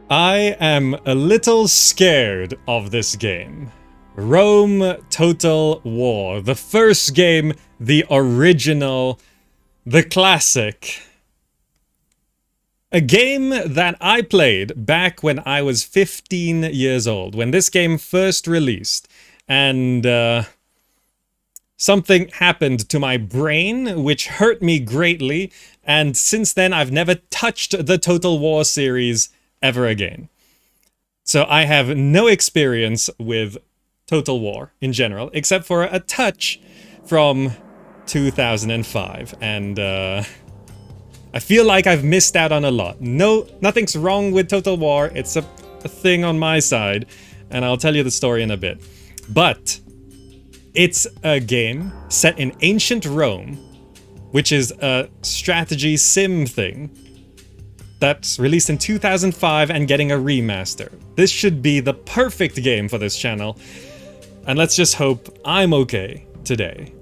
I am a little scared of this game. Rome Total War. The first game, the original, the classic. A game that I played back when I was 15 years old, when this game first released. And something happened to my brain which hurt me greatly, and since then I've never touched the Total War series ever again. So I have no experience with Total War in general, except for a touch from 2005, and I feel like I've missed out on a lot. Nothing's wrong with Total War, it's a thing on my side, and I'll tell you the story in a bit. But it's a game set in ancient Rome, which is a strategy sim thing that's released in 2005 and getting a remaster. This should be the perfect game for this channel, and let's just hope I'm okay today.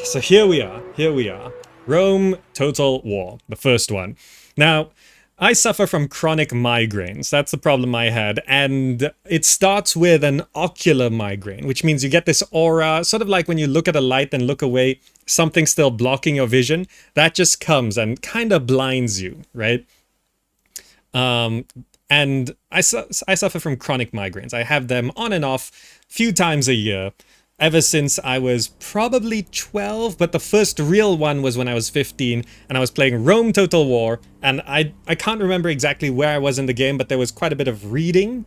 So here we are. Rome Total War, the first one. Now, I suffer from chronic migraines. That's the problem I had, and it starts with an ocular migraine, which means you get this aura, sort of like when you look at a light and look away, something's still blocking your vision. That just comes and kind of blinds you, right? And I suffer from chronic migraines. I have them on and off a few times a year. Ever since I was probably 12, but the first real one was when I was 15, and I was playing Rome Total War, and I can't remember exactly where I was in the game, but there was quite a bit of reading,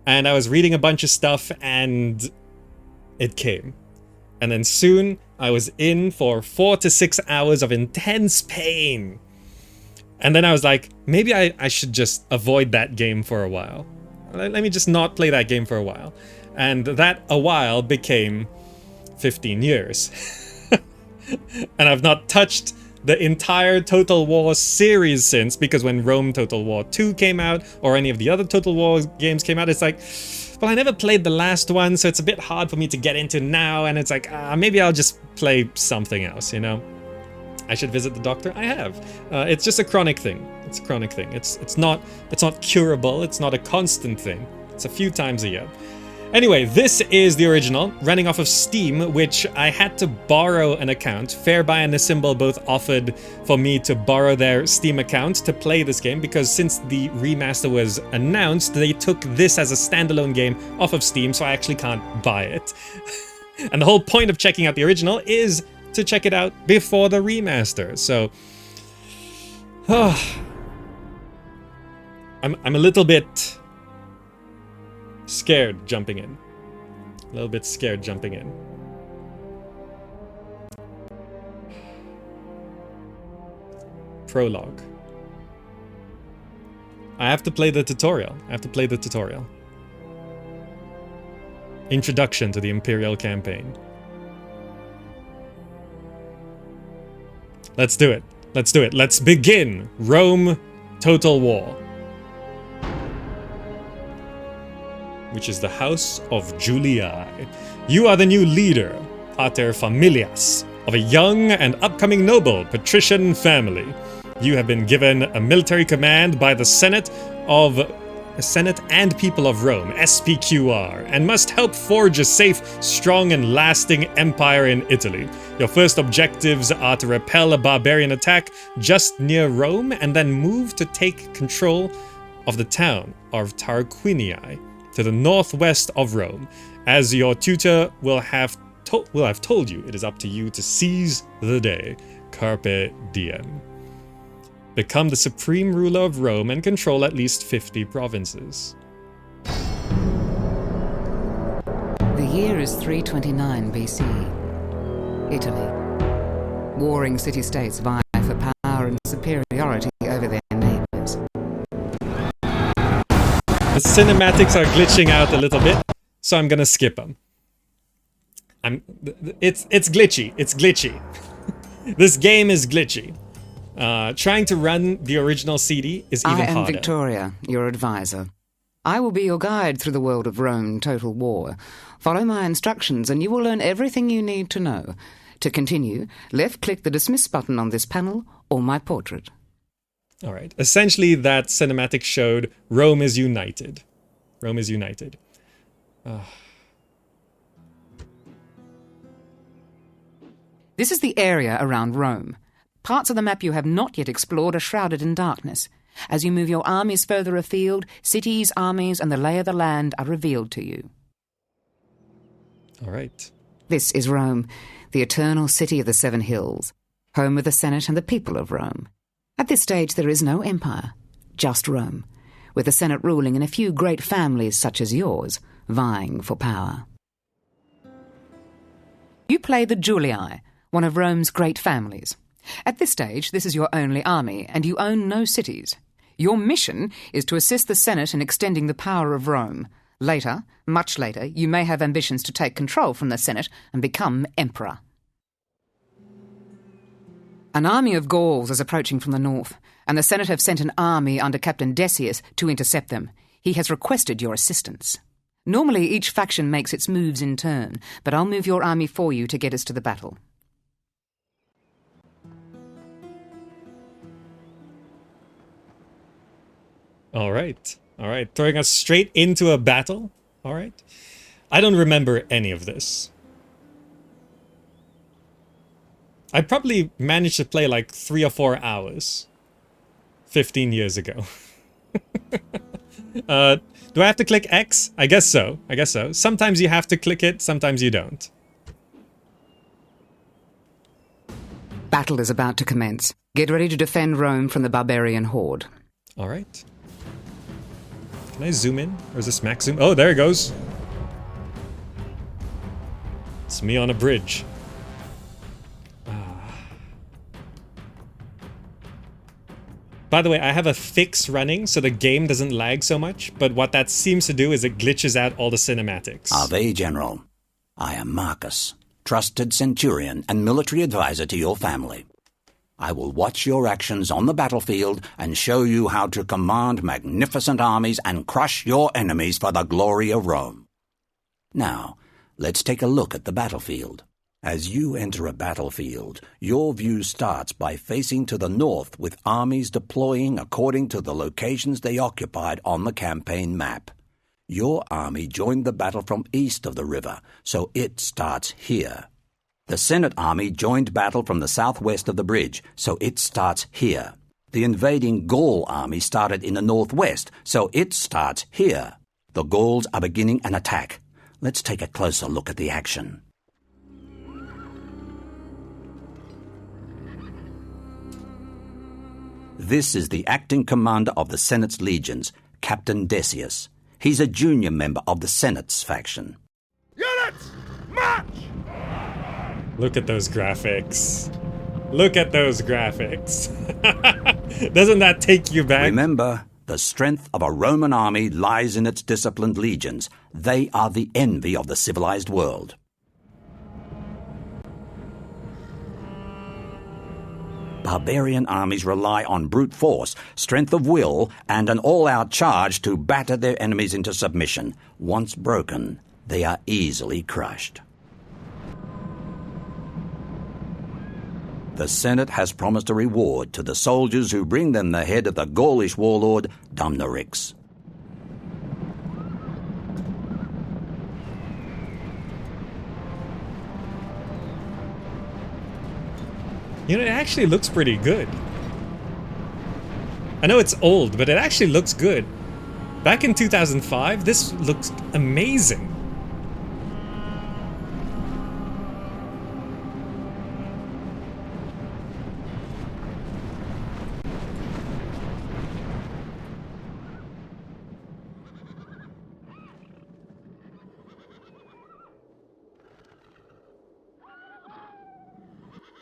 and I was reading a bunch of stuff, and it came. And then soon, I was in for 4 to 6 hours of intense pain. And then I was like, maybe I should just avoid that game for a while. Let me just not play that game for a while. And that a while became 15 years. And I've not touched the entire Total War series since, because when Rome Total War 2 came out, or any of the other Total War games came out, it's like, well, I never played the last one, so it's a bit hard for me to get into now, and it's like, maybe I'll just play something else, you know? I should visit the doctor? I have. It's just a chronic thing. It's a chronic thing. It's not curable, it's not a constant thing. It's a few times a year. Anyway, this is the original, running off of Steam, which I had to borrow an account. Fairbuy and Assemble both offered for me to borrow their Steam account to play this game, because since the remaster was announced, they took this as a standalone game off of Steam, so I actually can't buy it. And the whole point of checking out the original is to check it out before the remaster, so... I'm a little bit... scared jumping in. A little bit scared jumping in. Prologue. I have to play the tutorial. Introduction to the Imperial campaign. Let's do it. Let's begin Rome Total War. Which is the House of Julii. You are the new leader, pater familias, of a young and upcoming noble patrician family. You have been given a military command by the Senate and People of Rome, SPQR, and must help forge a safe, strong, and lasting empire in Italy. Your first objectives are to repel a barbarian attack just near Rome, and then move to take control of the town of Tarquinii, to the northwest of Rome. As your tutor will have told you, it is up to you to seize the day. Carpe diem. Become the supreme ruler of Rome and control at least 50 provinces. The year is 329 BC. Italy. Warring city-states vie for power and superiority over their neighbors. The cinematics are glitching out a little bit, so I'm gonna skip them. It's glitchy. This game is glitchy. Trying to run the original CD is even harder. I am Victoria, your advisor. I will be your guide through the world of Rome Total War. Follow my instructions and you will learn everything you need to know. To continue, left-click the dismiss button on this panel or my portrait. All right. Essentially, that cinematic showed Rome is united. Rome is united. This is the area around Rome. Parts of the map you have not yet explored are shrouded in darkness. As you move your armies further afield, cities, armies, and the lay of the land are revealed to you. All right. This is Rome, the eternal city of the Seven Hills, home of the Senate and the people of Rome. At this stage there is no empire, just Rome, with the Senate ruling and a few great families such as yours vying for power. You play the Julii, one of Rome's great families. At this stage, this is your only army, and you own no cities. Your mission is to assist the Senate in extending the power of Rome. Later, much later, you may have ambitions to take control from the Senate and become emperor. An army of Gauls is approaching from the north, and the Senate have sent an army under Captain Decius to intercept them. He has requested your assistance. Normally, each faction makes its moves in turn, but I'll move your army for you to get us to the battle. All right. All right. Throwing us straight into a battle. All right. I don't remember any of this. I probably managed to play like 3 or 4 hours 15 years ago. Do I have to click X? I guess so. I guess so. Sometimes you have to click it, sometimes you don't. Battle is about to commence. Get ready to defend Rome from the barbarian horde. All right. Can I zoom in? Or is this max zoom? Oh, there it goes. It's me on a bridge. By the way, I have a fix running so the game doesn't lag so much, but what that seems to do is it glitches out all the cinematics. Ave, General. I am Marcus, trusted centurion and military advisor to your family. I will watch your actions on the battlefield and show you how to command magnificent armies and crush your enemies for the glory of Rome. Now, let's take a look at the battlefield. As you enter a battlefield, your view starts by facing to the north with armies deploying according to the locations they occupied on the campaign map. Your army joined the battle from east of the river, so it starts here. The Senate army joined battle from the southwest of the bridge, so it starts here. The invading Gaul army started in the northwest, so it starts here. The Gauls are beginning an attack. Let's take a closer look at the action. This is the acting commander of the Senate's legions, Captain Decius. He's a junior member of the Senate's faction. Units, march! Look at those graphics. Look at those graphics. Doesn't that take you back? Remember, the strength of a Roman army lies in its disciplined legions. They are the envy of the civilized world. Barbarian armies rely on brute force, strength of will, and an all-out charge to batter their enemies into submission. Once broken, they are easily crushed. The Senate has promised a reward to the soldiers who bring them the head of the Gaulish warlord, Dumnorix. You know, it actually looks pretty good. I know it's old, but it actually looks good. Back in 2005, this looks amazing.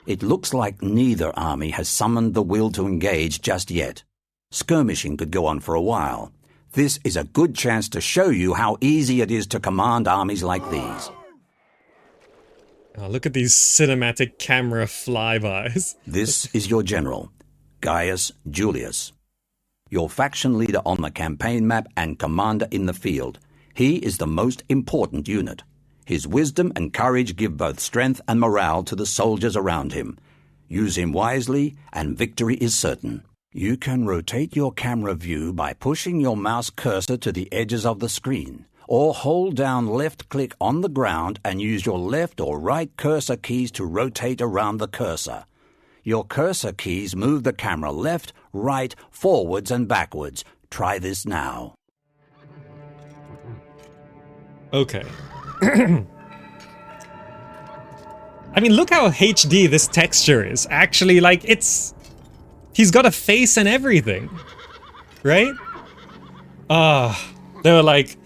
It looks like neither army has summoned the will to engage just yet. Skirmishing could go on for a while. This is a good chance to show you how easy it is to command armies like these. Oh, look at these cinematic camera flybys. This is your general, Gaius Julius. Your faction leader on the campaign map and commander in the field. He is the most important unit. His wisdom and courage give both strength and morale to the soldiers around him. Use him wisely and victory is certain. You can rotate your camera view by pushing your mouse cursor to the edges of the screen, or hold down left-click on the ground and use your left or right cursor keys to rotate around the cursor. Your cursor keys move the camera left, right, forwards and backwards. Try this now. Okay. I mean, look how HD this texture is. Actually, like, it's... He's got a face and everything. Right? They were like...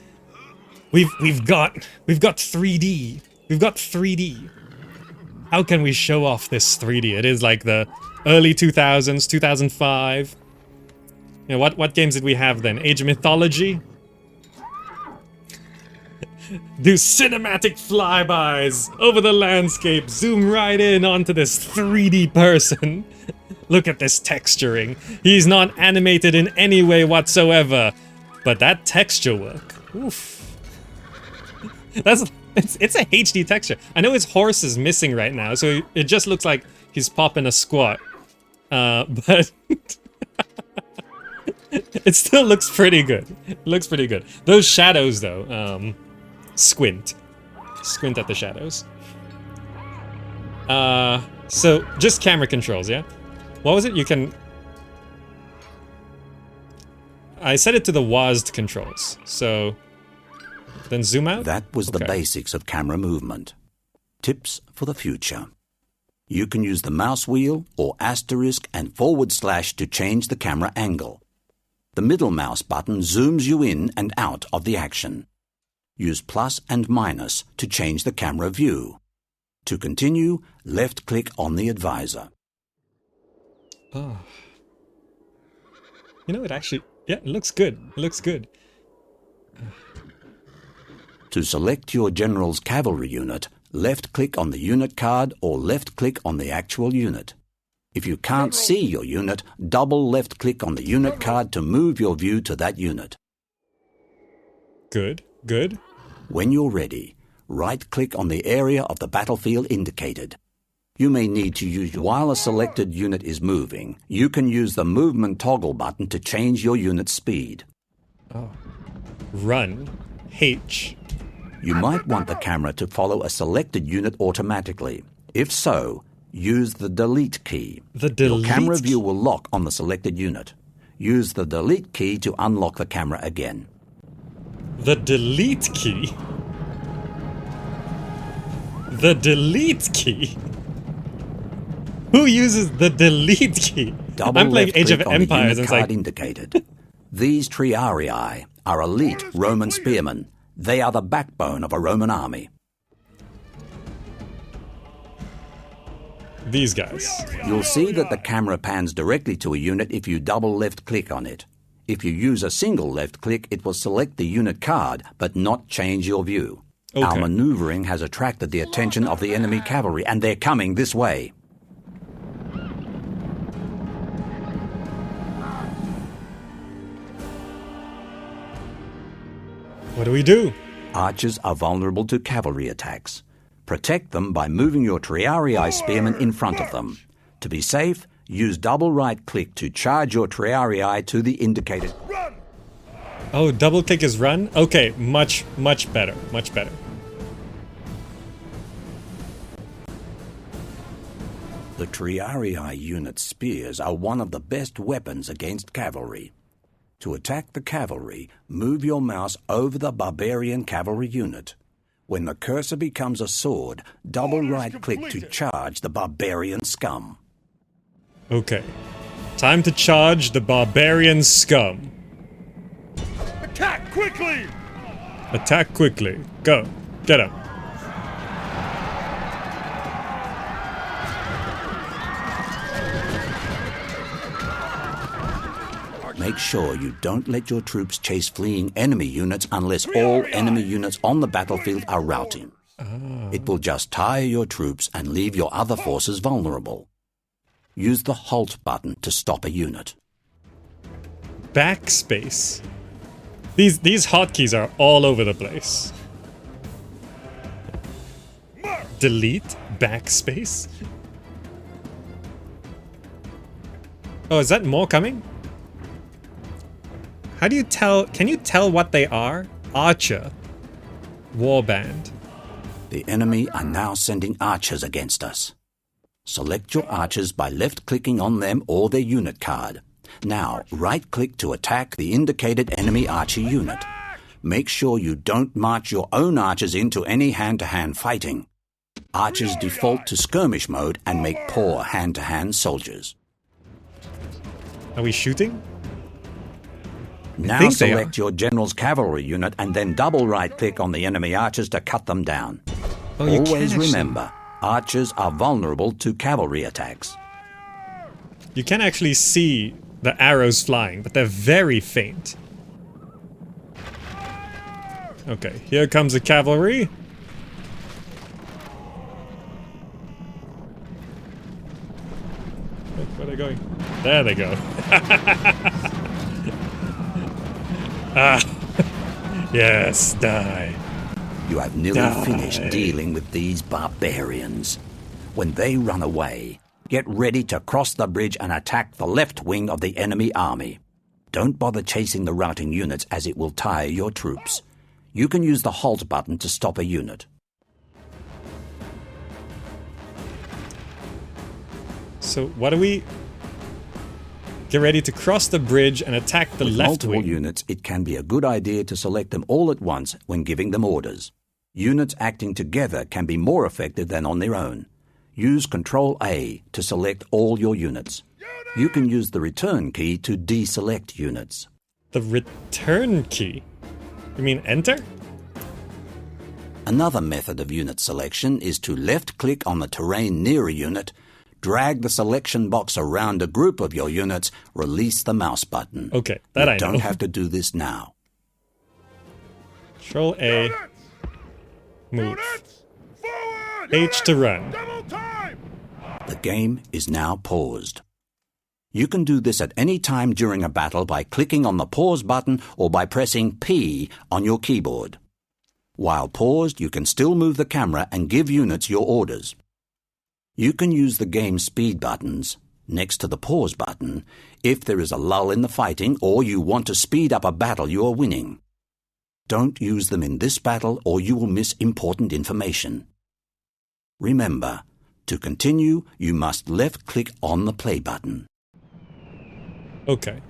We've got 3D. We've got 3D. How can we show off this 3D? It is like the early 2000s, 2005. You know, what games did we have then? Age of Mythology? Do cinematic flybys over the landscape. Zoom right in onto this 3D person. Look at this texturing. He's not animated in any way whatsoever. But that texture work. Oof. It's a HD texture. I know his horse is missing right now, so it just looks like he's popping a squat. But it still looks pretty good. It looks pretty good. Those shadows, though, squint. Squint at the shadows. So just camera controls, yeah? What was it? You can... I set it to the WASD controls, so... Then zoom out? That was the basics of camera movement. Tips for the future. You can use the mouse wheel or asterisk and / to change the camera angle. The middle mouse button zooms you in and out of the action. Use plus and minus to change the camera view. To continue, left-click on the advisor. Oh. You know, it actually... Yeah, it looks good. It looks good. To select your general's cavalry unit, left-click on the unit card or left-click on the actual unit. If you can't see your unit, double left-click on the unit card to move your view to that unit. Good, good. When you're ready, right-click on the area of the battlefield indicated. You may need to use while a selected unit is moving. You can use the movement toggle button to change your unit's speed. Oh. Run. H. You might want the camera to follow a selected unit automatically. If so, use the delete key. The delete Your camera key? view will lock on the selected unit. Use the delete key to unlock the camera again. The delete key? The delete key? Who uses the delete key? Double I'm playing Age of left-click on the Empires unit and it's card like... indicated. These triarii are elite Roman spearmen. They are the backbone of a Roman army. These guys. You'll see that the camera pans directly to a unit if you double left-click on it. If you use a single left-click, it will select the unit card, but not change your view. Okay. Our maneuvering has attracted the attention of the enemy cavalry, and they're coming this way. What do we do? Archers are vulnerable to cavalry attacks. Protect them by moving your triarii spearmen in front of them. To be safe, use double right-click to charge your triarii to the indicated... Oh, double click is run? Okay, much better. Much better. The triarii unit's spears are one of the best weapons against cavalry. To attack the cavalry, move your mouse over the barbarian cavalry unit. When the cursor becomes a sword, double right-click to charge the barbarian scum. Okay. Time to charge the barbarian scum. Attack quickly! Attack quickly. Go. Get up. Make sure you don't let your troops chase fleeing enemy units unless all enemy units on the battlefield are routing. It will just tire your troops and leave your other forces vulnerable. Use the Halt button to stop a unit. Backspace. These hotkeys are all over the place. Delete? Backspace? Oh, is that more coming? How do you tell? Can you tell what they are? Archer. Warband. The enemy are now sending archers against us. Select your archers by left-clicking on them or their unit card. Now, right-click to attack the indicated enemy archer unit. Make sure you don't march your own archers into any hand-to-hand fighting. Archers default to skirmish mode and make poor hand-to-hand soldiers. Are we shooting? Now select your general's cavalry unit and then double right-click on the enemy archers to cut them down. Oh, you Always can remember, archers are vulnerable to cavalry attacks. You can actually see the arrows flying, but they're very faint. Okay, here comes the cavalry. Where are they going? There they go. Yes, die. You have nearly finished dealing with these barbarians. When they run away, get ready to cross the bridge and attack the left wing of the enemy army. Don't bother chasing the routing units as it will tire your troops. You can use the Halt button to stop a unit. So what do we... Get ready to cross the bridge and attack the With left multiple wing. units, it can be a good idea to select them all at once when giving them orders. Units acting together can be more effective than on their own. Use Ctrl-A to select all your units. You can use the return key to deselect units. The return key? You mean enter? Another method of unit selection is to left-click on the terrain near a unit, drag the selection box around a group of your units, release the mouse button. Okay, that I know. You don't have to do this now. Control A. Move. Forward! H to run. Double time! The game is now paused. You can do this at any time during a battle by clicking on the pause button or by pressing P on your keyboard. While paused, you can still move the camera and give units your orders. You can use the game speed buttons next to the pause button if there is a lull in the fighting or you want to speed up a battle you are winning. Don't use them in this battle or you will miss important information. Remember, to continue, you must left-click on the play button. Okay.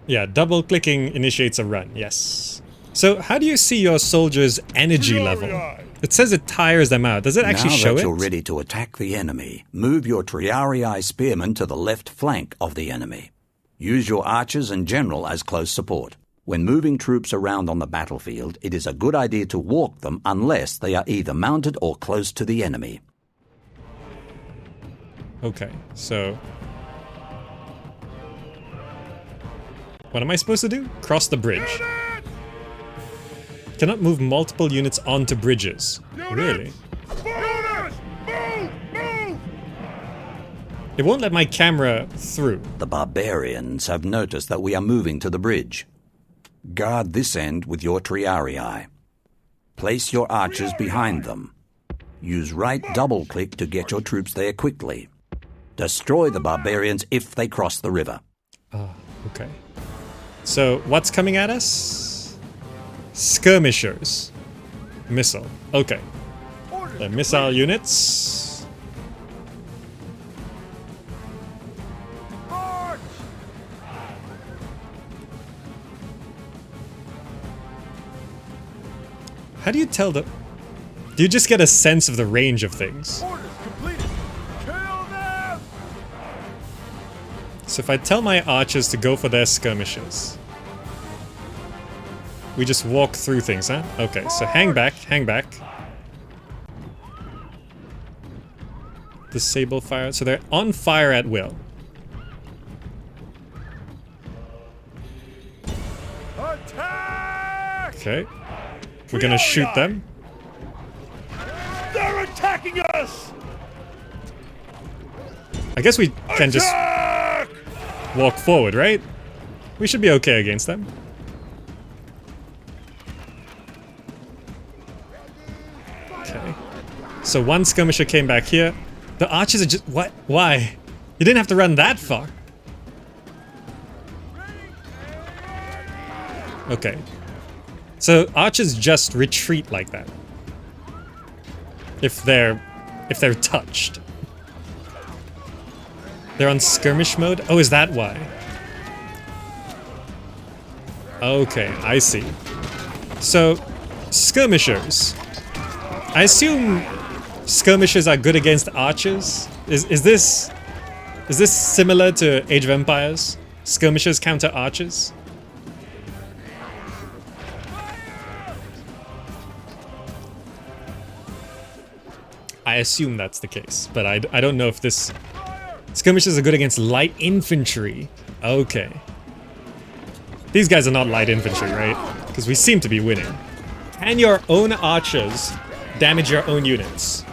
Yeah, double-clicking initiates a run, yes. So how do you see your soldiers' energy level? It says it tires them out. Does it actually show it? Now that you're ready to attack the enemy, move your Triarii spearmen to the left flank of the enemy. Use your archers and general as close support. When moving troops around on the battlefield, it is a good idea to walk them unless they are either mounted or close to the enemy. Okay, so... What am I supposed to do? Cross the bridge. Cannot move multiple units onto bridges. Really? Units! Move! Move! It won't let my camera through. The barbarians have noticed that we are moving to the bridge. Guard this end with your Triarii. Place your archers behind them. Use right double-click to get your troops there quickly. Destroy the barbarians if they cross the river. Ah, okay. So, what's coming at us? Skirmishers. Missile. Okay. The missile units. March! How do you tell the... Do you just get a sense of the range of things? Orders completed! Kill them! So if I tell my archers to go for their skirmishes... We just walk through things, huh? Okay, so hang back, hang back. Disable fire. So they're on fire at will. Attack! Okay. We're gonna shoot them. They're attacking us! I guess we can just Attack! walk forward, right? We should be okay against them. Okay. So one skirmisher came back here. The archers are just... What? Why? You didn't have to run that far. Okay. So archers just retreat like that. If they're touched. They're on skirmish mode? Oh, is that why? Okay, I see. So, skirmishers. I assume skirmishers are good against archers? Is this similar to Age of Empires? Skirmishers counter archers? I assume that's the case, but I don't know if this... Skirmishers are good against light infantry. Okay. These guys are not light infantry, right? Because we seem to be winning. Can your own archers damage your own units?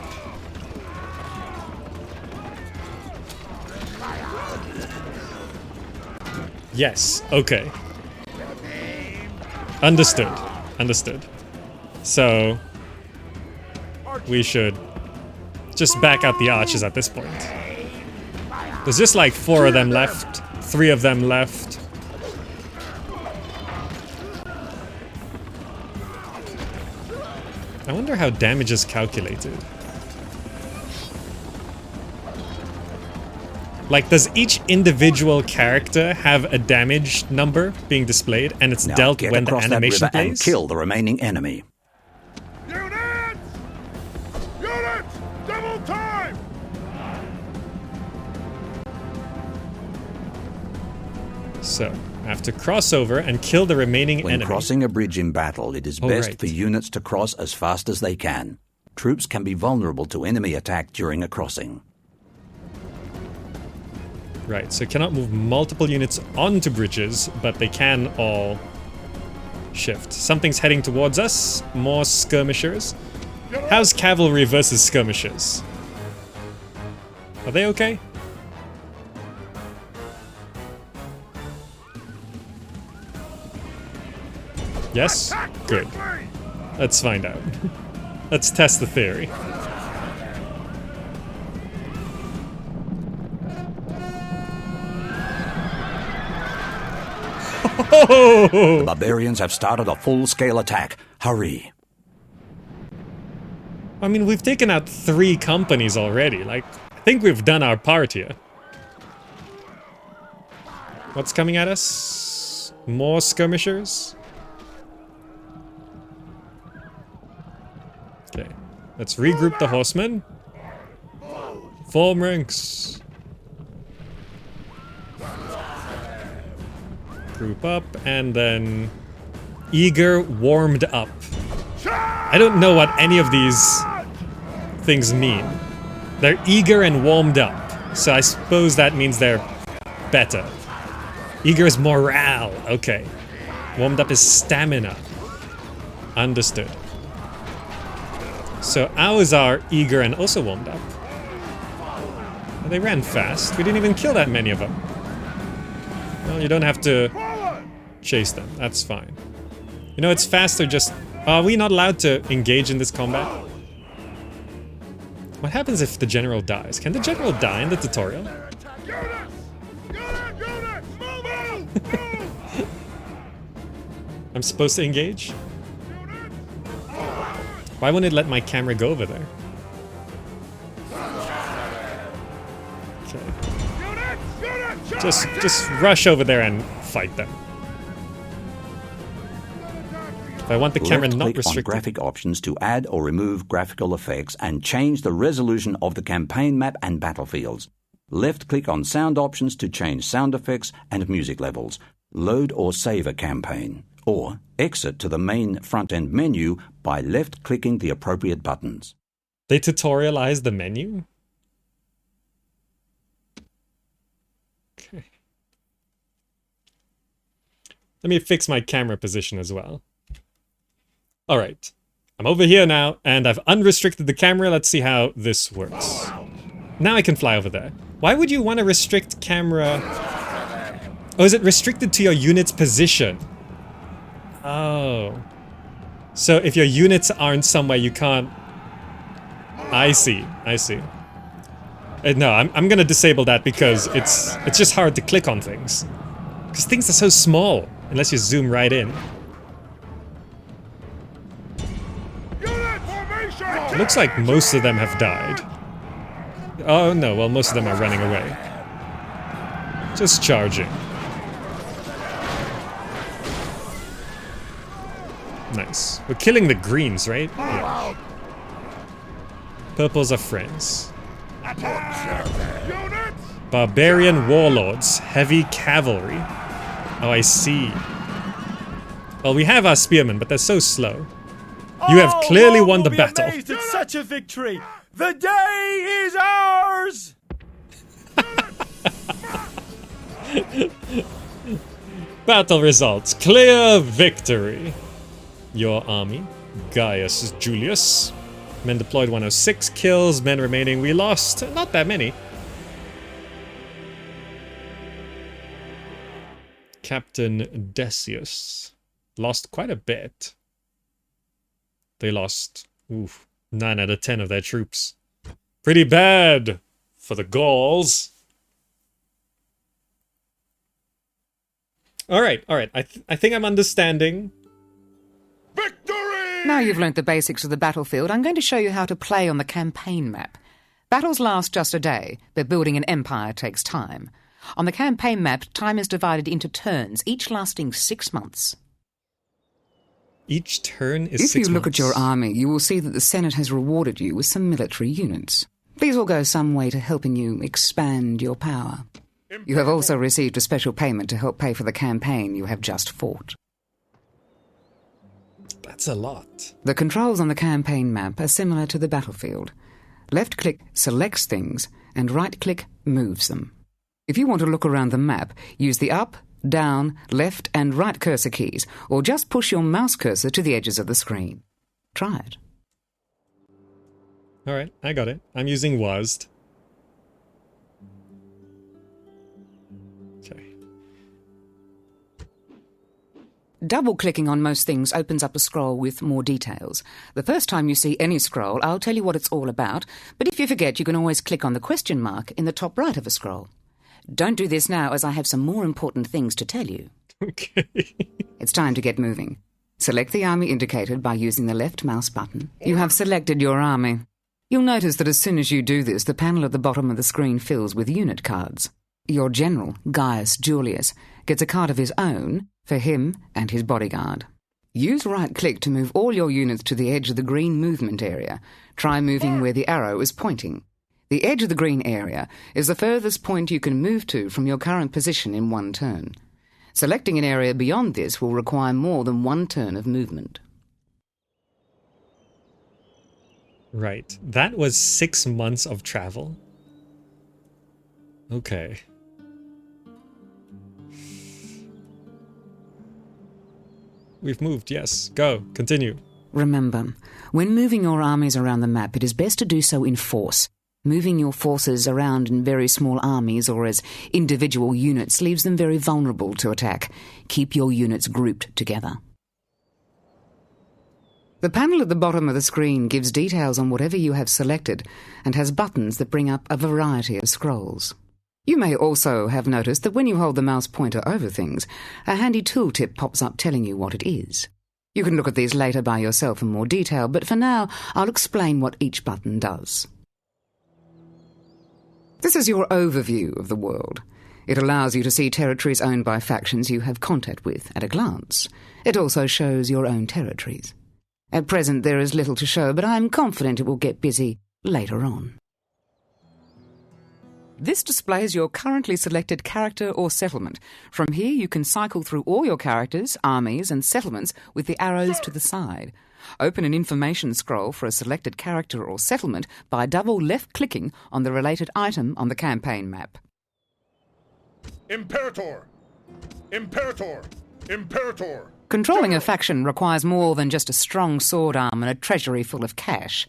Yes, okay. Understood. Understood. So... we should just back out the archers at this point. There's just like 4 of them left, 3 of them left. I wonder how damage is calculated. Like, does each individual character have a damage number being displayed, and it's Now dealt get when the across that animation river and plays? kill the remaining enemy. Units! Units! Double time! So, I have to cross over and kill the remaining When enemy. crossing a bridge in battle, it is Oh, best right. for units to cross as fast as they can. Troops can be vulnerable to enemy attack during a crossing. Right, so cannot move multiple units onto bridges, but they can all shift. Something's heading towards us. More skirmishers. How's cavalry versus skirmishers? Are they okay? Yes? Good. Let's find out. Let's test the theory. The barbarians have started a full-scale attack. Hurry. I mean, we've taken out 3 companies already. Like, I think we've done our part here. What's coming at us? More skirmishers? Okay, let's regroup the horsemen. Form ranks. Group up, and then... Eager, warmed up. I don't know what any of these things mean. They're eager and warmed up, so I suppose that means they're better. Eager is morale, okay. Warmed up is stamina. Understood. So ours are eager and also warmed up. Well, they ran fast. We didn't even kill that many of them. Well, you don't have to chase them. That's fine. You know, it's faster just... Are we not allowed to engage in this combat? What happens if the general dies? Can the general die in the tutorial? Units! Units! Move! Move! I'm supposed to engage? Why wouldn't it let my camera go over there? Okay. Just rush over there and fight them. If I want the camera not Left-click on restricted. graphic options to add or remove graphical effects and change the resolution of the campaign map and battlefields. Left-click on sound options to change sound effects and music levels. Load or save a campaign. Or exit to the main front-end menu by left-clicking the appropriate buttons. They tutorialize the menu? Okay. Let me fix my camera position as well. Alright. I'm over here now, and I've unrestricted the camera. Let's see how this works. Now I can fly over there. Why would you want to restrict camera? Oh, is it restricted to your unit's position? Oh. So if your units aren't somewhere you can't... I see. No, I'm gonna disable that because it's just hard to click on things. Because things are so small, unless you zoom right in. It looks like most of them have died. Oh no, well most of them are running away. Just charging. Nice. We're killing the greens, right? Yeah. Purples are friends. Barbarian warlords. Heavy cavalry. Oh, I see. Well, we have our spearmen, but they're so slow. You have clearly won the battle. Amazed at such a victory. The day is ours. Battle results. Clear victory. Your army. Gaius Julius. Men deployed 106 kills. Men remaining we lost. Not that many. Captain Decius. Lost quite a bit. They lost 9 out of 10 of their troops. Pretty bad for the Gauls. Alright. I think I'm understanding. Victory! Now you've learnt the basics of the battlefield, I'm going to show you how to play on the campaign map. Battles last just a day, but building an empire takes time. On the campaign map, time is divided into turns, each lasting 6 months. Each turn is 6 months. If you look at your army, you will see that the Senate has rewarded you with some military units. These will go some way to helping you expand your power. You have also received a special payment to help pay for the campaign you have just fought. That's a lot. The controls on the campaign map are similar to the battlefield. Left-click selects things, and right-click moves them. If you want to look around the map, use the up, down, left and right cursor keys, or just push your mouse cursor to the edges of the screen. Try it. Alright, I got it. I'm using WASD. Okay. Double-clicking on most things opens up a scroll with more details. The first time you see any scroll, I'll tell you what it's all about, but if you forget, you can always click on the question mark in the top right of a scroll. Don't do this now, as I have some more important things to tell you. Okay. It's time to get moving. Select the army indicated by using the left mouse button. You have selected your army. You'll notice that as soon as you do this, the panel at the bottom of the screen fills with unit cards. Your general, Gaius Julius, gets a card of his own for him and his bodyguard. Use right-click to move all your units to the edge of the green movement area. Try moving where the arrow is pointing. The edge of the green area is the furthest point you can move to from your current position in one turn. Selecting an area beyond this will require more than one turn of movement. Right. That was 6 months of travel. Okay. We've moved, yes. Go. Continue. Remember, when moving your armies around the map, it is best to do so in force. Moving your forces around in very small armies or as individual units leaves them very vulnerable to attack. Keep your units grouped together. The panel at the bottom of the screen gives details on whatever you have selected and has buttons that bring up a variety of scrolls. You may also have noticed that when you hold the mouse pointer over things, a handy tooltip pops up telling you what it is. You can look at these later by yourself in more detail, but for now, I'll explain what each button does. This is your overview of the world. It allows you to see territories owned by factions you have contact with at a glance. It also shows your own territories. At present there is little to show, but I'm confident it will get busy later on. This displays your currently selected character or settlement. From here you can cycle through all your characters, armies and settlements with the arrows to the side. Open an information scroll for a selected character or settlement by double left-clicking on the related item on the campaign map. Imperator! Imperator! Imperator! Controlling a faction requires more than just a strong sword arm and a treasury full of cash.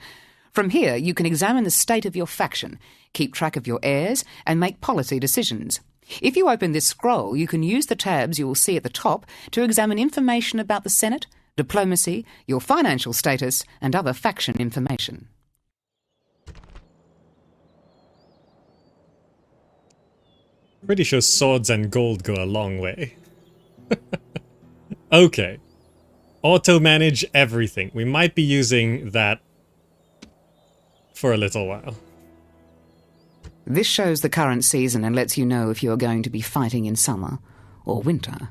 From here, you can examine the state of your faction, keep track of your heirs, and make policy decisions. If you open this scroll, you can use the tabs you will see at the top to examine information about the Senate, diplomacy, your financial status, and other faction information. Pretty sure swords and gold go a long way. Okay. Auto-manage everything. We might be using that for a little while. This shows the current season and lets you know if you are going to be fighting in summer or winter.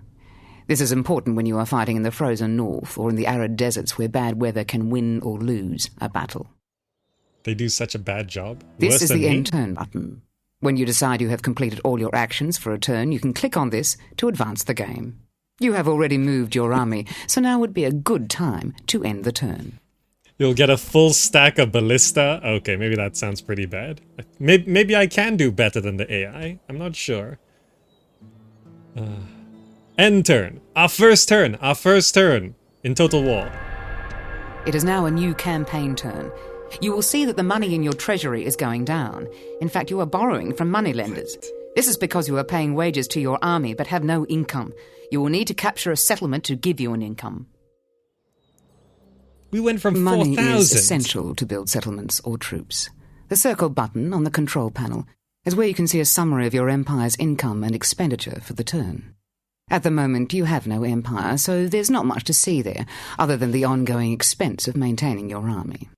This is important when you are fighting in the frozen north or in the arid deserts where bad weather can win or lose a battle. They do such a bad job. This Worse is than the me? end turn button. When you decide you have completed all your actions for a turn, you can click on this to advance the game. You have already moved your army, so now would be a good time to end the turn. You'll get a full stack of ballista. Okay, maybe that sounds pretty bad. Maybe I can do better than the AI. I'm not sure. End turn. Our first turn. Our first turn in Total War. It is now a new campaign turn. You will see that the money in your treasury is going down. In fact, you are borrowing from moneylenders. This is because you are paying wages to your army but have no income. You will need to capture a settlement to give you an income. We went from Money 4,000. is essential to build settlements or troops. The circle button on the control panel is where you can see a summary of your empire's income and expenditure for the turn. At the moment, you have no empire, so there's not much to see there, other than the ongoing expense of maintaining your army.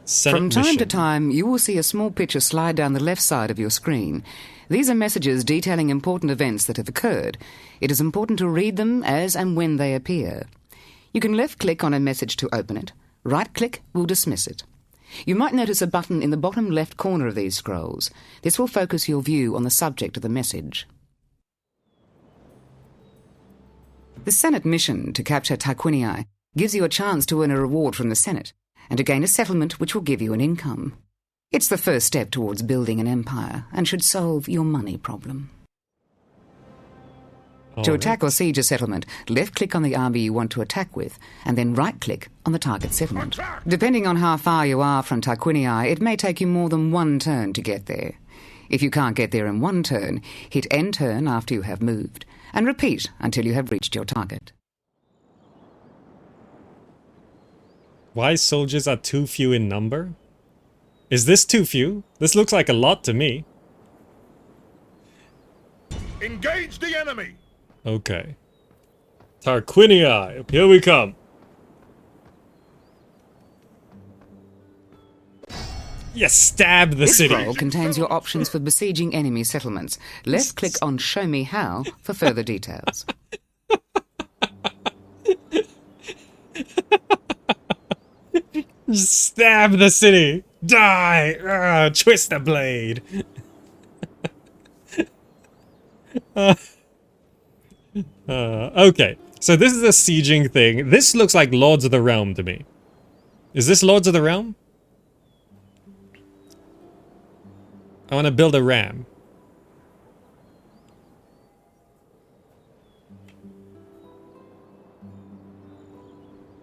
Senate From time to mission. time, you will see a small picture slide down the left side of your screen. These are messages detailing important events that have occurred. It is important to read them as and when they appear. You can left-click on a message to open it. Right-click will dismiss it. You might notice a button in the bottom left corner of these scrolls. This will focus your view on the subject of the message. The Senate mission to capture Tarquinii gives you a chance to earn a reward from the Senate and to gain a settlement which will give you an income. It's the first step towards building an empire and should solve your money problem. To attack or siege a settlement, left-click on the army you want to attack with, and then right-click on the target settlement. Depending on how far you are from Tarquinii, it may take you more than one turn to get there. If you can't get there in one turn, hit end turn after you have moved, and repeat until you have reached your target. Why soldiers are too few in number? Is this too few? This looks like a lot to me. Engage the enemy! Okay. Tarquinii, here we come. Yes, stab the This city. scroll contains your options for besieging enemy settlements. Left-click on Show Me How for further details. Stab the city. Die. Twist the blade. Okay, so this is a sieging thing. This looks like Lords of the Realm to me. Is this Lords of the Realm? I want to build a ram.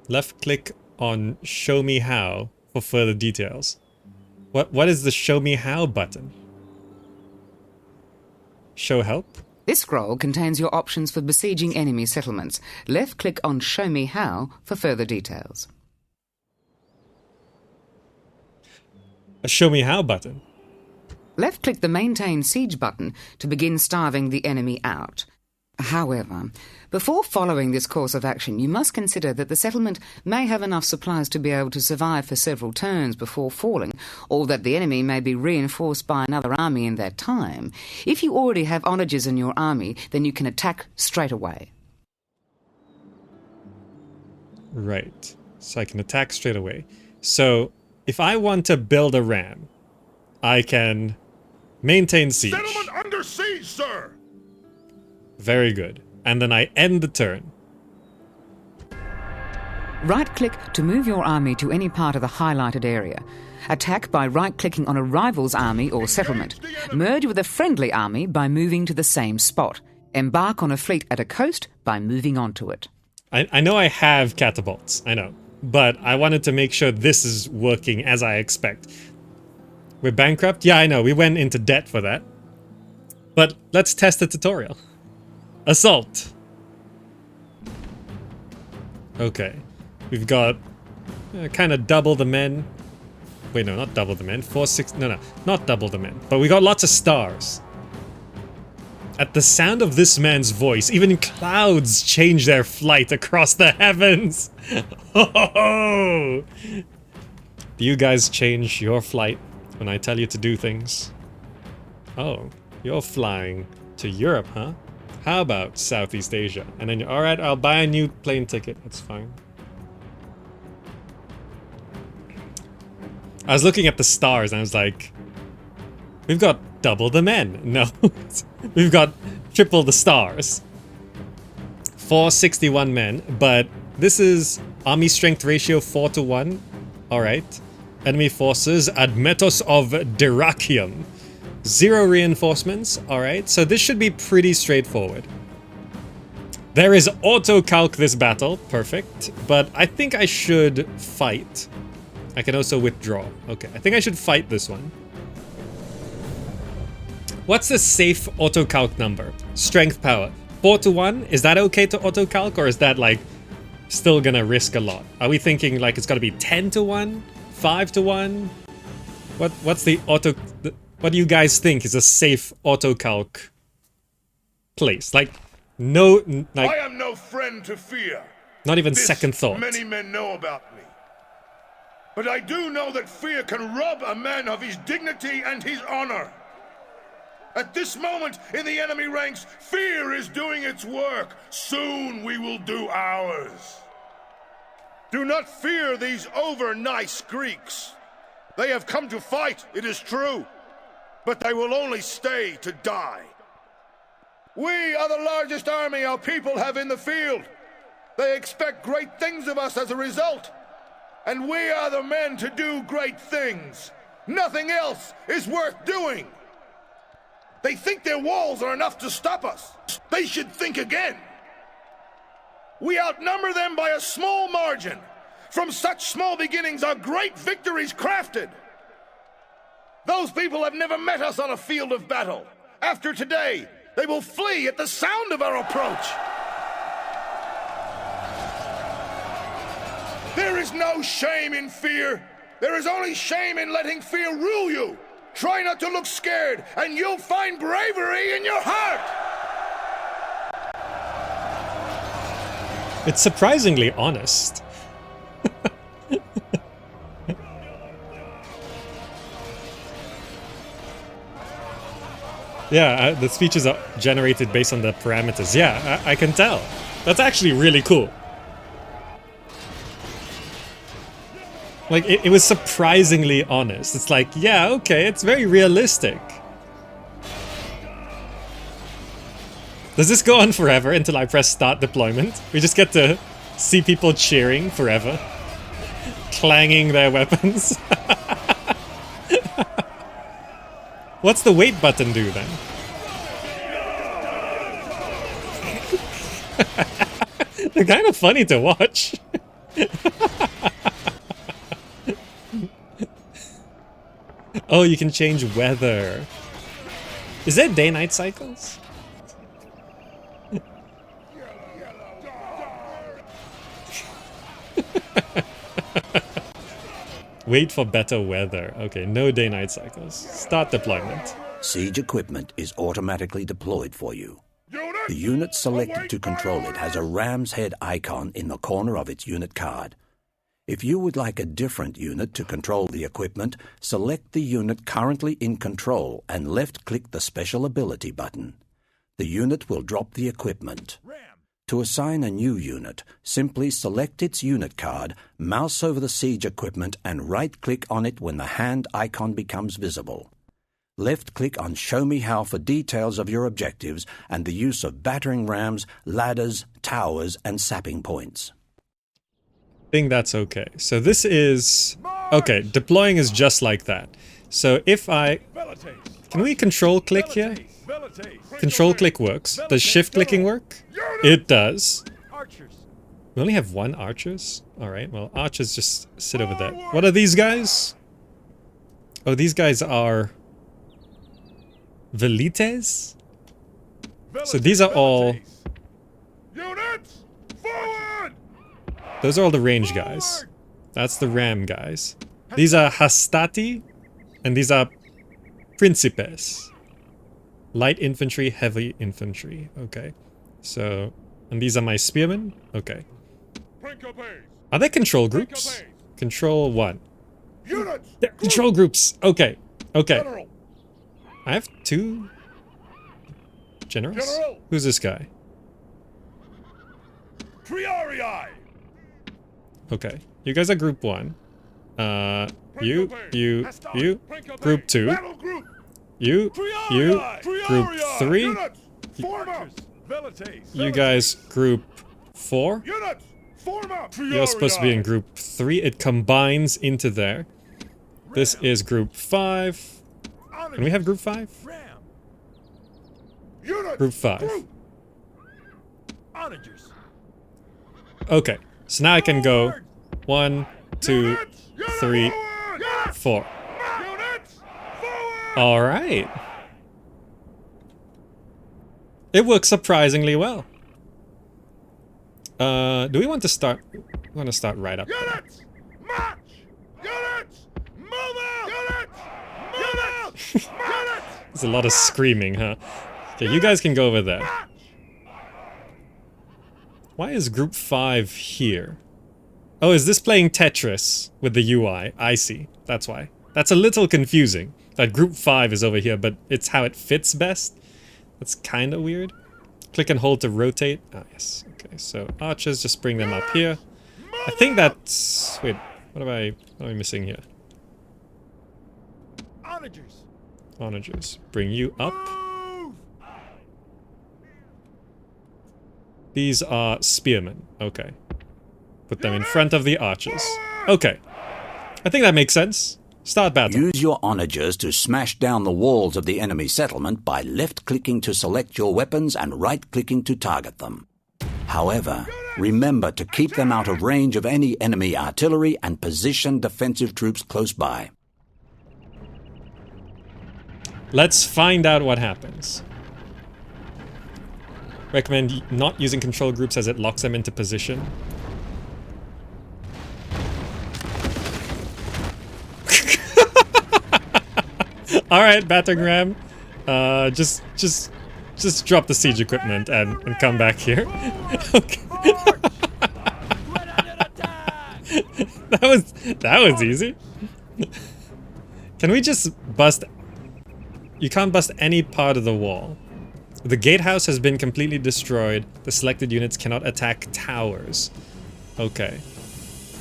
Left click on Show Me How for further details. What is the Show Me How button? Show help? This scroll contains your options for besieging enemy settlements. Left-click on Show Me How for further details. A Show Me How button. Left-click the Maintain Siege button to begin starving the enemy out. However, before following this course of action, you must consider that the settlement may have enough supplies to be able to survive for several turns before falling, or that the enemy may be reinforced by another army in that time. If you already have onagers in your army, then you can attack straight away. Right. So I can attack straight away. So if I want to build a ram, I can maintain siege. Settlement under siege, sir! Very good. And then I end the turn. Right-click to move your army to any part of the highlighted area. Attack by right-clicking on a rival's army or settlement. Merge with a friendly army by moving to the same spot. Embark on a fleet at a coast by moving onto it. I know I have catapults, I know. But I wanted to make sure this is working as I expect. We're bankrupt? Yeah, I know, we went into debt for that. But let's test the tutorial. Assault. Okay. We've got kind of double the men. Wait, no, not double the men. 4, 6... No, not double the men. But we got lots of stars. At the sound of this man's voice, even clouds change their flight across the heavens. Oh! Do you guys change your flight when I tell you to do things? Oh, you're flying to Europe, huh? How about Southeast Asia? And then you're, alright, I'll buy a new plane ticket. That's fine. I was looking at the stars and I was like, we've got double the men. No, we've got triple the stars. 461 men, but this is army strength ratio 4-1. Alright. Enemy forces, Admetos of Dyrrachium. 0 reinforcements. Alright, so this should be pretty straightforward. There is auto-calc this battle. Perfect. But I think I should fight. I can also withdraw. Okay, I think I should fight this one. What's the safe auto-calc number? Strength power. 4-1? Is that okay to auto-calc, or is that, like, still gonna risk a lot? Are we thinking, like, it's gotta be 10-1? 5-1? What's the auto... What do you guys think is a safe auto-calc place? Like, no... Like, I am no friend to fear. not even This second thought. Many men know about me. But I do know that fear can rob a man of his dignity and his honor. At this moment in the enemy ranks, fear is doing its work. Soon we will do ours. Do not fear these over-nice Greeks. They have come to fight, it is true, but they will only stay to die. We are the largest army our people have in the field. They expect great things of us as a result, and we are the men to do great things. Nothing else is worth doing. They think their walls are enough to stop us. They should think again. We outnumber them by a small margin. From such small beginnings are great victories crafted. Those people have never met us on a field of battle. After today, they will flee at the sound of our approach. There is no shame in fear. There is only shame in letting fear rule you. Try not to look scared, and you'll find bravery in your heart! It's surprisingly honest. Yeah, the speeches are generated based on the parameters. Yeah, I can tell. That's actually really cool. Like, it was surprisingly honest. It's like, yeah, okay, it's very realistic. Does this go on forever until I press start deployment? We just get to see people cheering forever. Clanging their weapons. What's the wait button do then? They're kind of funny to watch. Oh, you can change weather. Is there day-night cycles? Wait for better weather. Okay, no day-night cycles. Start deployment. Siege equipment is automatically deployed for you. The unit selected to control it has a ram's head icon in the corner of its unit card. If you would like a different unit to control the equipment, select the unit currently in control and left-click the Special Ability button. The unit will drop the equipment. To assign a new unit, simply select its unit card, mouse over the siege equipment and right-click on it when the hand icon becomes visible. Left-click on Show Me How for details of your objectives and the use of battering rams, ladders, towers and sapping points. think that's okay. So this is... Okay, deploying is just like that. So if I... Can we control click here? Control click works. Does shift clicking work? It does. We only have one archers? Alright, well, archers just sit over there. What are these guys? Oh, these guys are... Velites? So these are all... Units, forward! Those are all the range guys. That's the ram guys. These are hastati, and these are principes. Light infantry, heavy infantry. Okay. So, and these are my spearmen? Okay. Are there control groups? Control 1. Units, They're control groups! Okay. Okay. General, I have 2 generals? General. Who's this guy? Triarii! Okay. You guys are group 1. You, group 2. Battle group, You, group 3. Units, form up! You guys, group 4. Units, form up! You're supposed to be in group 3. It combines into there. This is group 5. Can we have group 5? Units, Group 5. group. Okay. So now I can go 1, 2, Units, 3, forward! 4. Units, forward! Alright. It works surprisingly well. Do we want to start? We want to start right up there. Units, march! Units, move out! Units, move out! Units, There's a lot of screaming, huh? Okay, you guys can go over there. march! Why is group 5 here? Oh, is this playing Tetris with the UI? I see. That's why. That's a little confusing. That group 5 is over here, but it's how it fits best. That's kind of weird. Click and hold to rotate. Ah, yes. Okay, so archers, just bring them up here. I think that's... Wait, what am I missing here? Onagers. Bring you up. These are spearmen. Okay. Put them in front of the archers. Okay. I think that makes sense. Start battle. Use your onagers to smash down the walls of the enemy settlement by left-clicking to select your weapons and right-clicking to target them. However, remember to keep them out of range of any enemy artillery and position defensive troops close by. Let's find out what happens. Recommend not using control groups as it locks them into position. Alright, battering ram. Just drop the siege equipment and come back here. Okay. That was easy. Can we just bust... You can't bust any part of the wall. The gatehouse has been completely destroyed. The selected units cannot attack towers. Okay.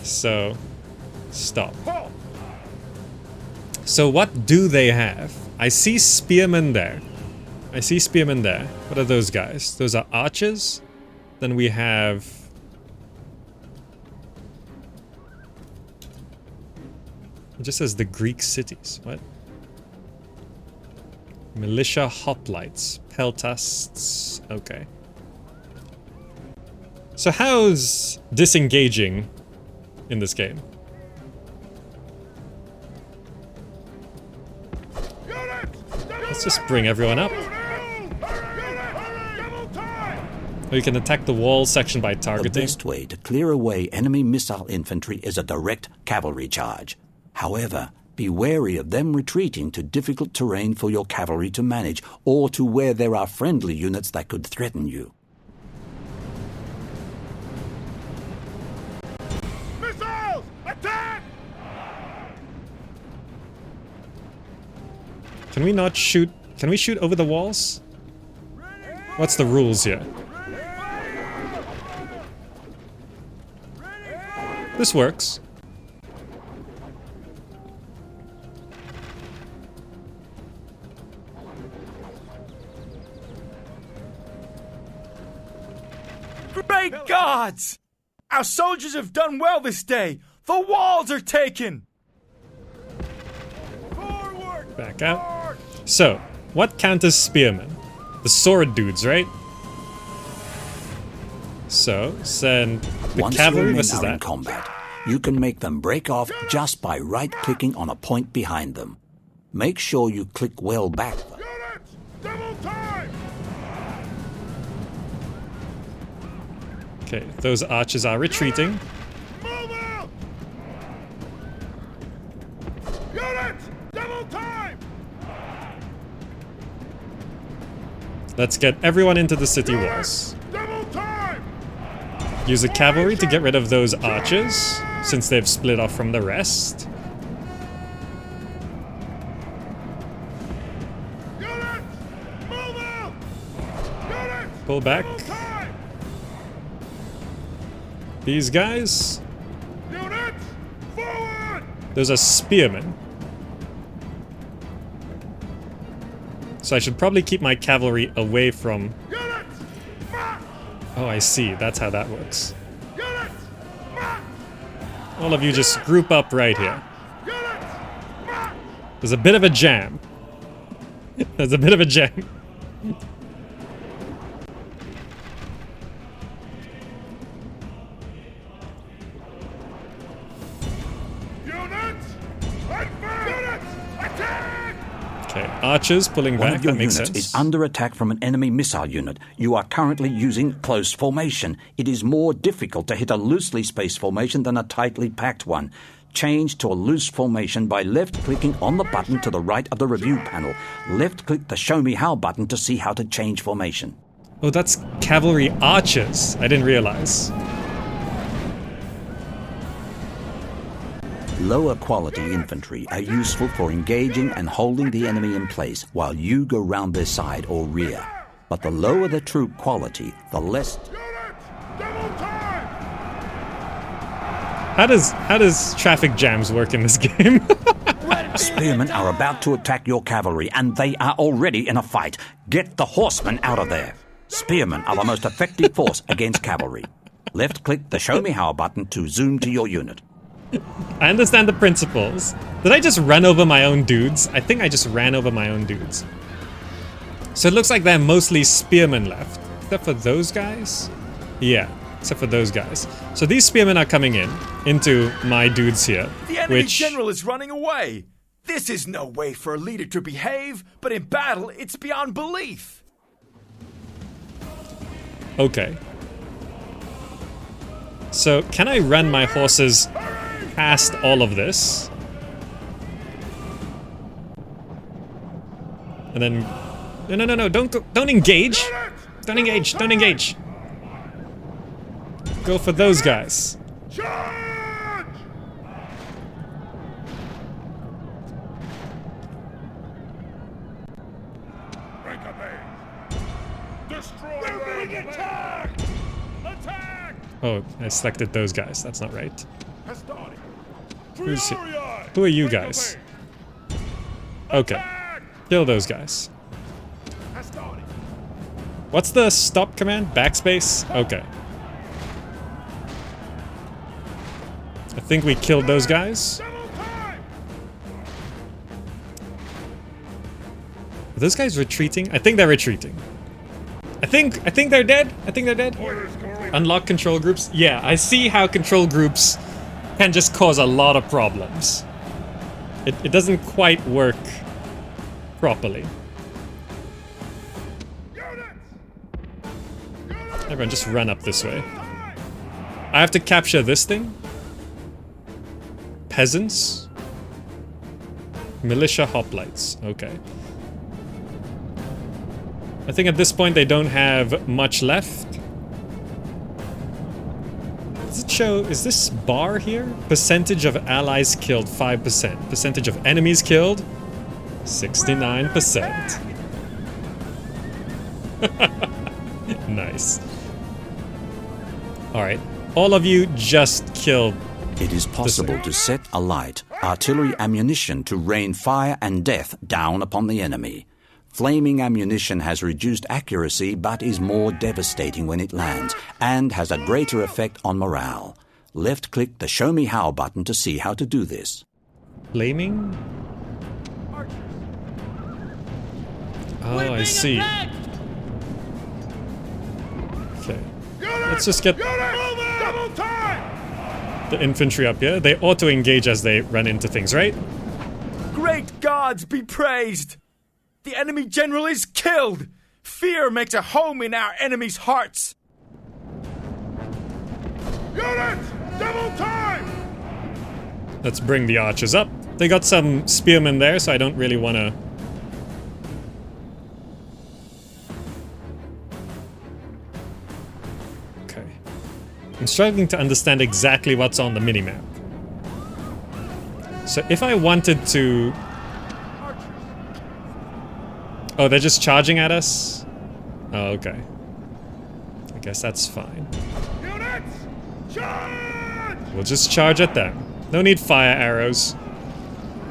So... Stop. So what do they have? I see spearmen there. I see spearmen there. What are those guys? Those are archers. Then we have... It just says the Greek cities. What? Militia hoplites. Peltasts. Okay. So how's disengaging in this game? Let's just bring everyone up. Or you can attack the wall section by The targeting. best way to clear away enemy missile infantry is a direct cavalry charge. However, be wary of them retreating to difficult terrain for your cavalry to manage, or to where there are friendly units that could threaten you. Missiles! Attack! Can we not shoot? Can we shoot over the walls? What's the rules here? This works. Great gods! Our soldiers have done well this day. The walls are taken. Forward! Back out. So, what count as spearmen? The sword dudes, right? So, send the Once cavalry. your men This is are in that. combat, you can make them break off just by right-clicking on a point behind them. Make sure you click well back. Units! Double time! Okay, those archers are retreating. Move out! Units! Double time! Let's get everyone into the city walls. Double time! Use the cavalry to get rid of those archers, since they've split off from the rest. Units! Move out! Units! Pull back. Double time! These guys, Units! Forward! those are spearmen. So I should probably keep my cavalry away from... Units! March! Oh, I see. That's how that works. Units! March! All of you just group up right here. Units! March! There's a bit of a jam. There's a bit of a jam. Units! Advance! Units! Attack! Okay, archers pulling One back. of your That makes units sense. is under attack from an enemy missile unit. You are currently using close formation. It is more difficult to hit a loosely spaced formation than a tightly packed one. Change to a loose formation by left-clicking on the button to the right of the review panel. Left-click the Show Me How button to see how to change formation. Oh, that's cavalry archers. I didn't realize. Lower quality infantry are useful for engaging and holding the enemy in place while you go round their side or rear. But the lower the troop quality, the less... Units! Double time! How does traffic jams work in this game? Spearmen are about to attack your cavalry, and they are already in a fight. Get the horsemen out of there. Spearmen are the most effective force against cavalry. Left-click the Show Me How button to zoom to your unit. I understand the principles. Did I just run over my own dudes? I think I just ran over my own dudes. So it looks like they're mostly spearmen left. Except for those guys? Yeah, except for those guys. So these spearmen are coming into my dudes here. The enemy Which... general is running away. This is no way for a leader to behave, but in battle, it's beyond belief. Okay. So can I run my horses past all of this? And then... No, don't go, don't engage! Don't engage, don't engage! Go for those guys. Charge! Break a base! Destroy! We're being attacked! Attack! Oh, I selected those guys. That's not right. Hastari! Who's he- Priori! Who are you Break a guys? base! Okay. Attack! Kill those guys. Hastari! What's the stop command? Backspace? Okay. I think we killed those guys. Double time! Are those guys retreating? I think they're retreating. I think they're dead. I think they're dead. Orders complete. Unlock control groups. Yeah, I see how control groups can just cause a lot of problems. It doesn't quite work properly. Everyone just run up this way. I have to capture this thing. Peasants. Militia hoplites. Okay. I think at this point they don't have much left. Does it show, is this bar here? Percentage of allies killed, 5%. Percentage of enemies killed, 69%. Nice. Alright, all of you just killed. It is possible to set alight artillery ammunition to rain fire and death down upon the enemy. Flaming ammunition has reduced accuracy but is more devastating when it lands and has a greater effect on morale. Left-click the Show Me How button to see how to do this. Flaming? Oh, I see. Okay. Let's just get the infantry up here. They auto-engage as they run into things, right? Great gods be praised! The enemy general is killed! Fear makes a home in our enemies' hearts! Units! Double time! Let's bring the archers up. They got some spearmen there, so I don't really want to... Okay. I'm struggling to understand exactly what's on the minimap. So if I wanted to... Oh, they're just charging at us? Oh, okay. I guess that's fine. Units! Charge! We'll just charge at them. No need fire arrows.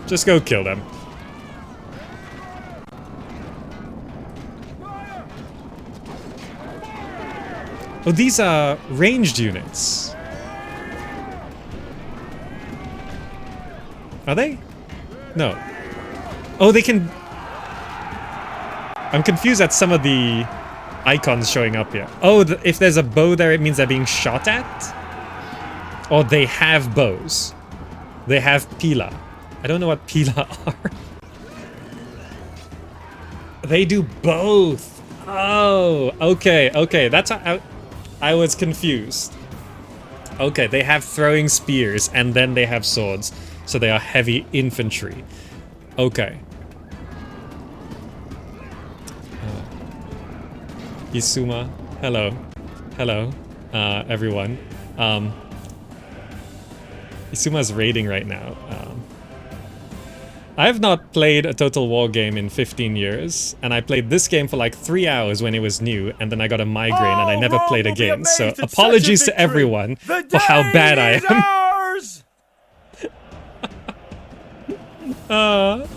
Just go kill them. Oh, these are ranged units. Are they? No. Oh, they can... I'm confused at some of the icons showing up here. Oh, if there's a bow there, it means they're being shot at? Or they have bows. They have pila. I don't know what pila are. They do both. Oh, okay, okay. That's how I was confused. Okay, they have throwing spears and then they have swords. So they are heavy infantry. Okay. Isuma, hello. Hello, everyone. Isuma's raiding right now. I have not played a Total War game in 15 years, and I played this game for like 3 hours when it was new, and then I got a migraine and I never played again. So apologies to everyone for how bad I am.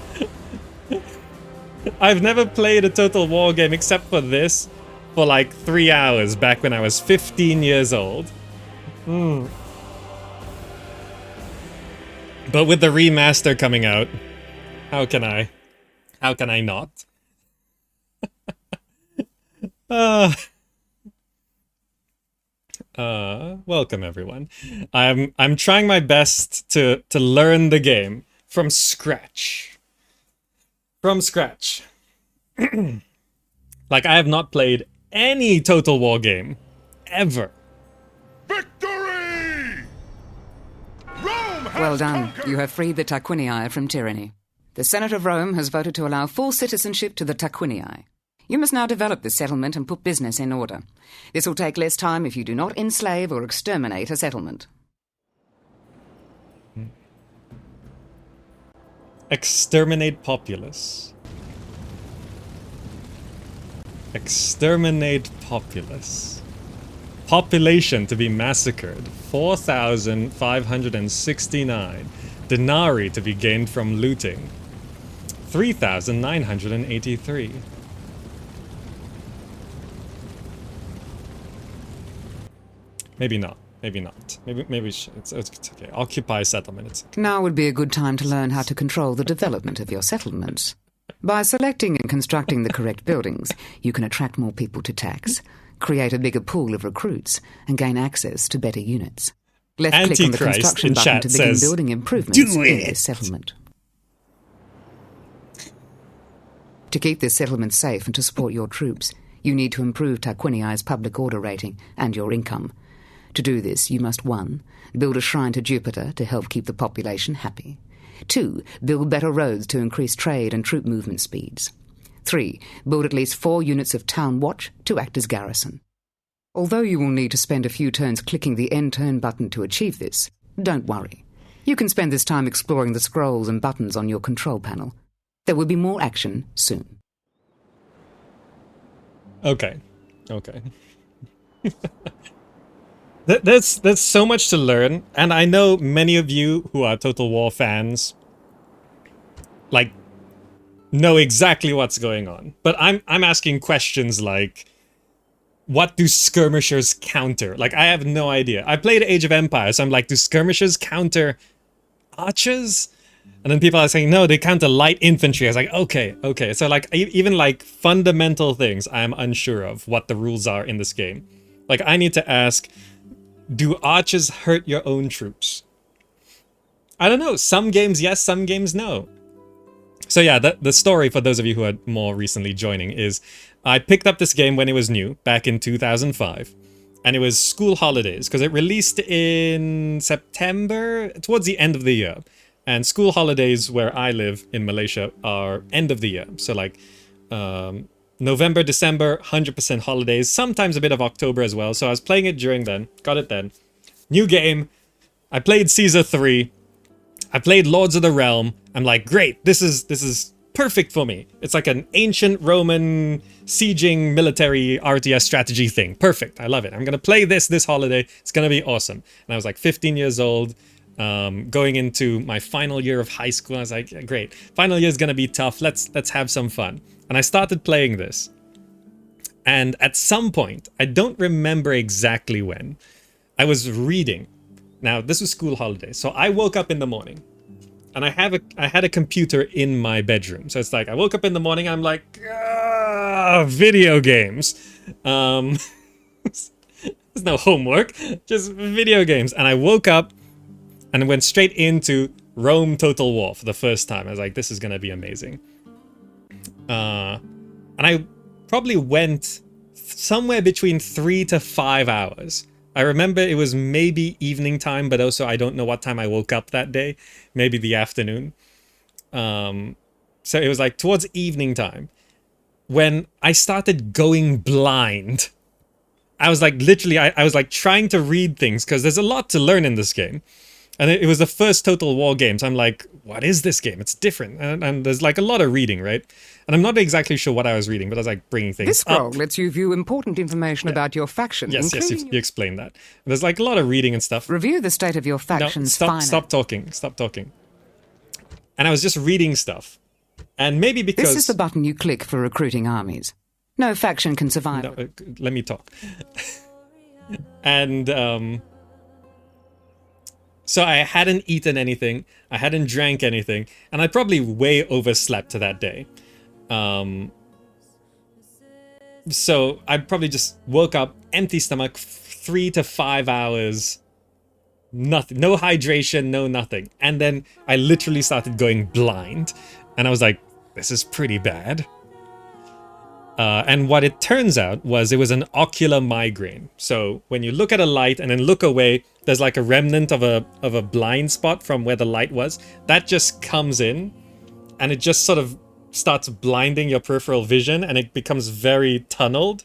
I've never played a Total War game except for this for like 3 hours back when I was 15 years old. But with the remaster coming out, how can I not? Welcome everyone. I'm trying my best to learn the game from scratch. From scratch. Like I have not played any Total War game ever. Victory! Rome has Well done. conquered! You have freed the Tarquinii from tyranny. The Senate of Rome has voted to allow full citizenship to the Tarquinii. You must now develop this settlement and put business in order. This will take less time if you do not enslave or exterminate a settlement. Exterminate populace. Exterminate populace. Population to be massacred, 4,569. Denarii to be gained from looting, 3,983. Maybe not. Maybe not. Maybe it's okay. Occupy settlement. It's okay. Now would be a good time to learn how to control the development of your settlements. By selecting and constructing the correct buildings, you can attract more people to tax, create a bigger pool of recruits, and gain access to better units. Left-click on the Antichrist construction in button chat to begin says, building improvements "Do in it." this settlement. To keep this settlement safe and to support your troops, you need to improve Tarquinii's public order rating and your income. To do this, you must 1. Build a shrine to Jupiter to help keep the population happy. 2. Build better roads to increase trade and troop movement speeds. 3. Build at least 4 units of town watch to act as garrison. Although you will need to spend a few turns clicking the end turn button to achieve this, don't worry. You can spend this time exploring the scrolls and buttons on your control panel. There will be more action soon. Okay. Okay. There's so much to learn, and I know many of you who are Total War fans, like, know exactly what's going on. But I'm asking questions like, what do skirmishers counter? Like, I have no idea. I played Age of Empires, so I'm like, do skirmishers counter archers? And then people are saying, no, they counter light infantry. I was like, okay. So like, even like fundamental things, I'm unsure of what the rules are in this game. Like, I need to ask, do archers hurt your own troops? I don't know. Some games yes, some games no. So yeah, the story, for those of you who are more recently joining, is I picked up this game when it was new, back in 2005. And it was school holidays, because it released in September, towards the end of the year. And school holidays where I live in Malaysia are end of the year. So like November, December, 100% holidays, sometimes a bit of October as well. So I was playing it during then, got it then. New game, I played Caesar 3, I played Lords of the Realm. I'm like, great, this is perfect for me. It's like an ancient Roman sieging military RTS strategy thing. Perfect, I love it. I'm gonna play this holiday. It's gonna be awesome. And I was like 15 years old, going into my final year of high school. I was like, great, final year is gonna be tough. Let's have some fun. And I started playing this. And at some point, I don't remember exactly when, I was reading. Now, this was school holidays, so I woke up in the morning, and I had a computer in my bedroom. So it's like I woke up in the morning, I'm like, video games. There's no homework, just video games. And I woke up and went straight into Rome Total War for the first time. I was like, this is gonna be amazing. And I probably went somewhere between 3 to 5 hours. I remember it was maybe evening time, but also I don't know what time I woke up that day. Maybe the afternoon. So it was like towards evening time when I started going blind. I was like, literally, I was like trying to read things because there's a lot to learn in this game. And it was the first Total War game, so I'm like, what is this game? It's different. And there's like a lot of reading, right? And I'm not exactly sure what I was reading, but I was like bringing things This scroll up. lets you view important information about your faction. Yes, including you explained that. There's like a lot of reading and stuff. Review the state of your No, faction's stop talking. And I was just reading stuff. And maybe because... This is the button you click for recruiting armies. No faction can survive. No, let me talk. And so I hadn't eaten anything, I hadn't drank anything, and I probably way overslept that day. So I probably just woke up, empty stomach, 3 to 5 hours, nothing, no hydration, no nothing. And then I literally started going blind, and I was like, this is pretty bad. And what it turns out was it was an ocular migraine. So when you look at a light and then look away, there's like a remnant of a blind spot from where the light was. That just comes in and it just sort of starts blinding your peripheral vision and it becomes very tunneled.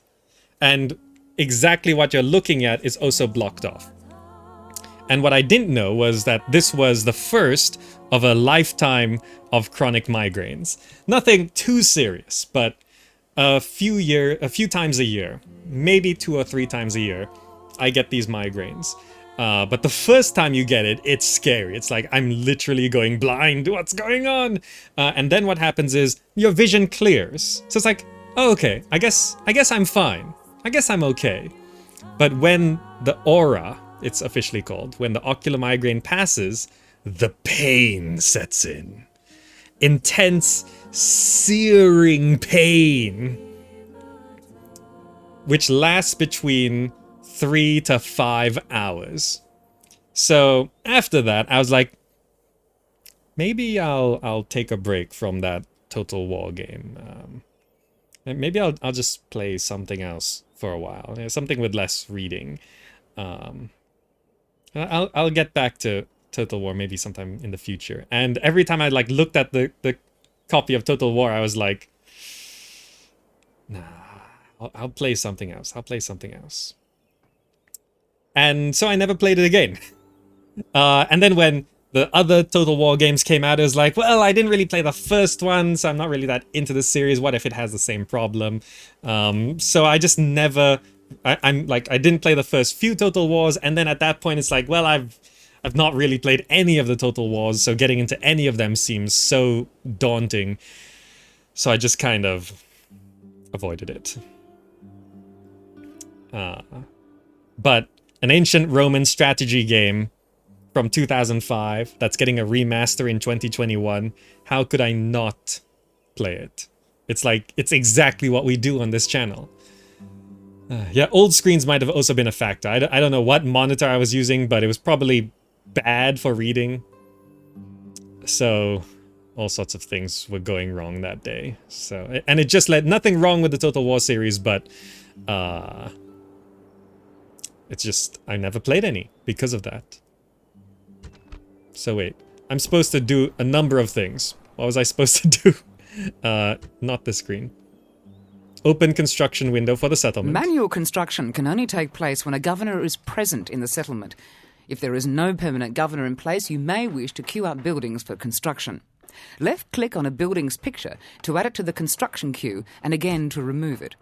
And exactly what you're looking at is also blocked off. And what I didn't know was that this was the first of a lifetime of chronic migraines. Nothing too serious, but a few times a year, maybe 2 or 3 times a year, I get these migraines. But the first time you get it, it's scary. It's like, I'm literally going blind. What's going on? And then what happens is your vision clears. So it's like, oh, okay, I guess I'm fine. I guess I'm okay. But when the aura, it's officially called, when the ocular migraine passes, the pain sets in. Intense, searing pain, which lasts between 3 to 5 hours. So after that, I was like, maybe I'll take a break from that Total War game. Maybe I'll just play something else for a while, something with less reading. I'll get back to Total War maybe sometime in the future. And every time I like looked at the copy of Total War, I was like, nah, I'll play something else. I'll play something else. And so I never played it again. And then when the other Total War games came out, it was like, well, I didn't really play the first one, so I'm not really that into the series. What if it has the same problem? So I just never... I'm like, I didn't play the first few Total Wars, and then at that point it's like, well, I've not really played any of the Total Wars, so getting into any of them seems so daunting. So I just kind of avoided it. But an ancient Roman strategy game from 2005 that's getting a remaster in 2021. How could I not play it? It's like, it's exactly what we do on this channel. Yeah, old screens might have also been a factor. I don't know what monitor I was using, but it was probably bad for reading. So all sorts of things were going wrong that day. So, and it just led, nothing wrong with the Total War series, but it's just, I never played any because of that. So wait, I'm supposed to do a number of things. What was I supposed to do? Not this screen. Open construction window for the settlement. Manual construction can only take place when a governor is present in the settlement. If there is no permanent governor in place, you may wish to queue up buildings for construction. Left-click on a building's picture to add it to the construction queue and again to remove it.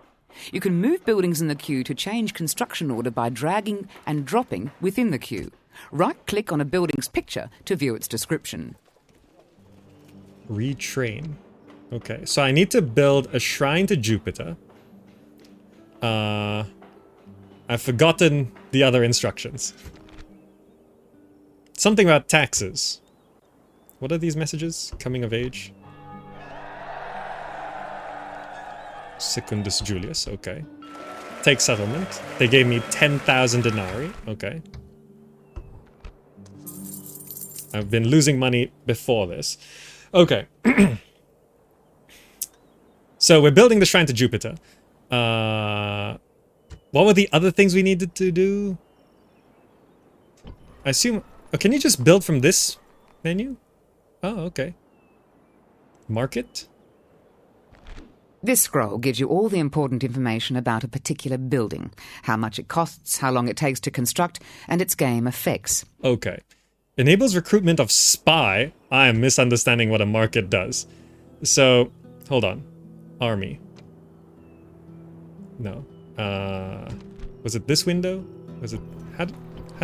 You can move buildings in the queue to change construction order by dragging and dropping within the queue. Right-click on a building's picture to view its description. Retrain. Okay, so I need to build a shrine to Jupiter. I've forgotten the other instructions. Something about taxes. What are these messages? Coming of age. Secundus Julius, okay. Take settlement. They gave me 10,000 denarii, okay. I've been losing money before this. Okay. So we're building the shrine to Jupiter. What were the other things we needed to do? I assume... Oh, can you just build from this menu? Oh, okay. Market? This scroll gives you all the important information about a particular building, how much it costs, how long it takes to construct, and its game effects. Okay. Enables recruitment of spy. I am misunderstanding what a market does. So, hold on. Army. No. Was it this window? Was it... How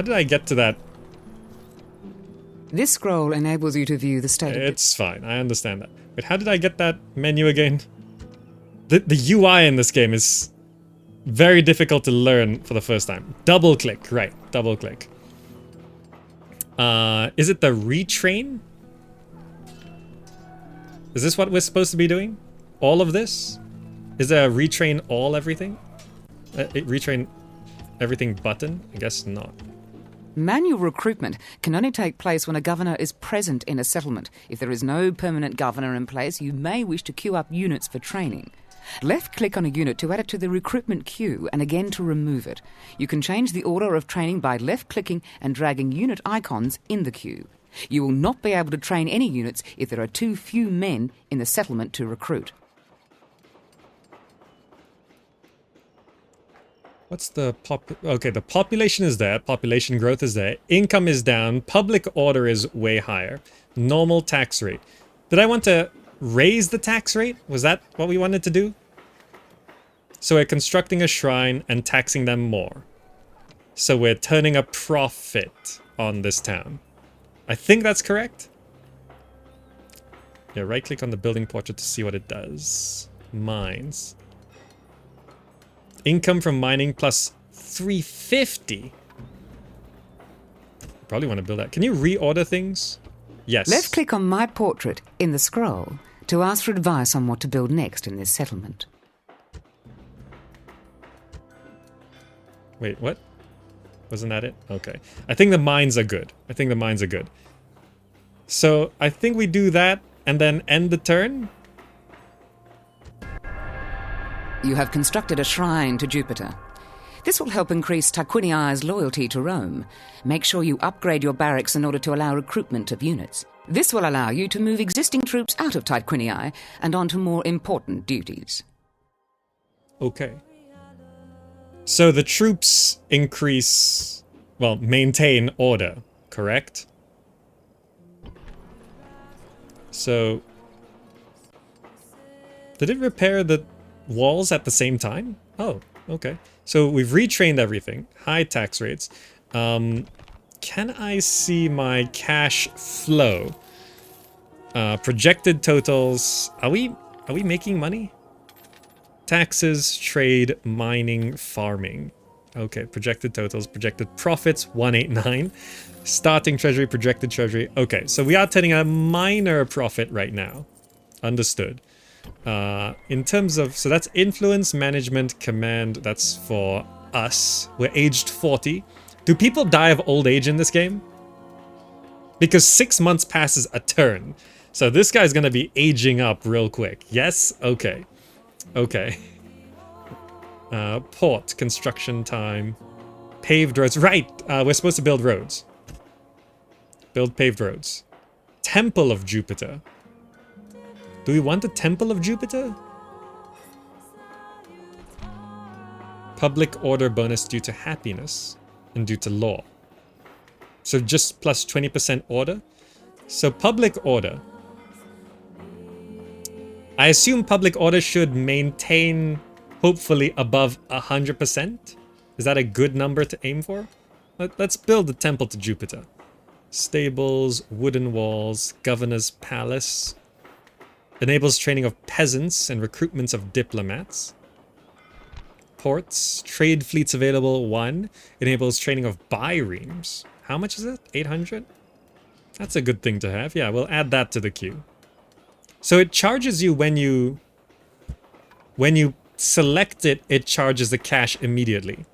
did I get to that? This scroll enables you to view the state of... It's fine. I understand that. But how did I get that menu again? The UI in this game is very difficult to learn for the first time. Double click. Right. Double click. Is it the retrain? Is this what we're supposed to be doing? All of this? Is there a retrain all everything? Retrain everything button? I guess not. Manual recruitment can only take place when a governor is present in a settlement. If there is no permanent governor in place, you may wish to queue up units for training. Left-click on a unit to add it to the recruitment queue and again to remove it. You can change the order of training by left-clicking and dragging unit icons in the queue. You will not be able to train any units if there are too few men in the settlement to recruit. What's the okay, the population is there, population growth is there, income is down, public order is way higher, normal tax rate. Did I want to raise the tax rate? Was that what we wanted to do? So we're constructing a shrine and taxing them more. So we're turning a profit on this town. I think that's correct. Yeah, right click on the building portrait to see what it does. Mines. Income from mining plus 350. Probably want to build that. Can you reorder things? Yes. Left-click on my portrait in the scroll to ask for advice on what to build next in this settlement. Wait, what? Wasn't that it? Okay. I think the mines are good. I think the mines are good. So, I think we do that and then end the turn. You have constructed a shrine to Jupiter. This will help increase Tarquiniai's loyalty to Rome. Make sure you upgrade your barracks in order to allow recruitment of units. This will allow you to move existing troops out of Tarquinii and onto more important duties. Okay. So the troops increase... well, maintain order, correct? So... did it repair the walls at the same time? Oh, okay. So we've retrained everything. High tax rates. Can I see my cash flow? Projected totals. Are we Are we making money? Taxes, trade, mining, farming. Okay, projected totals, projected profits, 189. Starting treasury, projected treasury. Okay, so we are turning a minor profit right now. Understood. In terms of, so that's influence, management, command, that's for us. We're aged 40. Do people die of old age in this game? Because 6 months passes a turn. So this guy's gonna be aging up real quick. Yes? Okay. Okay. Port, construction time. Paved roads. Right! We're supposed to build roads. Build paved roads. Temple of Jupiter. Do we want the Temple of Jupiter? Public order bonus due to happiness and due to law. So just plus 20% order. So public order. I assume public order should maintain hopefully above 100%. Is that a good number to aim for? Let's build the Temple to Jupiter. Stables, wooden walls, governor's palace. Enables training of peasants and recruitments of diplomats. Ports, trade fleets available, 1. Enables training of biremes. How much is it? 800? That's a good thing to have. Yeah, we'll add that to the queue. So it charges you when you select it, it charges the cash immediately.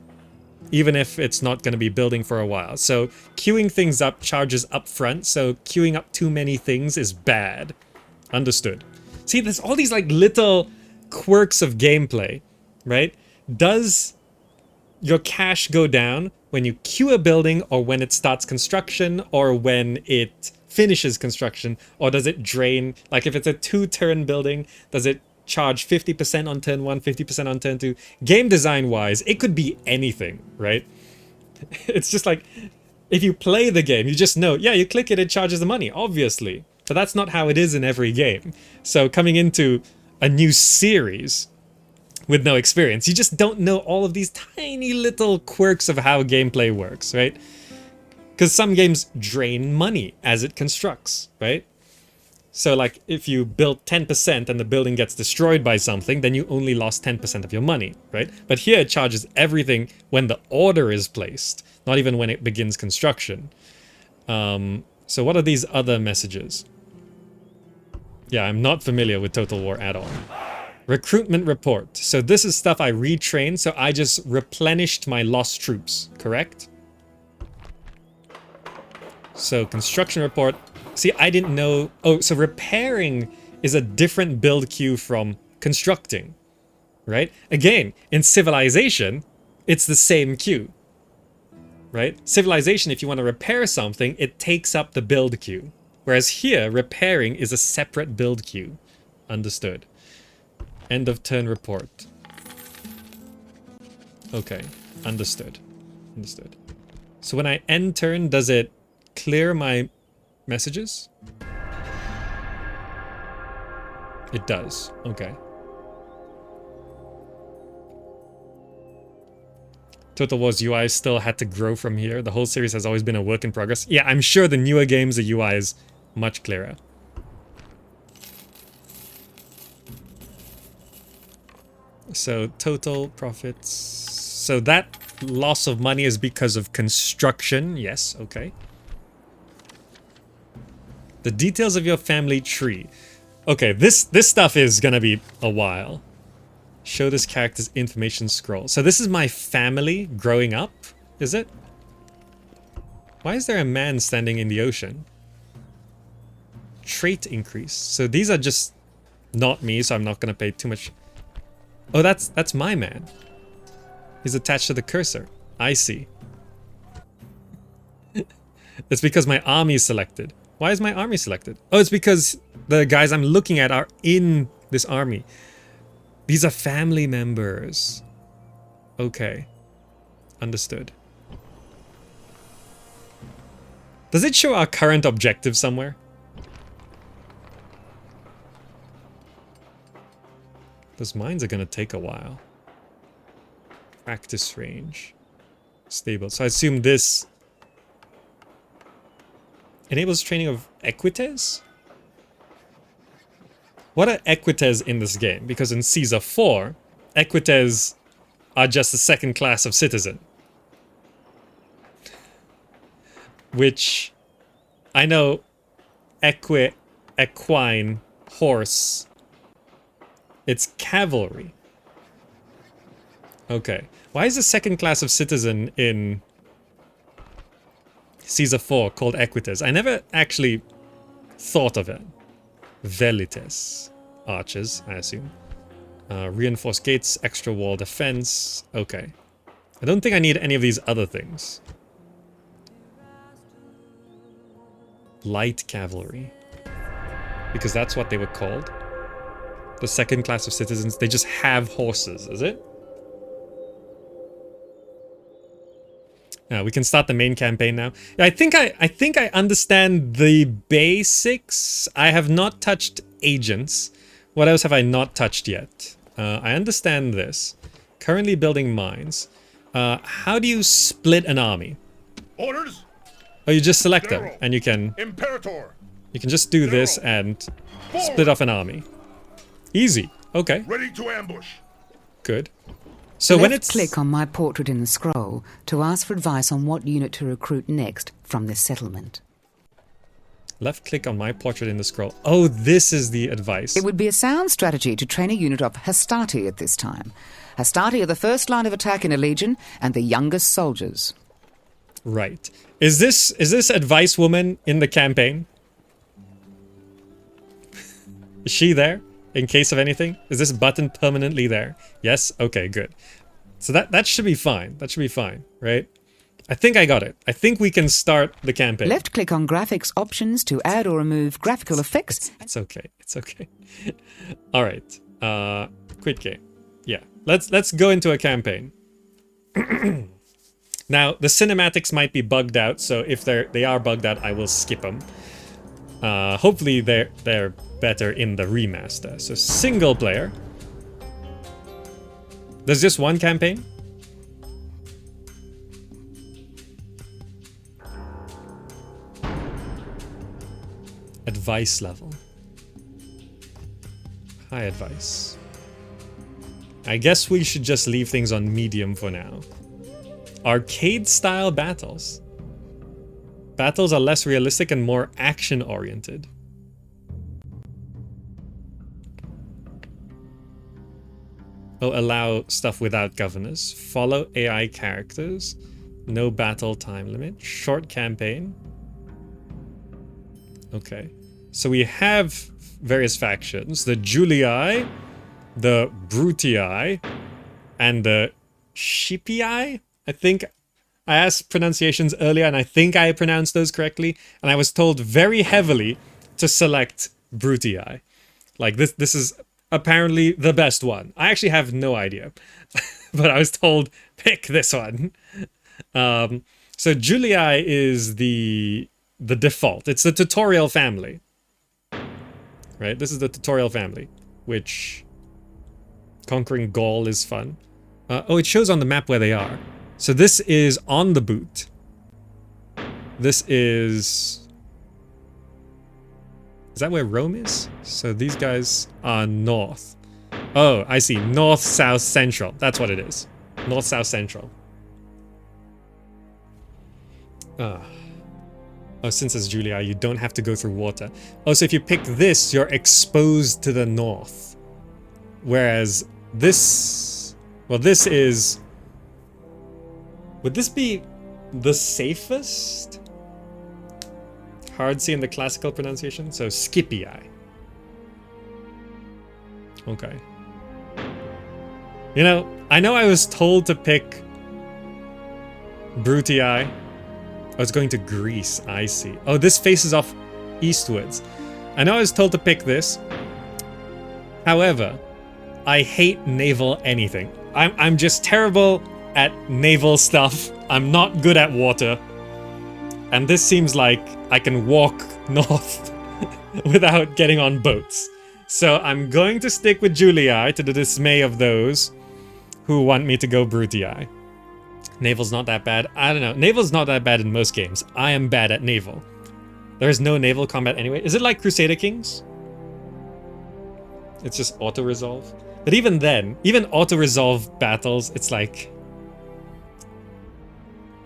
Even if it's not going to be building for a while. So queuing things up charges up front, so queuing up too many things is bad. Understood. See, there's all these like little quirks of gameplay, right? Does your cash go down when you queue a building, or when it starts construction, or when it finishes construction? Or does it drain? Like if it's a 2-turn building, does it charge 50% on turn 1, 50% on turn 2? Game design wise, it could be anything, right? It's just like, if you play the game, you just know, yeah, you click it, it charges the money, obviously. But that's not how it is in every game. So coming into a new series with no experience, you just don't know all of these tiny little quirks of how gameplay works, right? Because some games drain money as it constructs, right? So like if you build 10% and the building gets destroyed by something, then you only lost 10% of your money, right? But here it charges everything when the order is placed, not even when it begins construction. So what are these other messages? Yeah, I'm not familiar with Total War at all. Recruitment report. So this is stuff I retrained, so I just replenished my lost troops, correct? So construction report. See, I didn't know. Oh, so repairing is a different build queue from constructing, right? Again, in Civilization, it's the same queue, right? Civilization, if you want to repair something, it takes up the build queue. Whereas here, repairing is a separate build queue. Understood. End of turn report. Okay, understood. Understood. So when I end turn, does it clear my messages? It does. Okay. Total War's UI still had to grow from here. The whole series has always been a work in progress. Yeah, I'm sure the newer games, the UI is much clearer. So total profits. So that loss of money is because of construction. Yes, okay. The details of your family tree. Okay, this stuff is gonna be a while. Show this character's information scroll. So this is my family growing up, is it? Why is there a man standing in the ocean? Trait increase. So these are just not me, so I'm not gonna pay too much. Oh, that's my man. He's attached to the cursor. I see. It's because my army is selected. Why is my army selected? Oh, it's because the guys I'm looking at are in this army. These are family members. Okay. Understood. Does it show our current objective somewhere? Those mines are gonna take a while. Practice range. Stable. So I assume this enables training of equites? What are equites in this game? Because in Caesar 4, equites are just the second class of citizen. Which, I know, equine, horse, it's cavalry. Okay. Why is the second class of citizen in Caesar 4 called equites? I never actually thought of it. Velites. Archers, I assume. Reinforced gates, extra wall defense. Okay. I don't think I need any of these other things. Light cavalry. Because that's what they were called. The second class of citizens, they just have horses, is it? We can start the main campaign now. Yeah, I think I understand the basics. I have not touched agents. What else have I not touched yet? I understand this. Currently building mines. How do you split an army? Orders. Oh, you just select them, and you can Imperator. You can just do this and split off an army. Easy. Okay. Ready to ambush. Good. So when Left it's click on my portrait in the scroll to ask for advice on what unit to recruit next from this settlement. left click on my portrait in the scroll. Oh, this is the advice. It would be a sound strategy to train a unit of Hastati at this time. Hastati are the first line of attack in a legion and the youngest soldiers. Right. Is this advice woman in the campaign? Is she there? In case of anything? Is this button permanently there? Yes? Okay, good. So that should be fine. That should be fine, right? I think I got it. I think we can start the campaign. Left click on graphics options to add or remove graphical effects. It's okay. It's okay. All right. Quit game. Yeah. Let's go into a campaign. Now, the cinematics might be bugged out, so if they are bugged out, I will skip them. Hopefully they're better in the remaster. So single player. There's just one campaign? Advice level. High advice. I guess we should just leave things on medium for now. Arcade style battles. Battles are less realistic and more action oriented. Oh, allow stuff without governors. Follow AI characters. No battle time limit. Short campaign. Okay. So we have various factions. The Julii, the Brutii, and the Shipii. I think I asked pronunciations earlier and I think I pronounced those correctly. And I was told very heavily to select Brutii. Like this is apparently the best one. I actually have no idea. But I was told, pick this one. So Julii is the default. It's the tutorial family. Right? This is the tutorial family. Which conquering Gaul is fun. Oh, it shows on the map where they are. So this is on the boot. This is... Is that where Rome is? So these guys are north. Oh, I see. North, south, central. That's what it is. North, south, central. Oh, since it's Julii, you don't have to go through water. Oh, so if you pick this, you're exposed to the north. Whereas this... Well, this is... Would this be the safest? Hard C in the classical pronunciation, so Scipii. Okay. You know I was told to pick Brutii. I was going to Greece, I see. Oh, this faces off eastwards. I know I was told to pick this. However, I hate naval anything. I'm just terrible at naval stuff. I'm not good at water. And this seems like I can walk north without getting on boats. So I'm going to stick with Julii to the dismay of those who want me to go Brutii. Naval's not that bad. I don't know. Naval's not that bad in most games. I am bad at naval. There is no naval combat anyway. Is it like Crusader Kings? It's just auto-resolve. But even then, even auto-resolve battles, it's like...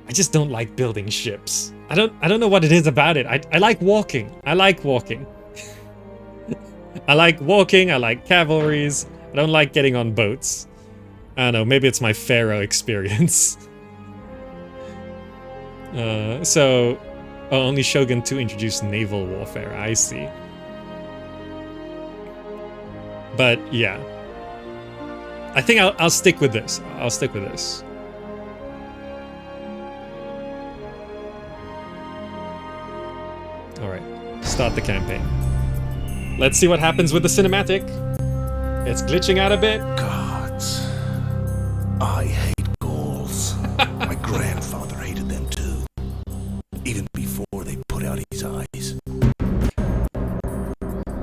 I just don't like building ships. I don't know what it is about it. I like walking. I like walking. I like walking, I like cavalries. I don't like getting on boats. I don't know, maybe it's my Pharaoh experience. So... Oh, only Shogun 2 introduced naval warfare, I see. But, yeah. I think I'll stick with this. I'll stick with this. Alright, start the campaign. Let's see what happens with the cinematic. It's glitching out a bit. Gods. I hate ghouls. My grandfather hated them too. Even before they put out his eyes.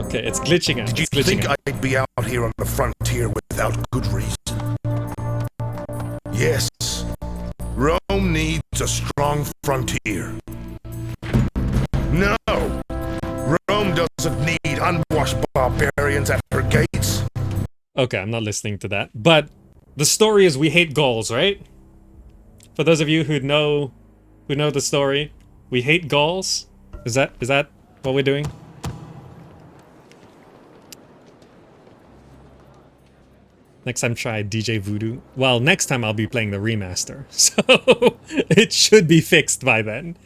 Okay, it's glitching out. Did you think I'd be out here on the frontier without good reason? Yes. Rome needs a strong frontier. No! Rome doesn't need unwashed barbarians at her gates. Okay, I'm not listening to that. But the story is we hate Gauls, right? For those of you who know the story, we hate Gauls. Is that what we're doing? Next time try DJ Voodoo. Well, next time I'll be playing the remaster, so it should be fixed by then.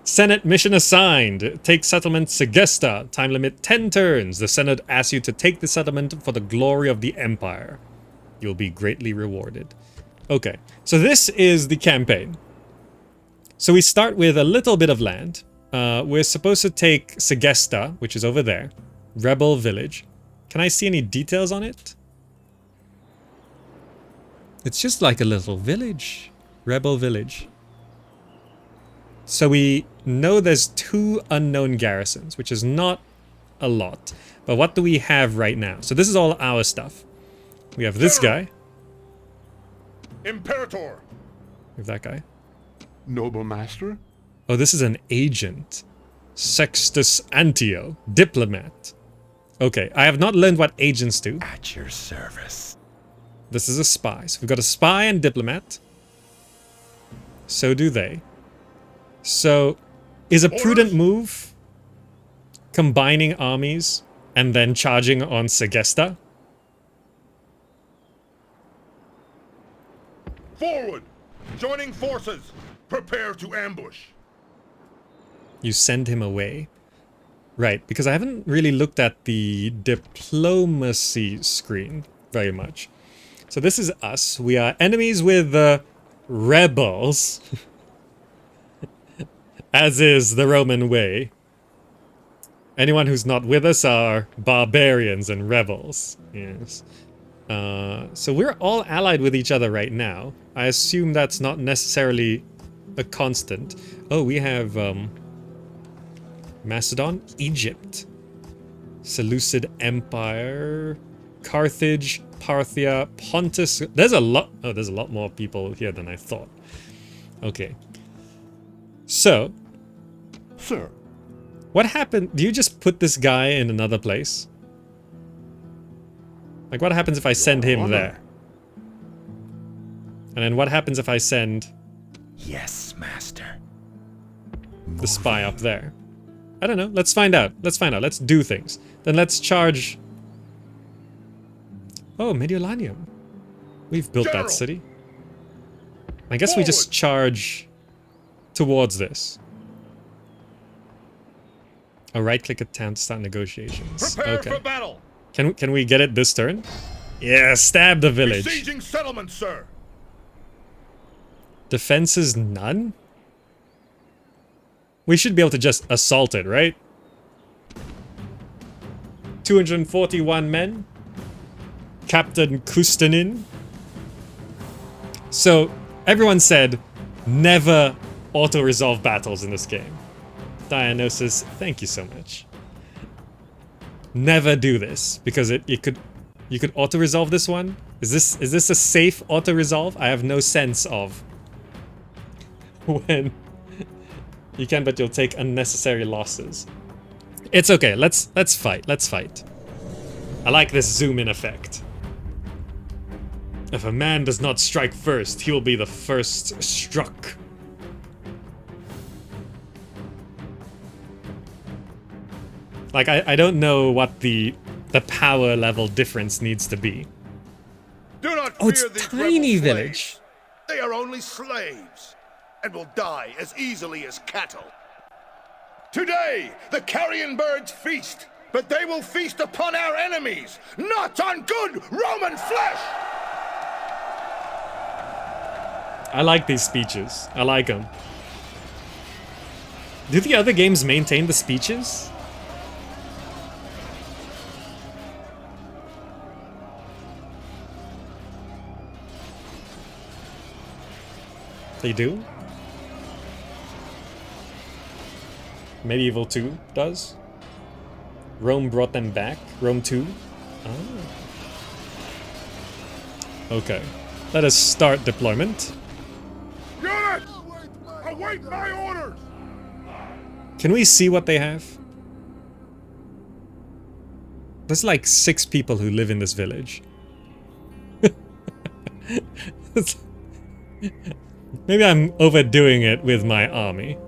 Senate mission assigned. Take settlement Segesta. Time limit 10 turns. The Senate asks you to take the settlement for the glory of the Empire. You'll be greatly rewarded. Okay, so this is the campaign. So we start with a little bit of land. We're supposed to take Segesta, which is over there. Rebel village. Can I see any details on it? It's just like a little village. Rebel village. So we know there's 2 unknown garrisons, which is not a lot. But what do we have right now? So this is all our stuff. We have this guy. Imperator. We have that guy. Noble master? Oh, this is an agent. Sextus Antio. Diplomat. Okay, I have not learned what agents do. At your service. This is a spy. So we've got a spy and diplomat. So do they. So, is a prudent move combining armies and then charging on Segesta? Forward! Joining forces! Prepare to ambush! You send him away. Right, because I haven't really looked at the diplomacy screen very much. So this is us. We are enemies with the rebels. As is the Roman way. Anyone who's not with us are barbarians and rebels. Yes. So we're all allied with each other right now. I assume that's not necessarily a constant. Oh, we have Macedon, Egypt, Seleucid Empire, Carthage, Parthia, Pontus. There's a lot. Oh, there's a lot more people here than I thought. Okay. So, Sir. What happened? Do you just put this guy in another place? Like, what happens if I send him there? And then what happens if I send... Yes, master. The spy up there? I don't know. Let's find out. Let's find out. Let's do things. Then let's charge... Oh, Mediolanium. We've built that city. I guess we just charge towards this. Oh, right-click a town to start negotiations. Prepare Okay. for battle. Can we get it this turn? Yeah, stab the village. Besieging settlement, sir. Defenses none? We should be able to just assault it, right? 241 men. Captain Kustanin. So, everyone said never auto-resolve battles in this game. Dionysus, thank you so much. Never do this, because you could auto-resolve this one? Is this a safe auto-resolve? I have no sense of when you can, but you'll take unnecessary losses. It's okay, let's fight, let's fight. I like this zoom in effect. If a man does not strike first, he will be the first struck. Like, I don't know what the power level difference needs to be. Do not Oh, it's fear these tiny rebel village. slaves. They are only slaves, and will die as easily as cattle. Today, the carrion birds feast, but they will feast upon our enemies, not on good Roman flesh! I like these speeches. I like them. Do the other games maintain the speeches? They do? Medieval 2 does? Rome brought them back? Rome 2? Oh. Okay. Let us start deployment. Units! Await my orders! Can we see what they have? There's like 6 people who live in this village. Maybe I'm overdoing it with my army.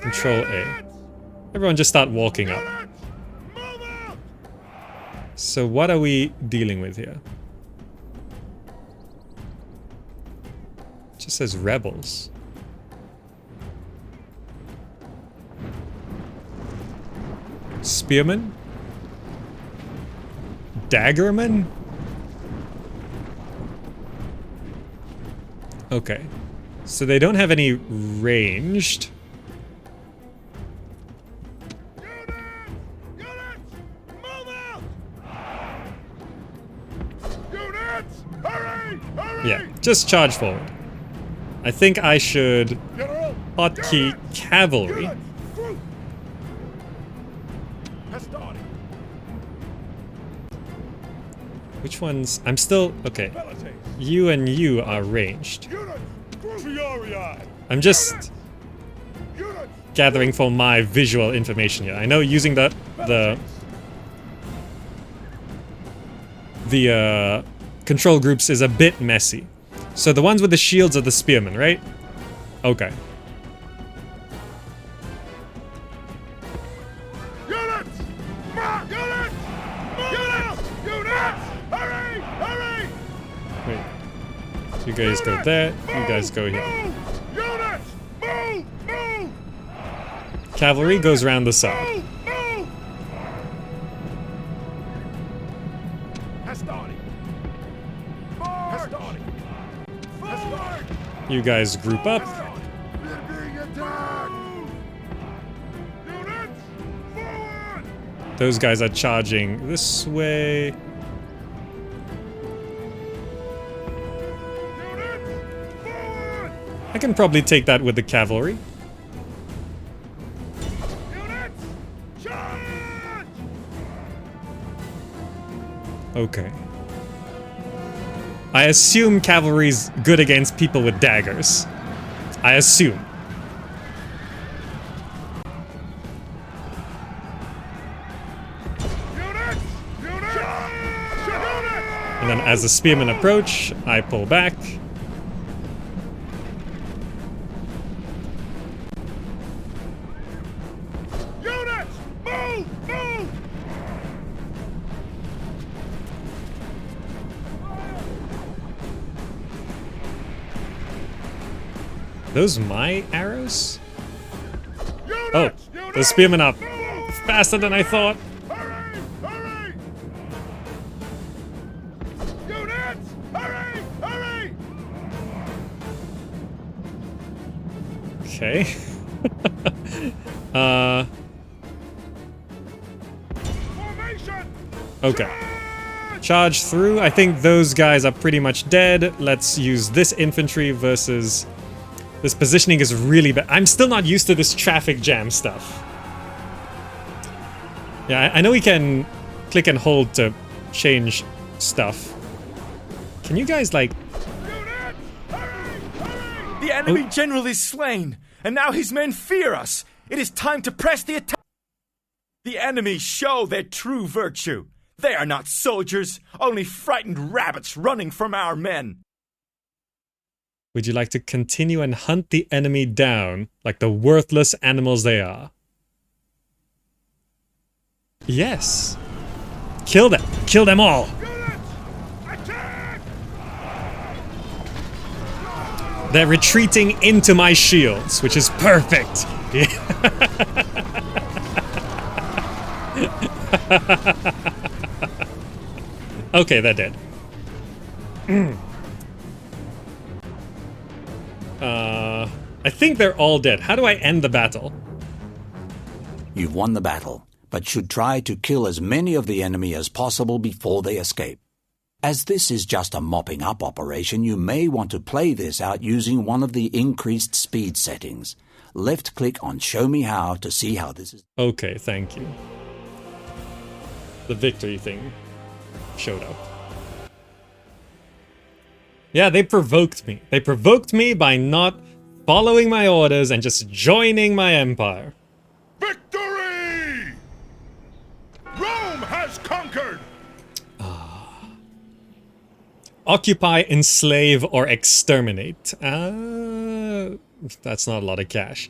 Control A. Everyone just start walking up. So what are we dealing with here? It just says rebels. Spearmen? Daggermen? Okay. So they don't have any ranged. Yeah, just charge forward. I think I should hotkey cavalry. Which ones? I'm still... Okay. You and you are ranged. I'm just gathering for my visual information here. I know using the control groups is a bit messy. So the ones with the shields are the spearmen, right? Okay. Wait. You guys go there. You guys go here. Cavalry goes around the side. You guys group up. Those guys are charging this way. I can probably take that with the cavalry. Okay. I assume cavalry's good against people with daggers. I assume. And then as the spearmen approach, I pull back. Those my arrows? Oh, those spearmen are faster than I thought. Okay. Okay. Charge through. I think those guys are pretty much dead. Let's use this infantry versus... This positioning is really bad. I'm still not used to this traffic jam stuff. Yeah, I know we can click and hold to change stuff. Can you guys, like... The enemy general is slain, and now his men fear us. It is time to press the attack. The enemy show their true virtue. They are not soldiers, only frightened rabbits running from our men. Would you like to continue and hunt the enemy down like the worthless animals they are? Yes. Kill them. Kill them all. They're retreating into my shields, which is perfect. Okay, they're dead. I think they're all dead. How do I end the battle? You've won the battle, but should try to kill as many of the enemy as possible before they escape. As this is just a mopping up operation, you may want to play this out using one of the increased speed settings. Left-click on Show Me How to see how this is... Okay, thank you. The victory thing showed up. Yeah, they provoked me. They provoked me by not following my orders and just joining my empire. Victory! Rome has conquered! Occupy, enslave, or exterminate. That's not a lot of cash.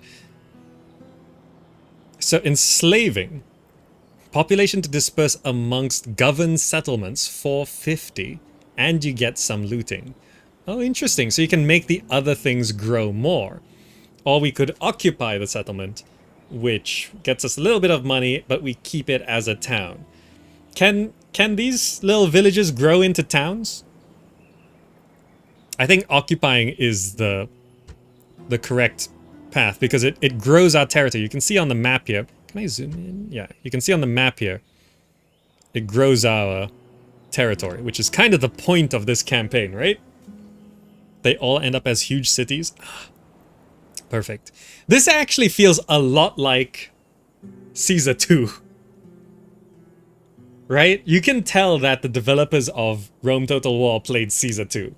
So enslaving. Population to disperse amongst governed settlements, 450. And you get some looting. Oh, interesting. So you can make the other things grow more. Or we could occupy the settlement, which gets us a little bit of money, but we keep it as a town. Can these little villages grow into towns? I think occupying is the correct path because it grows our territory. You can see on the map here. Can I zoom in? Yeah, you can see on the map here. It grows our territory, which is kind of the point of this campaign, right? They all end up as huge cities. Perfect. This actually feels a lot like Caesar 2. Right? You can tell that the developers of Rome Total War played Caesar 2.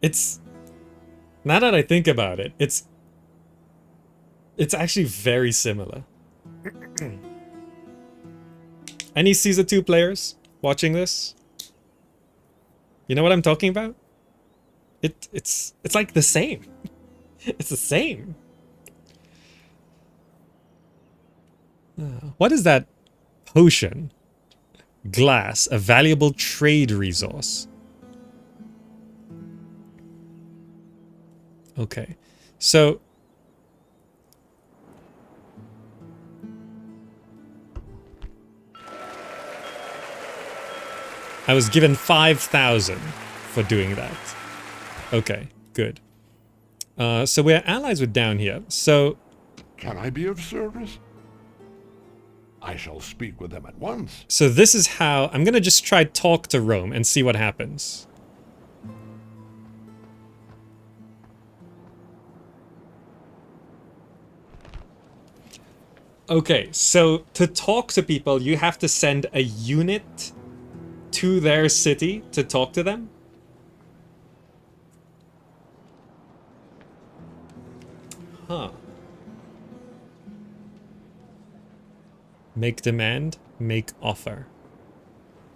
It's... Now that I think about it, it's actually very similar. Any Caesar 2 players watching this? You know what I'm talking about? It's like the same. It's the same. What is that potion? Glass, a valuable trade resource. Okay, so I was given 5,000 for doing that. Okay, good. So we're allies with down here. So Can I be of service? I shall speak with them at once. So this is how I'm gonna just try talk to Rome and see what happens. Okay, so to talk to people, you have to send a unit to their city to talk to them? Huh. Make demand, make offer.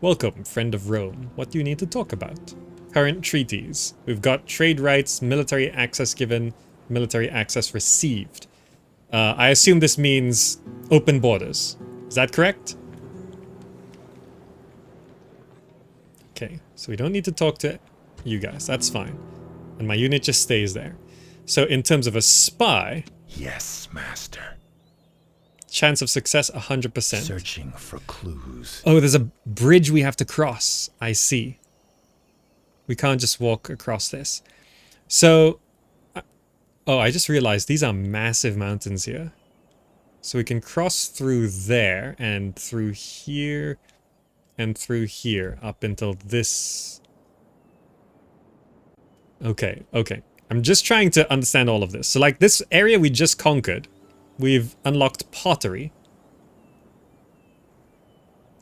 Welcome, friend of Rome. What do you need to talk about? Current treaties. We've got trade rights, military access given, military access received. I assume this means open borders. Is that correct? Okay, so we don't need to talk to you guys. That's fine. And my unit just stays there. So in terms of a spy... Yes, master. Chance of success, 100%. Searching for clues. Oh, there's a bridge we have to cross. I see. We can't just walk across this. So... Oh, I just realized these are massive mountains here. So we can cross through there and through here and through here up until this. Okay, okay. I'm just trying to understand all of this. So like this area we just conquered, we've unlocked pottery.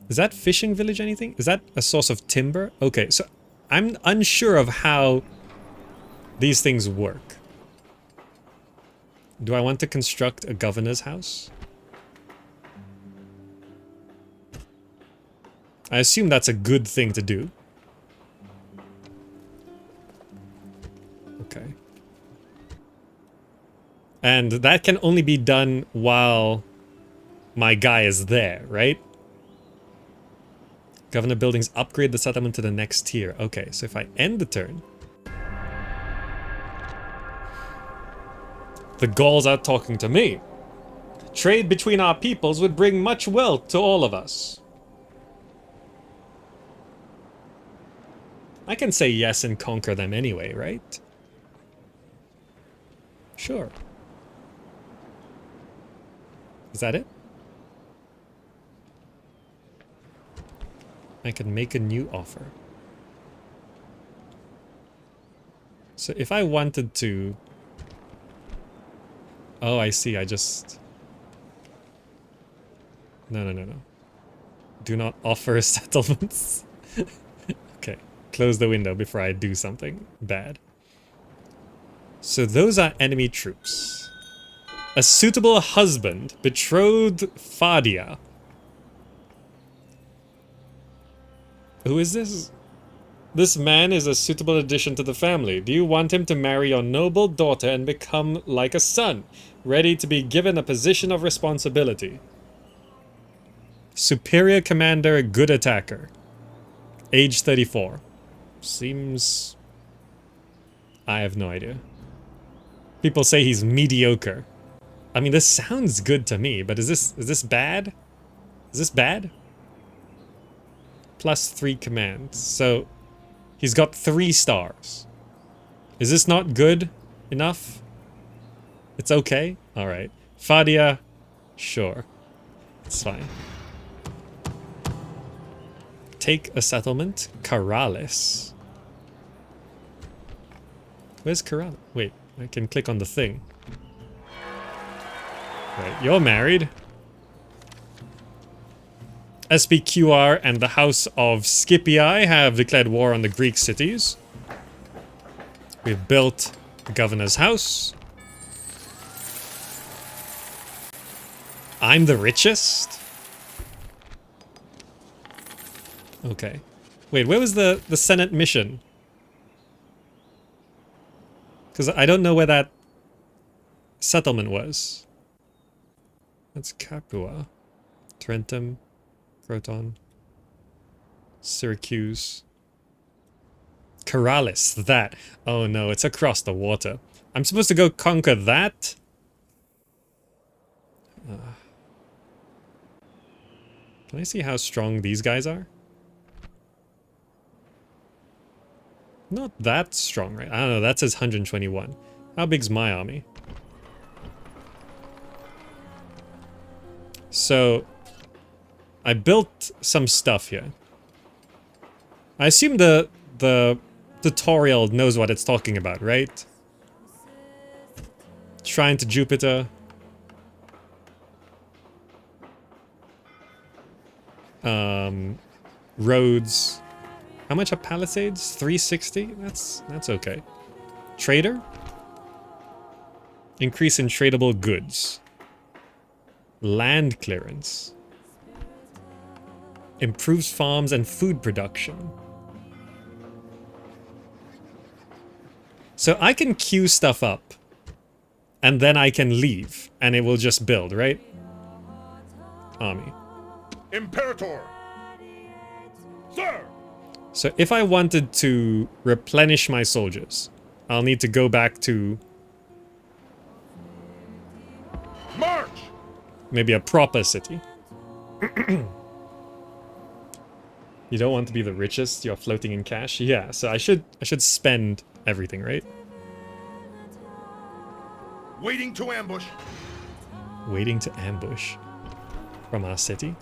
Is that fishing village anything? Is that a source of timber? Okay, so I'm unsure of how these things work. Do I want to construct a governor's house? I assume that's a good thing to do. Okay. And that can only be done while my guy is there, right? Governor buildings upgrade the settlement to the next tier. Okay, so if I end the turn... The Gauls are talking to me. Trade between our peoples would bring much wealth to all of us. I can say yes and conquer them anyway, right? Sure. Is that it? I can make a new offer. So if I wanted to... Oh, I see, I just... No. Do not offer settlements. Okay, close the window before I do something bad. So those are enemy troops. A suitable husband, betrothed Fadia. Who is this? This man is a suitable addition to the family. Do you want him to marry your noble daughter and become like a son, ready to be given a position of responsibility? Superior commander, good attacker. Age 34. Seems... I have no idea. People say he's mediocre. I mean, this sounds good to me, but is this bad? Is this bad? +3 commands. So he's got 3 stars. Is this not good enough? It's okay? Alright. Fadia, sure. It's fine. Take a settlement. Karalis. Where's Karalis? Wait, I can click on the thing. Right, you're married. SPQR and the House of Scipii have declared war on the Greek cities. We've built the governor's house. I'm the richest? Okay. Wait, where was the Senate mission? Because I don't know where that settlement was. That's Capua. Trentum. Croton. Syracuse. Karalis, that. Oh no, it's across the water. I'm supposed to go conquer that? Can I see how strong these guys are? Not that strong, right? I don't know, that says 121. How big's my army? So, I built some stuff here. I assume the tutorial knows what it's talking about, right? Shrine to Jupiter. Roads. How much are Palisades? 360? That's okay. Trader? Increase in tradable goods. Land clearance. Improves farms and food production. So I can queue stuff up. And then I can leave. And it will just build, right? Army. Imperator! Sir! So if I wanted to replenish my soldiers, I'll need to go back to... March! Maybe a proper city. You don't want to be the richest, you're floating in cash? Yeah, so I should spend everything, right? Waiting to ambush. Waiting to ambush from our city.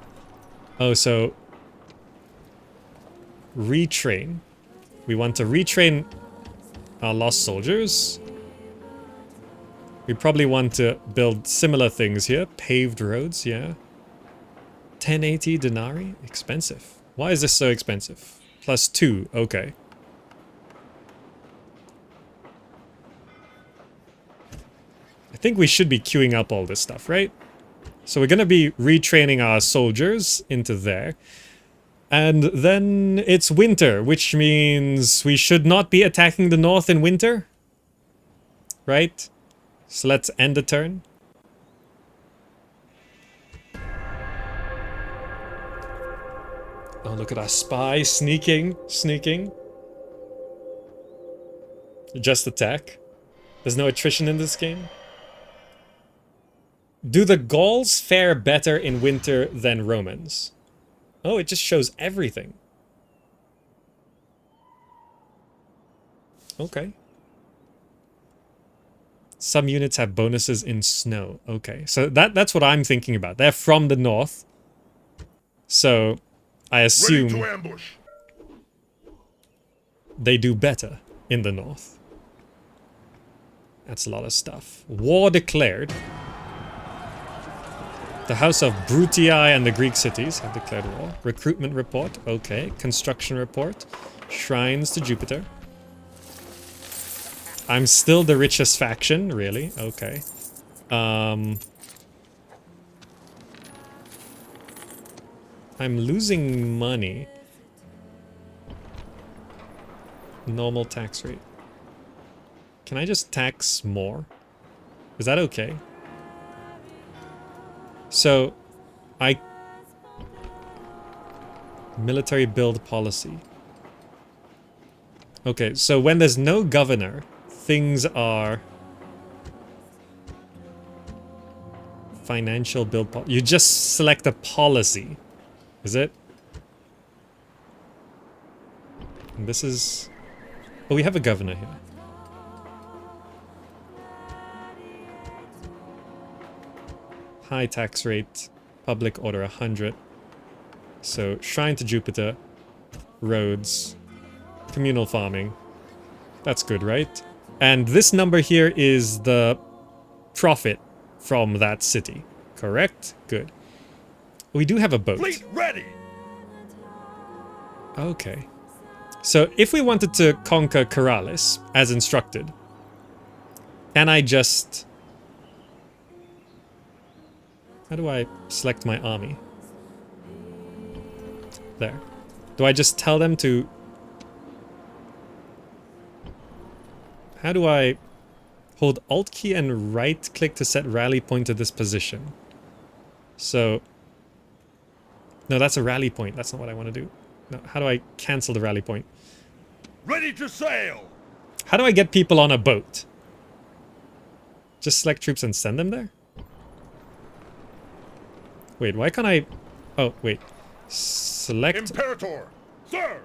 Oh, so retrain. We want to retrain our lost soldiers. We probably want to build similar things here. Paved roads, yeah. 1080 denarii? Expensive. Why is this so expensive? +2, okay. think we should be queuing up all this stuff, right? So we're going to be retraining our soldiers into there. And then it's winter, which means we should not be attacking the north in winter. Right? So let's end the turn. Oh, look at our spy sneaking. Just attack. There's no attrition in this game. Do the Gauls fare better in winter than Romans? Oh, it just shows everything. Okay. Some units have bonuses in snow. Okay, so that's what I'm thinking about. They're from the north. So I assume Ready to ambush. They do better in the north. That's a lot of stuff. War declared. The House of Brutii and the Greek cities have declared war. Recruitment report. Okay. Construction report. Shrines to Jupiter. I'm still the richest faction, really? Okay. I'm losing money. Normal tax rate. Can I just tax more? Is that okay? So, military build policy. Okay, so when there's no governor, things are financial build policy. You just select a policy, is it? And this is... Oh, we have a governor here. High tax rate, public order 100. So, shrine to Jupiter, roads, communal farming. That's good, right? And this number here is the profit from that city, correct? Good. We do have a boat. Fleet ready. Okay. So, if we wanted to conquer Corrales, as instructed, can I just... How do I select my army? There. Do I just tell them to... How do I... Hold Alt key and right click to set rally point to this position. So... No, that's a rally point. That's not what I want to do. No, how do I cancel the rally point? Ready to sail. How do I get people on a boat? Just select troops and send them there? Wait, why can't I... Oh, wait. Select... Imperator, sir.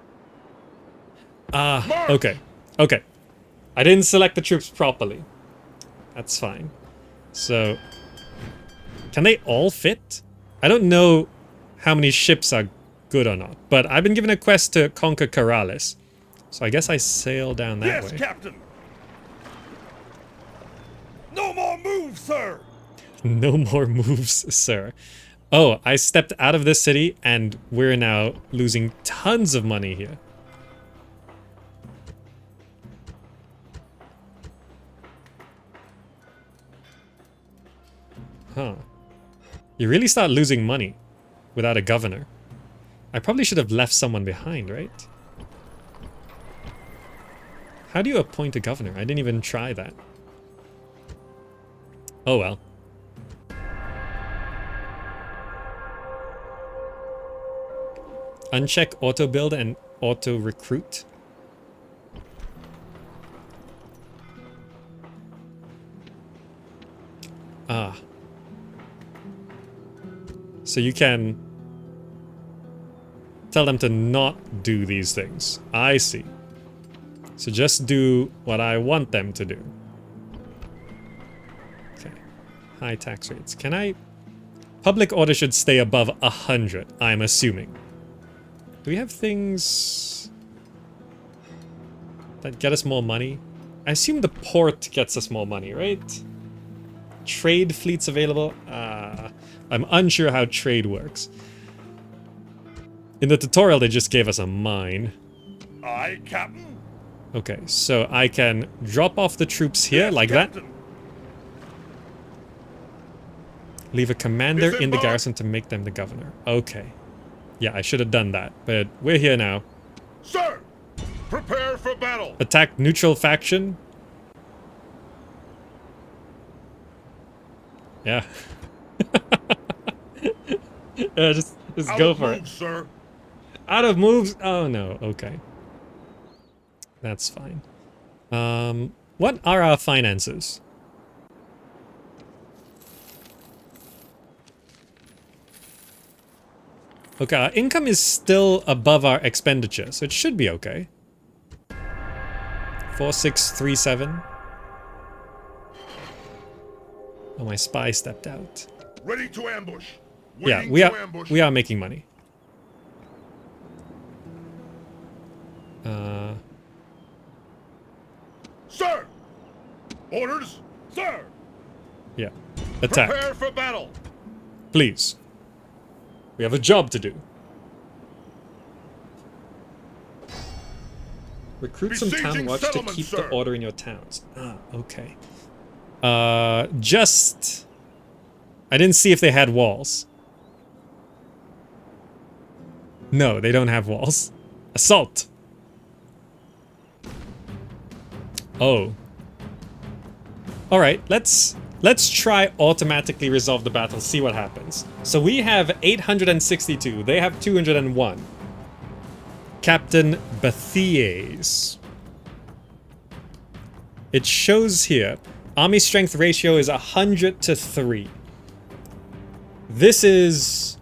Ah, okay. Okay. I didn't select the troops properly. That's fine. So... Can they all fit? I don't know how many ships are good or not, but I've been given a quest to conquer Corrales. So I guess I sail down that way. Yes, Captain. No more moves, sir. No more moves, sir. Oh, I stepped out of this city and we're now losing tons of money here. Huh. You really start losing money without a governor. I probably should have left someone behind, right? How do you appoint a governor? I didn't even try that. Oh well. Uncheck auto build and auto recruit. Ah. So you can tell them to not do these things. I see. So just do what I want them to do. Okay. High tax rates. Can I... Public order should stay above 100, I'm assuming. Do we have things that get us more money? I assume the port gets us more money, right? Trade fleets available? I'm unsure how trade works. In the tutorial, they just gave us a mine. Aye, Captain. Okay, so I can drop off the troops here Yes, like Captain. that. Leave a commander Is it in the marked? garrison to make them the governor. Okay. Yeah, I should have done that, but we're here now. Sir, prepare for battle. Attack neutral faction. Yeah. Yeah, just Out go of for move, it. sir. Out of moves? Oh no, okay. That's fine. What are our finances? Okay, our income is still above our expenditure, so it should be okay. 4637. Oh, my spy stepped out. Ready to ambush. Yeah, Waiting we to are ambush. we are making money. Sir! Orders? Sir! Yeah. Attack. Prepare for battle. Please. We have a job to do. Recruit some town Besieging watch to settlements, keep the sir. order in your towns. Ah, okay. Just... I didn't see if they had walls. No, they don't have walls. Assault! Oh. Alright, let's try automatically resolve the battle, see what happens. So we have 862, they have 201. Captain Bathies. It shows here, army strength ratio is 100 to 3. This is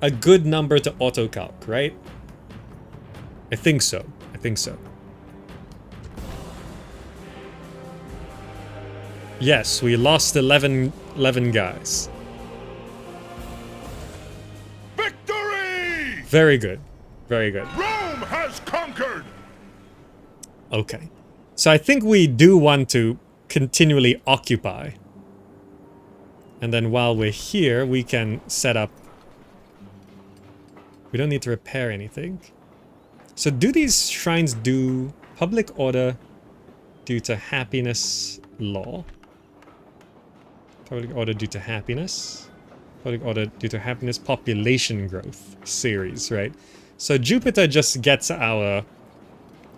a good number to autocalc, right? I think so. I think so. Yes, we lost 11 guys. Victory! Very good. Very good. Rome has conquered! Okay. So I think we do want to continually occupy. And then while we're here, we can set up... We don't need to repair anything. So do these shrines do public order due to happiness law? Public order due to happiness. Public order due to happiness population growth series, right? So Jupiter just gets our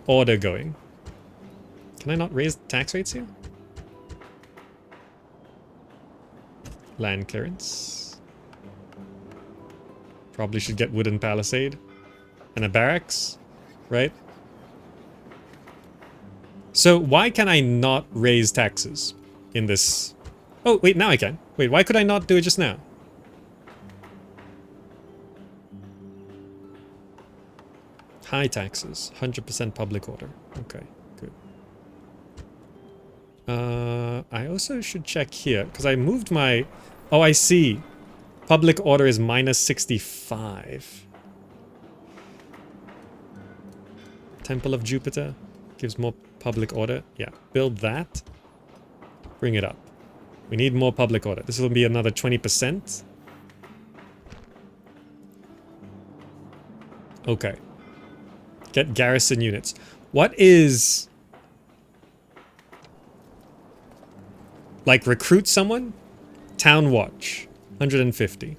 order going. Can I not raise tax rates here? Land clearance. Probably should get wooden palisade. And a barracks, right? So why can I not raise taxes in this? Oh, wait, now I can. Wait, why could I not do it just now? High taxes, 100% public order. Okay, good. I also should check here, because I moved my... Oh, I see. Public order is minus 65. Temple of Jupiter gives more public order. Yeah, build that. Bring it up. We need more public order. This will be another 20%. Okay. Get garrison units. What is... Like, recruit someone? Town watch. 150.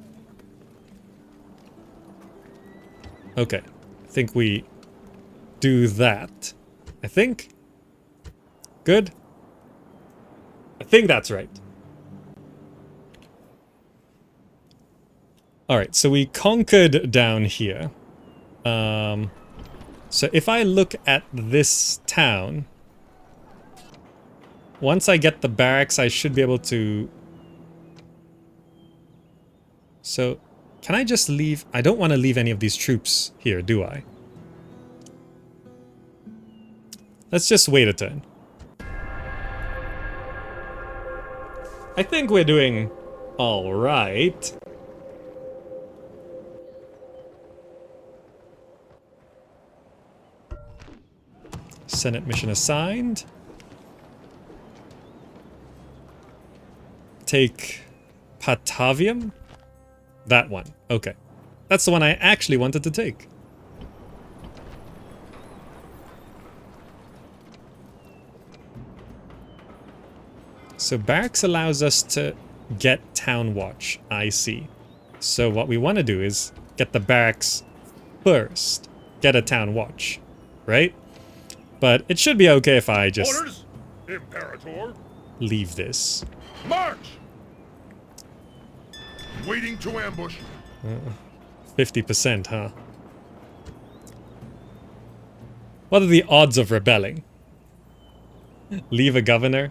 Okay. I think we do that. I think. Good. I think that's right. Alright, so we conquered down here. So if I look at this town, once I get the barracks, I should be able to... So, can I just leave? I don't want to leave any of these troops here, do I? Let's just wait a turn. I think we're doing all right. Senate mission assigned. Take Patavium? That one. Okay. That's the one I actually wanted to take. So barracks allows us to Get town watch. I see. So what we want to do is get the barracks first. Get a town watch. Right? But it should be okay if I just Orders, Imperator. leave this. March! Waiting to ambush. 50%, huh? What are the odds of rebelling? Leave a governor?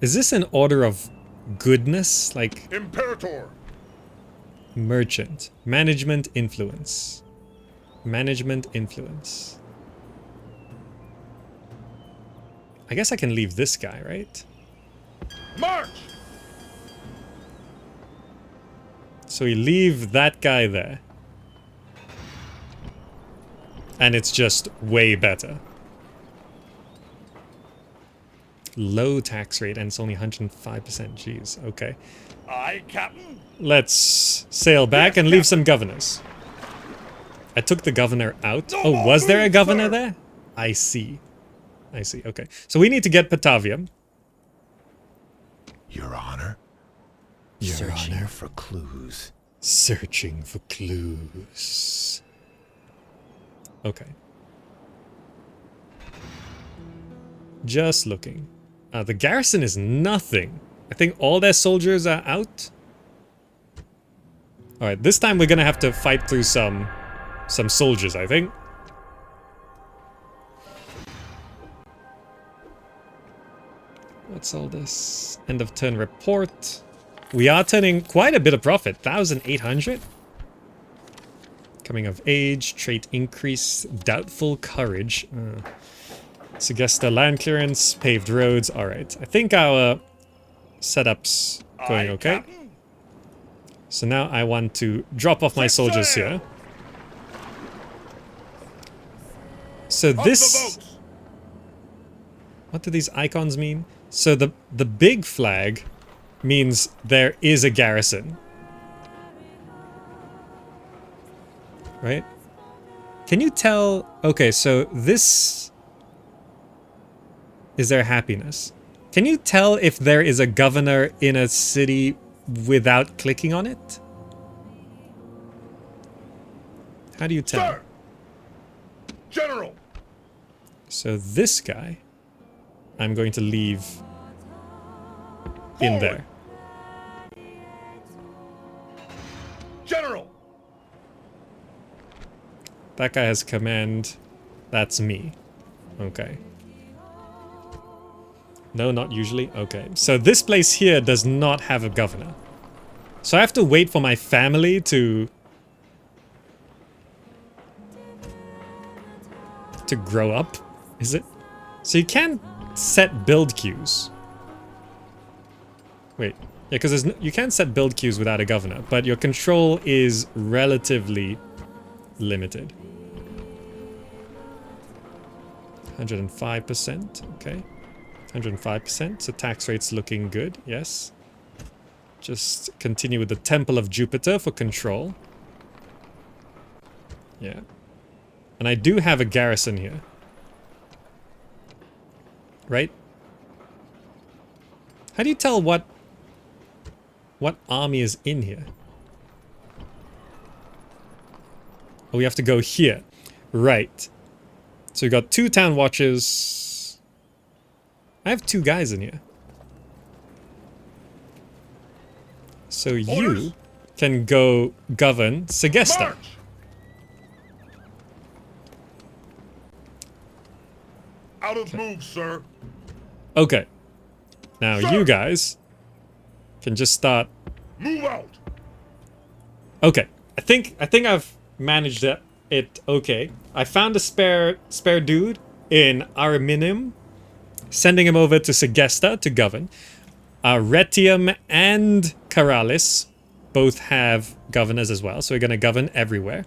Is this an order of goodness? Like Imperator. merchant. Management influence. Management influence. I guess I can leave this guy, right? March! So we leave that guy there. And it's just way better. Low tax rate and it's only 105%. Jeez, okay. Aye, Captain. Let's sail back and leave some governors. I took the governor out. Oh, was there a governor there? I see. I see, okay. So we need to get Patavium. Your Honor? Your Searching Honor. for clues. Searching for clues. Okay. Just looking. The garrison is nothing. I think all their soldiers are out. Alright, this time we're gonna have to fight through some soldiers, I think. What's all this? End of turn report. We are turning quite a bit of profit. 1,800. Coming of age, trait increase, doubtful courage. Suggest a land clearance, paved roads. Alright, I think our setup's going okay. Captain. So now I want to drop off my soldiers here. So Up the this... boats. What do these icons mean? So the big flag means there is a garrison. Right? Can you tell... Okay, so this... Is there happiness? Can you tell if there is a governor in a city without clicking on it? How do you tell? Sir. General. So this guy, I'm going to leave in Forward. there. General. That guy has command. That's me. Okay. No, not usually. Okay. So this place here does not have a governor. So I have to wait for my family to grow up, is it? So you can't set build queues. Wait. Yeah, because you can't set build queues without a governor, but your control is relatively limited. 105%, okay. 105%, so tax rate's looking good, yes. Just continue with the Temple of Jupiter for control. Yeah. And I do have a garrison here. Right? How do you tell what army is in here? Oh, we have to go here. Right. So we got 2 town watches. I have 2 guys in here. So you Orders. can go govern Segesta. March. Out of move, sir. Okay. Now Sir. you guys can just start. Move out. Okay. I think I've managed it okay. I found a spare dude in Arminum, sending him over to Segesta to govern. Retium and Karalis both have governors as well, so we're gonna govern everywhere.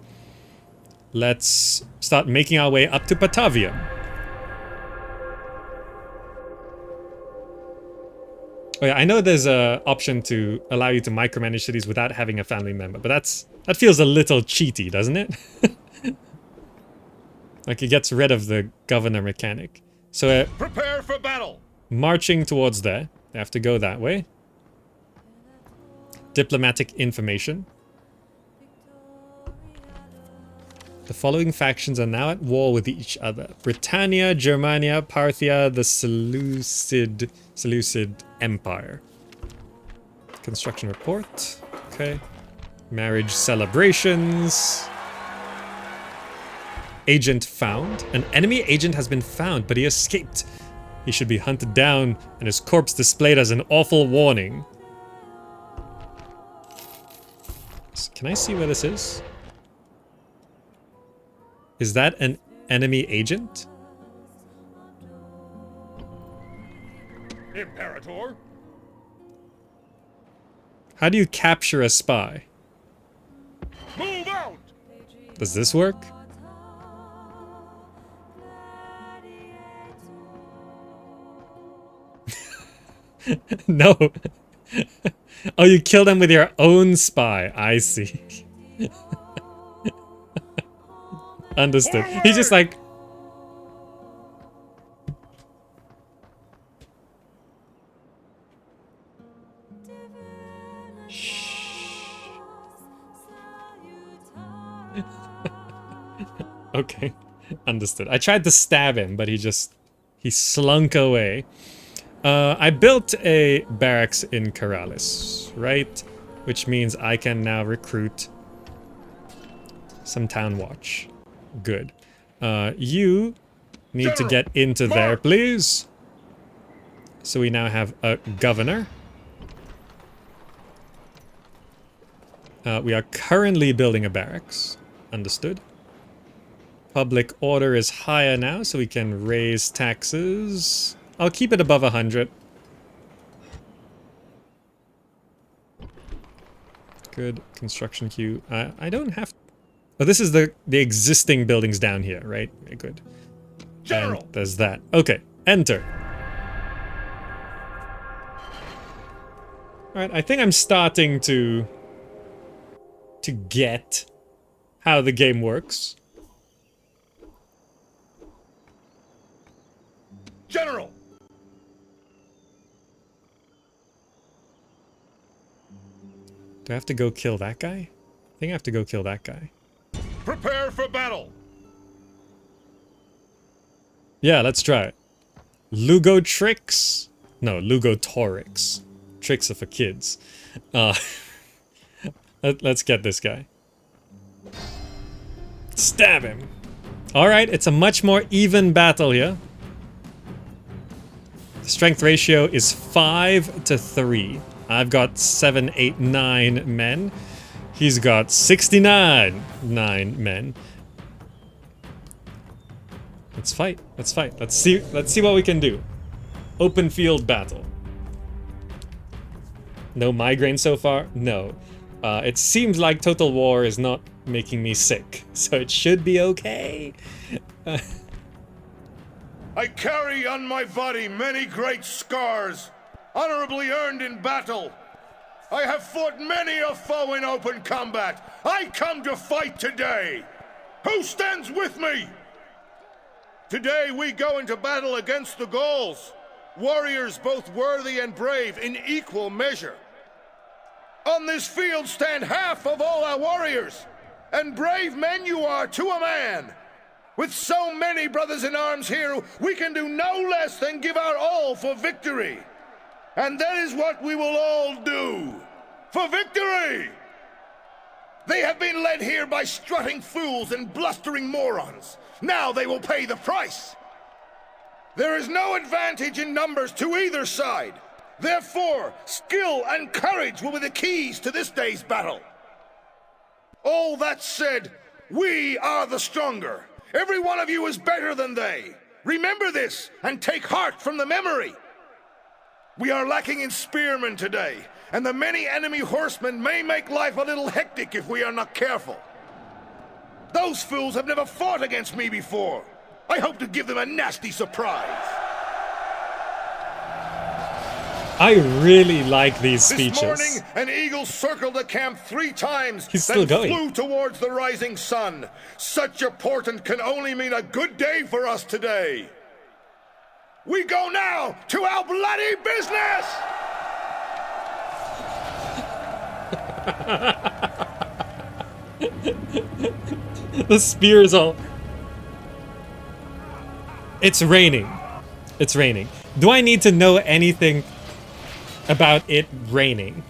Let's start making our way up to Patavium. Oh yeah, I know there's a option to allow you to micromanage cities without having a family member, but that feels a little cheaty, doesn't it? Like it gets rid of the governor mechanic. So we're Prepare for battle. marching towards there. They have to go that way. Diplomatic information. The following factions are now at war with each other. Britannia, Germania, Parthia, the Seleucid Empire. Construction report. Okay. Marriage celebrations. Agent found. An enemy agent has been found, but he escaped. He should be hunted down and his corpse displayed as an awful warning. Can I see where this is? Is that an enemy agent? Imperator. How do you capture a spy? Move out. Does this work? No. Oh, you kill them with your own spy. I see. Understood. He's just like... Okay. Understood. I tried to stab him, but he slunk away. I built a barracks in Karalis, right? Which means I can now recruit some town watch. Good. You need to get into there, please. So we now have a governor. We are currently building a barracks. Understood. Public order is higher now, so we can raise taxes. I'll keep it above 100. Good. Construction queue. I don't have... Oh, this is the existing buildings down here, right? Okay, good. General. And there's that. Okay. Enter. Alright, I think I'm starting to get how the game works. General. Do I have to go kill that guy? I think I have to go kill that guy. Prepare for battle. Yeah, let's try it. Lugo tricks? No, Lugo Torix. Tricks are for kids. Let's get this guy. Stab him. Alright, it's a much more even battle here. The strength ratio is 5 to 3. I've got 7, 8, 9 men. He's got 69 men. Let's fight. Let's fight. Let's see what we can do. Open field battle. No migraine so far? No. It seems like Total War is not making me sick, so it should be okay. I carry on my body many great scars, honorably earned in battle. I have fought many a foe in open combat. I come to fight today. Who stands with me? Today we go into battle against the Gauls, warriors both worthy and brave in equal measure. On this field stand half of all our warriors, and brave men you are to a man. With so many brothers in arms here, we can do no less than give our all for victory. And that is what we will all do. For victory! They have been led here by strutting fools and blustering morons. Now they will pay the price. There is no advantage in numbers to either side. Therefore, skill and courage will be the keys to this day's battle. All that said, we are the stronger. Every one of you is better than they. Remember this and take heart from the memory. We are lacking in spearmen today, and the many enemy horsemen may make life a little hectic if we are not careful. Those fools have never fought against me before. I hope to give them a nasty surprise. I really like these speeches. This morning, an eagle circled the camp 3 times, He's still then going. flew towards the rising sun. Such a portent can only mean a good day for us today. We go now to our bloody business! The spear is all... It's raining. It's raining. Do I need to know anything about it raining?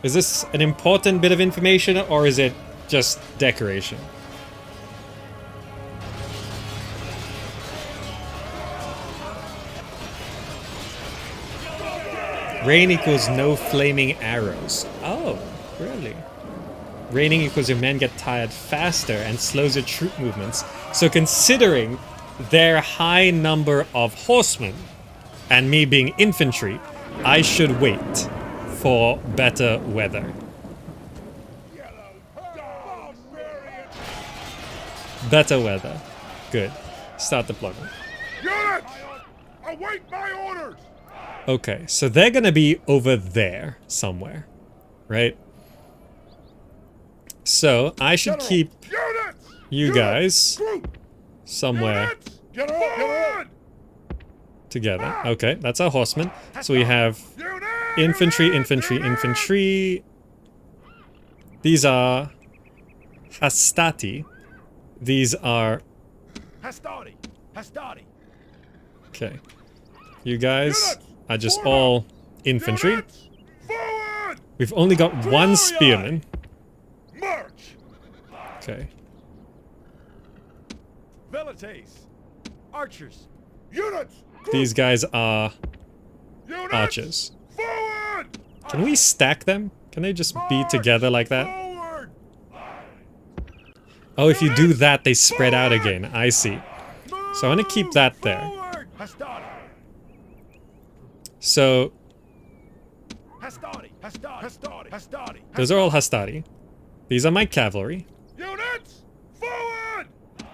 Is this an important bit of information, or is it just decoration? Rain equals no flaming arrows. Oh, really? Raining equals your men get tired faster and slows your troop movements. So considering their high number of horsemen and me being infantry, I should wait for better weather. Better weather. Good. Start deployment. Units! Await my orders! Okay, so they're gonna be over there somewhere, right? So I should keep you guys somewhere together. Okay, that's our horsemen. So we have infantry, infantry, infantry. These are hastati. These are... Okay. You guys are just all infantry. We've only got one spearman. Okay. Archers. These guys are archers. Can we stack them? Can they just be together like that? Oh, if you do that, they spread out again. I see. So I want to keep that there. So... those are all hastati. These are my cavalry.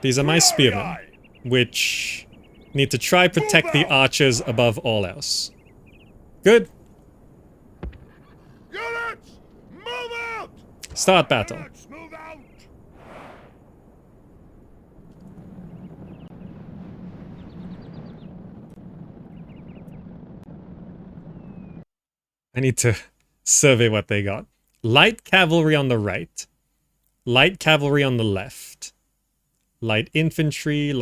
These are my spearmen, which need to try protect the archers above all else. Good. Start battle. I need to survey what they got. Light cavalry on the right. Light cavalry on the left. Light infantry,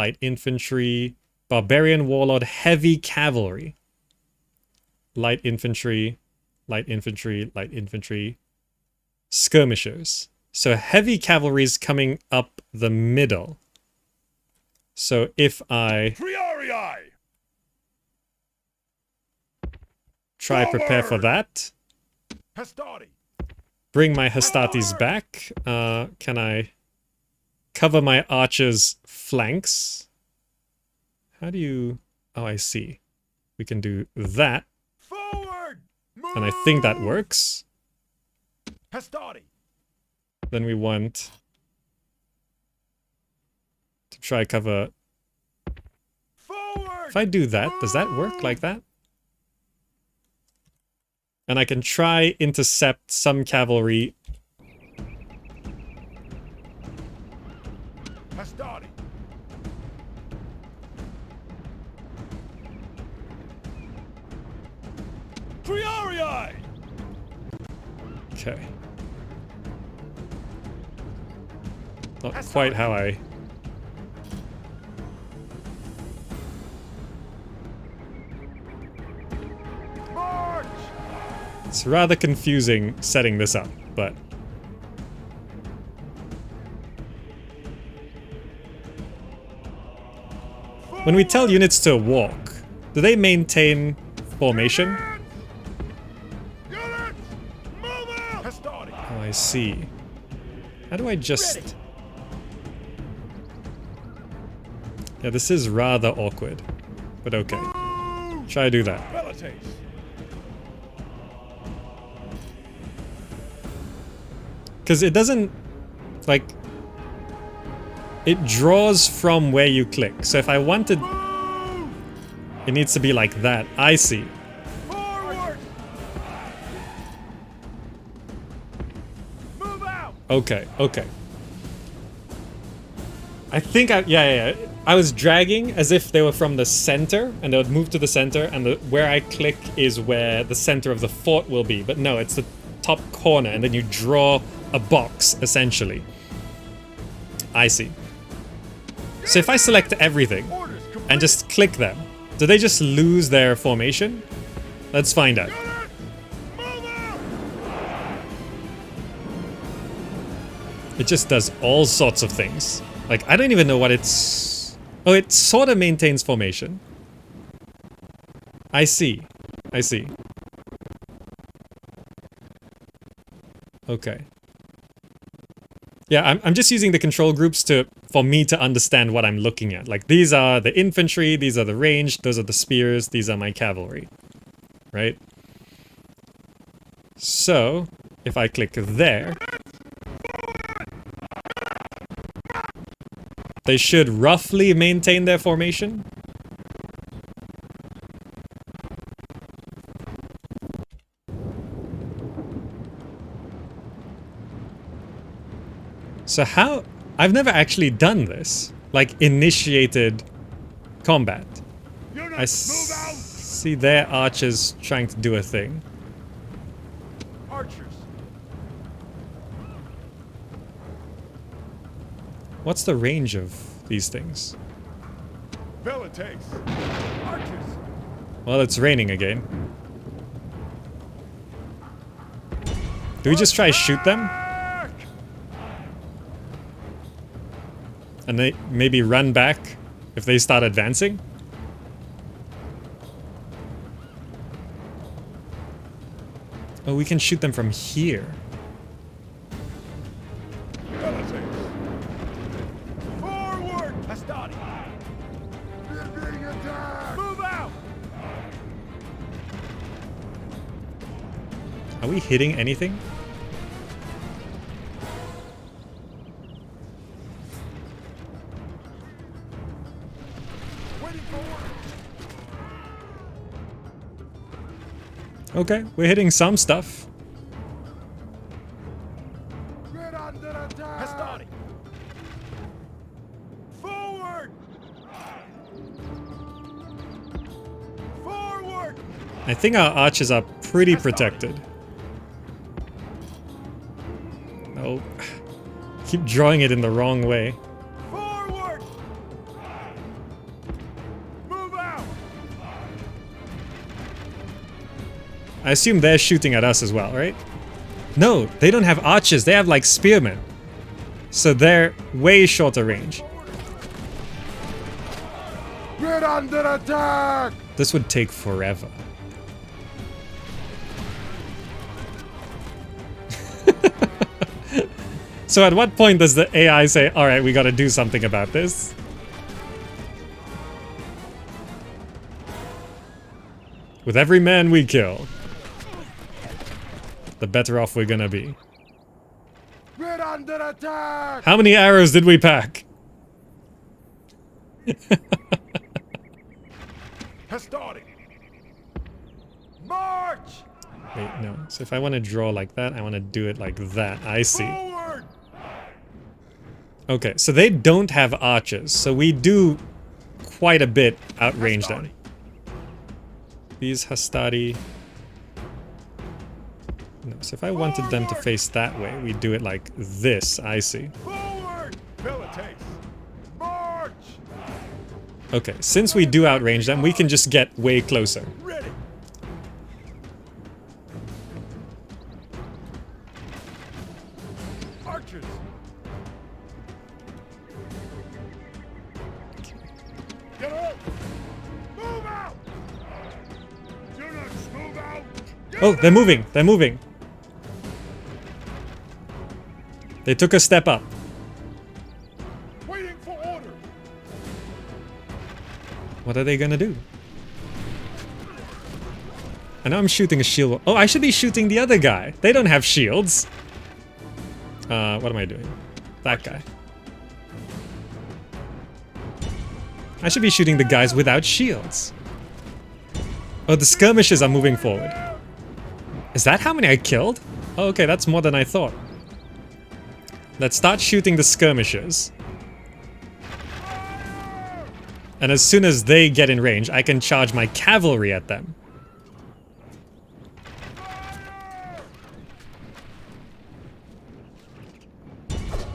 barbarian warlord, heavy cavalry. Light infantry, light infantry, light infantry. Skirmishers. So heavy cavalry is coming up the middle. So if I try prepare for that. Bring my Hastatis back. Can I cover my archers' flanks? How do you... Oh, I see. We can do that. And I think that works. Then we want to try cover... If I do that, does that work like that? And I can try intercept some cavalry. Okay. Not quite how I... It's rather confusing setting this up, but... When we tell units to walk, do they maintain formation? Oh, I see. How do I just... Yeah, this is rather awkward, but okay. Try to do that. Because it doesn't, like, it draws from where you click. So if I wanted, it needs to be like that. I see. Okay, okay. I think I I was dragging as if they were from the center, and they would move to the center, and where I click is where the center of the fort will be. But no, it's the top corner, and then you draw a box, essentially. I see. So if I select everything and just click them, do they just lose their formation? Let's find out. It just does all sorts of things. Like, I don't even know what it's... Oh, it sort of maintains formation. I see. I see. Okay. Yeah, I'm just using the control groups for me to understand what I'm looking at. Like, these are the infantry, these are the ranged, those are the spears, these are my cavalry. Right? So, if I click there... they should roughly maintain their formation. So how... I've never actually done this. Like, initiated combat. I see their archers trying to do a thing. Archers. What's the range of these things? Takes. Archers. Well, it's raining again. Do we just try to shoot them? And they maybe run back if they start advancing? Oh, we can shoot them from here. Forward! Astadi! They're being attacked! Move out! Are we hitting anything? Okay, we're hitting some stuff. Astadi! Forward! Forward! I think our archers are pretty protected. Oh, keep drawing it in the wrong way. Forward! Move out! I assume they're shooting at us as well, right? No, they don't have archers. They have like spearmen. So they're way shorter range. We're under attack! This would take forever. So at what point does the AI say, alright, we gotta do something about this? With every man we kill, the better off we're gonna be. We're under attack! How many arrows did we pack? Astadi! March! Wait, no. So if I want to draw like that, I want to do it like that. I see. Forward! Okay, so they don't have archers, so we do quite a bit outrange them. These Hastati... No, so if I wanted them to face that way, we do it like this. I see. Forward! Takes. March! Okay, since we do outrange them, we can just get way closer. Ready! Archers! Get up! Move out! Units, move out! Oh, they're moving. They're moving. They took a step up. Waiting for orders! What are they gonna do? I know I'm shooting a shield. Oh, I should be shooting the other guy. They don't have shields. What am I doing? That guy. I should be shooting the guys without shields. Oh, the skirmishers are moving forward. Is that how many I killed? Oh, okay, that's more than I thought. Let's start shooting the skirmishers. And as soon as they get in range, I can charge my cavalry at them.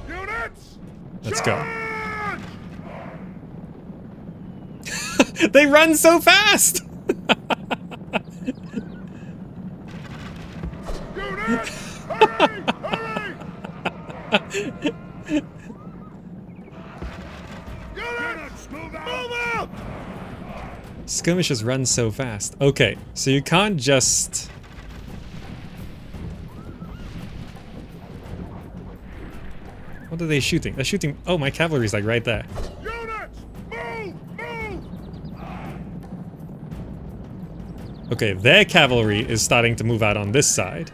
Units! Let's go. They run so fast! Units! Hurry! Hurry! Units! Move out! Skirmishers run so fast. Okay, so you can't just... What are they shooting? They're shooting... Oh, my cavalry's like right there. Units! Move! Move! Okay, their cavalry is starting to move out on this side.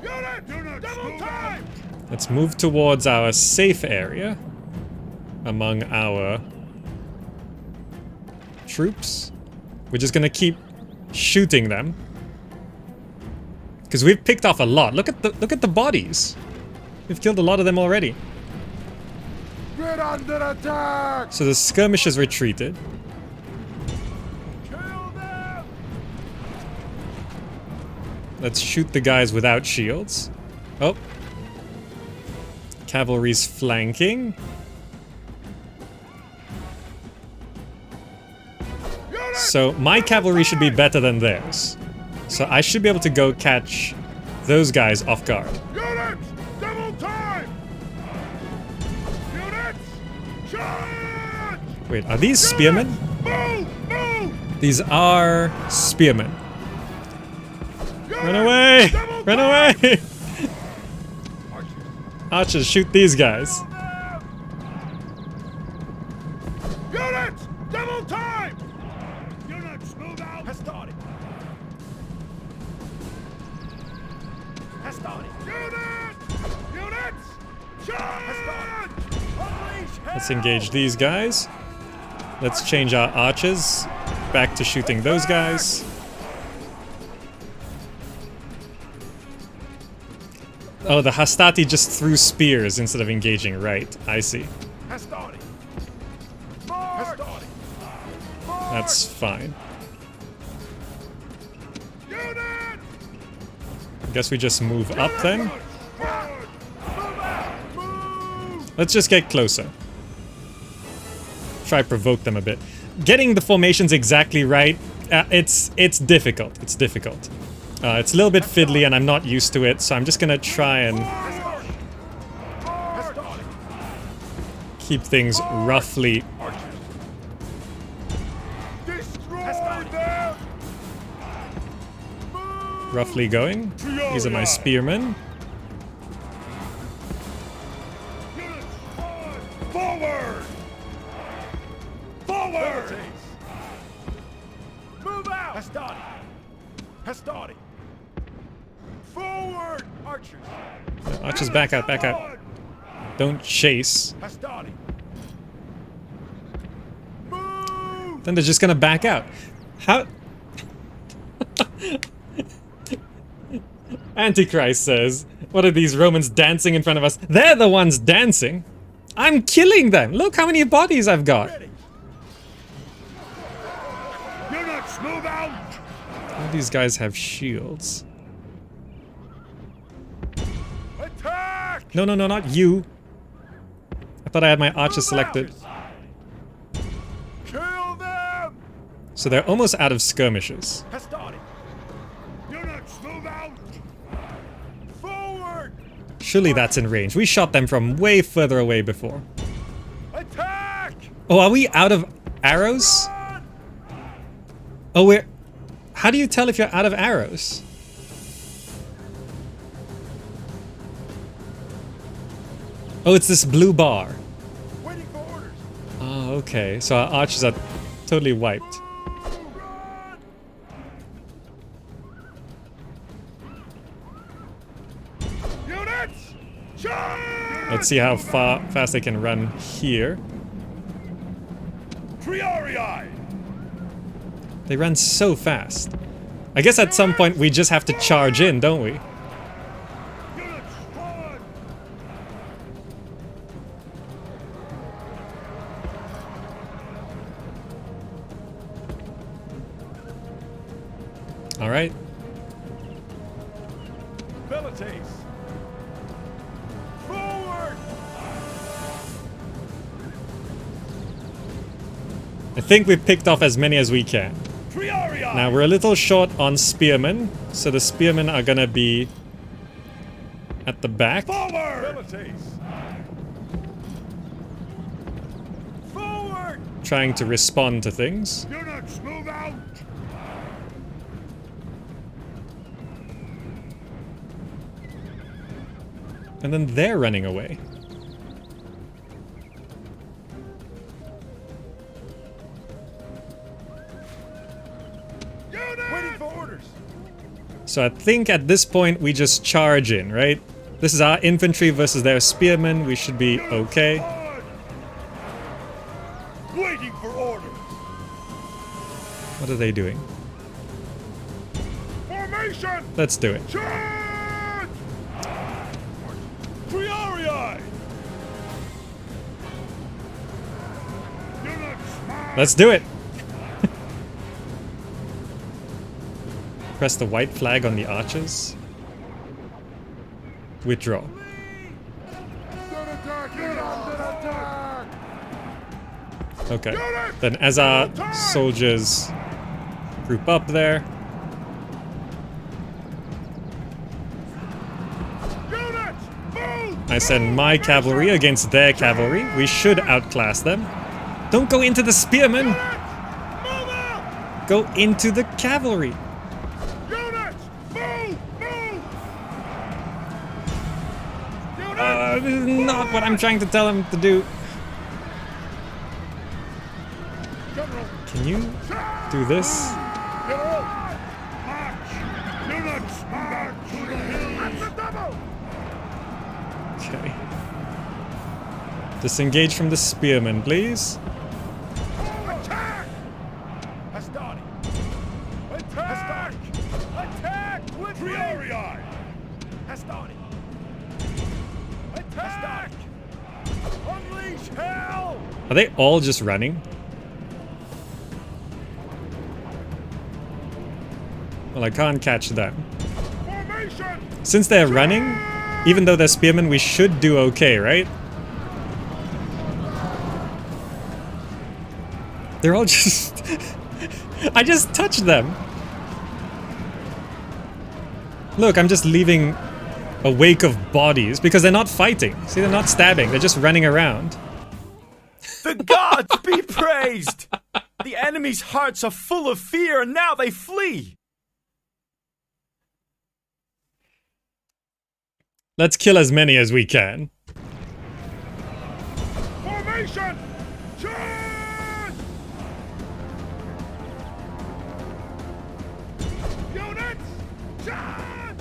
Units! Double time! Let's move towards our safe area among our troops. We're just gonna keep shooting them because we've picked off a lot. Look at the bodies. We've killed a lot of them already. Get under attack! So the skirmishers retreated. Kill them! Let's shoot the guys without shields. Oh. Cavalry's flanking. So my cavalry should be better than theirs. So I should be able to go catch those guys off guard. Units! Double time! Units! Charge! Wait, are these spearmen? Move! Move! These are spearmen. Units! Run away! Double Run time! away! Archers, shoot these guys. Units! Double time! Units, move out! Has started. Has started. Units! Units! Charge! Let's engage these guys. Let's change our archers back to shooting those guys. Oh, the Hastati just threw spears instead of engaging. Right, I see. Has started. Has started. That's fine. Units! Guess we just move up then. Forward! Move out! Move! Let's just get closer. Try provoke them a bit. Getting the formations exactly right, it's difficult. It's difficult. It's a little bit fiddly and I'm not used to it, so I'm just gonna try and keep things roughly going. These are my spearmen. Forward! Forward! Move out! Has started. Has started. Forward! Archers. Archers, back out, back out. Don't chase. Has started. Then they're just gonna back out. How? Antichrist says, what are these Romans dancing in front of us? They're the ones dancing. I'm killing them. Look how many bodies I've got. Units, move out! All these guys have shields. Attack! No, no, no, not you. I thought I had my archers selected. Kill them! So they're almost out of skirmishers. Has started. Units, move out! Forward! Surely that's in range. We shot them from way further away before. Attack! Oh, are we out of arrows? Oh, we're... How do you tell if you're out of arrows? Oh, it's this blue bar. Waiting for orders! Oh, okay. So our archers are totally wiped. Units! Charge! Let's see how fast they can run here. Triarii! They run so fast. I guess at some point we just have to charge in, don't we? Units, forward! All right. Velites! Forward! I think we've picked off as many as we can. Triarii! Now we're a little short on spearmen, so the spearmen are gonna be at the back. Forward! Velites! Forward! Trying to respond to things. Units, move out! And then they're running away. Waiting for orders! So I think at this point we just charge in, right? This is our infantry versus their spearmen. We should be okay. Waiting for orders! What are they doing? Formation! Let's do it. Charge! Triarii! Units, march! Let's do it. Press the white flag on the archers. Withdraw. Good attack! Good attack! Okay. Then as our soldiers group up there, Units, move! I send my cavalry against their cavalry. We should outclass them. Don't go into the spearmen! Move out! Go into the cavalry! Units, move! Move! This is not what I'm trying to tell them to do. General, Can you do this? General, march! Units, march to the hills! At the double! Okay. Disengage from the spearmen, please. Attack! Hastani! Attack! Attack! With Triarii! Hastani! Attack! Unleash hell! Are they all just running? Well, I can't catch them. Formation! Since they're running, even though they're spearmen, we should do okay, right? They're all just... I just touched them! Look, I'm just leaving a wake of bodies because they're not fighting. See, they're not stabbing, they're just running around. The gods be praised! The enemy's hearts are full of fear and now they flee! Let's kill as many as we can. Formation! Charge! Units! Charge!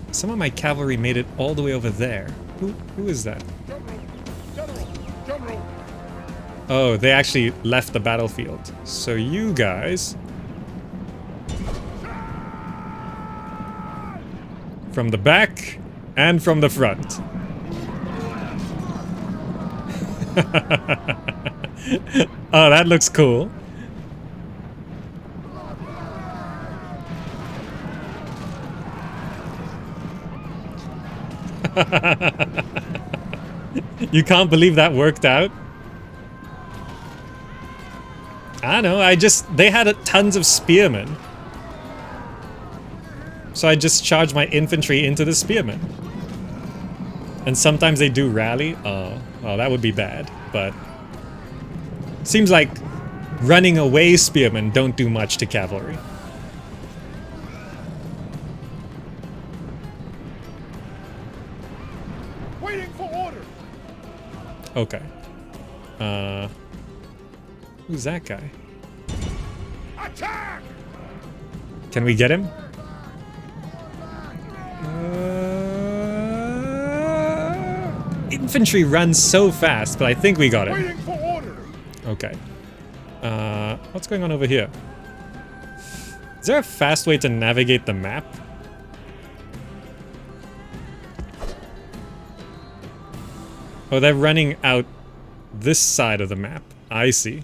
Some of my cavalry made it all the way over there. Who is that? General! Oh, they actually left the battlefield. So you guys... from the back and from the front. Oh, that looks cool. You can't believe that worked out? I know, they had tons of spearmen. So I just charge my infantry into the spearmen. And sometimes they do rally. Oh, well, that would be bad, but... seems like running away spearmen don't do much to cavalry. Waiting for order! Okay. Who's that guy? Attack! Can we get him? Infantry runs so fast, but I think we got him. Waiting for order! Okay. What's going on over here? Is there a fast way to navigate the map? Oh, they're running out this side of the map. I see.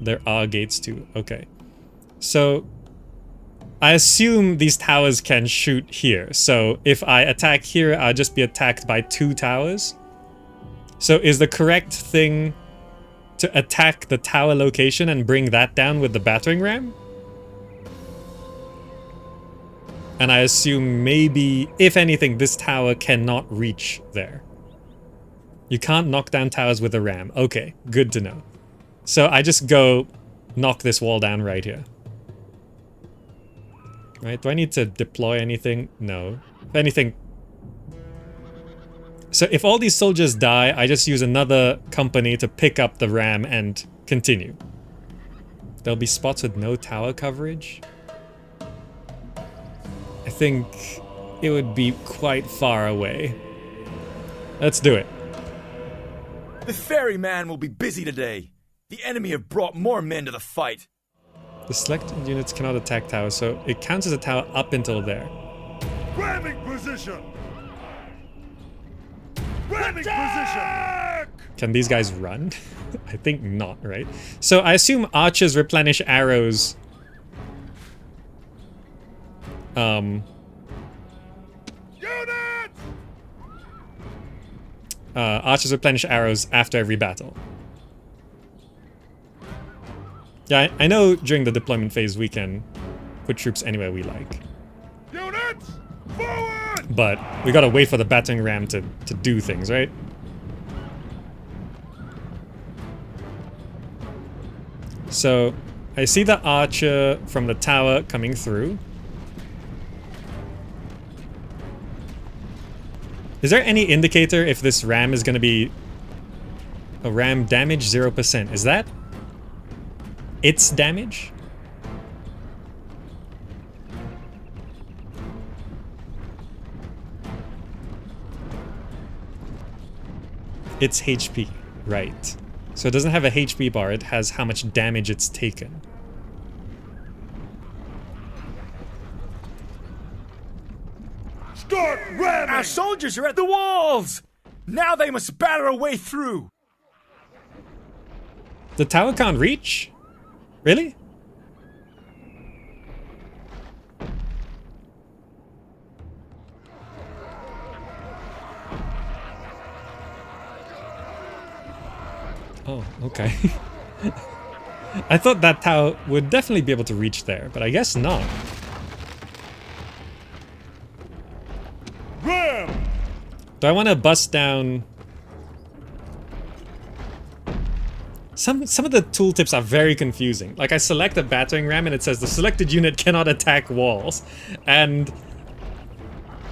There are gates too. Okay. So I assume these towers can shoot here. So if I attack here, I'll just be attacked by 2 towers. So is the correct thing to attack the tower location and bring that down with the battering ram? And I assume maybe, if anything, this tower cannot reach there. You can't knock down towers with a ram. Okay, good to know. So I just go knock this wall down right here. Right, do I need to deploy anything? No. If anything... So if all these soldiers die, I just use another company to pick up the ram and continue. There'll be spots with no tower coverage. I think it would be quite far away. Let's do it. The ferryman will be busy today. The enemy have brought more men to the fight. The selected units cannot attack towers, so it counts as a tower up until there. Ramming position! Ramming position! Can these guys run? I think not, right? So I assume archers replenish arrows. Archers replenish arrows after every battle. Yeah, I know during the deployment phase we can put troops anywhere we like. Units! Forward! But we gotta wait for the battering ram to do things, right? So, I see the archer from the tower coming through. Is there any indicator if this ram is gonna be a ram damage 0%? Is that its damage? It's HP, right. So it doesn't have a HP bar, it has how much damage it's taken. Start ramming! Our soldiers are at the walls! Now they must batter a way through! The tower can't reach? Really? Oh, okay. I thought that tower would definitely be able to reach there, but I guess not. Ram! Do I want to bust down... Some of the tooltips are very confusing. Like, I select a battering ram and it says the selected unit cannot attack walls. And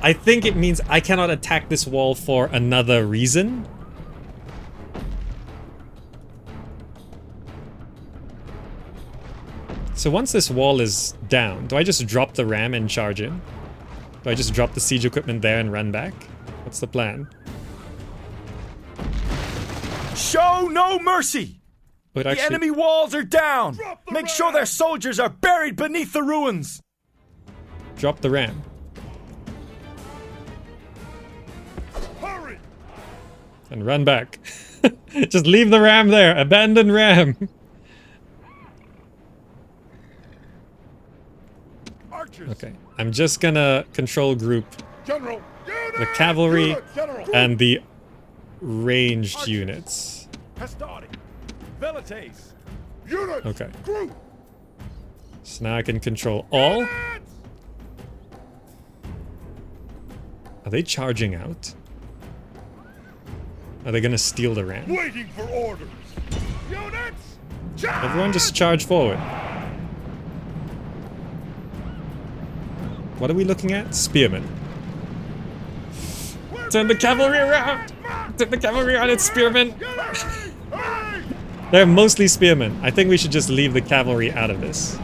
I think it means I cannot attack this wall for another reason. So once this wall is down, do I just drop the ram and charge in? Do I just drop the siege equipment there and run back? What's the plan? Show no mercy! But The actually, enemy walls are down! Make sure their soldiers are buried beneath the ruins! drop the ram. Hurry! And run back. Just leave the ram there. Abandon ram. Archers! Okay. I'm just gonna control group General! the cavalry General! and the ranged units. Hastati! Velites! Units! Okay. Group! So now I can control all. Are they charging out? Are they gonna steal the ram? Waiting for orders! Units! Charge! Everyone just charge forward. What are we looking at? Spearmen. Turn the cavalry around! Turn the cavalry around, it's spearmen! They're mostly spearmen. I think we should just leave the cavalry out of this.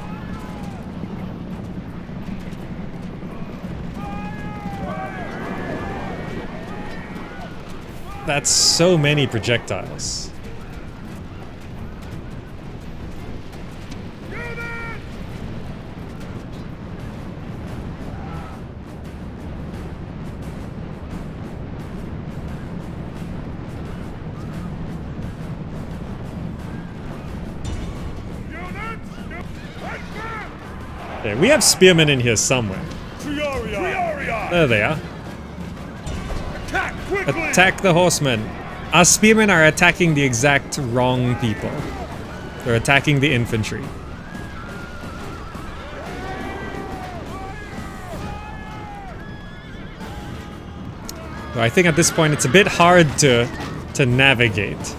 That's so many projectiles. Okay, we have spearmen in here somewhere. There they are. Attack quickly! Attack the horsemen. Our spearmen are attacking the exact wrong people. They're attacking the infantry. So I think at this point it's a bit hard to navigate.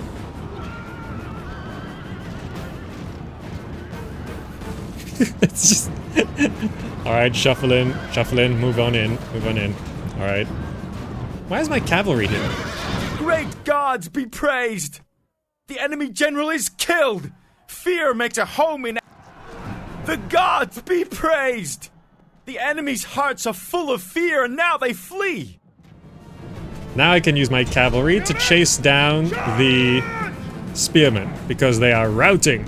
It's just alright, shuffle in, move on in. Alright. Why is my cavalry here? Great gods be praised! The enemy general is killed! Fear makes a home in... The gods be praised! The enemy's hearts are full of fear and now they flee! Now I can use my cavalry to chase down the spearmen, because they are routing.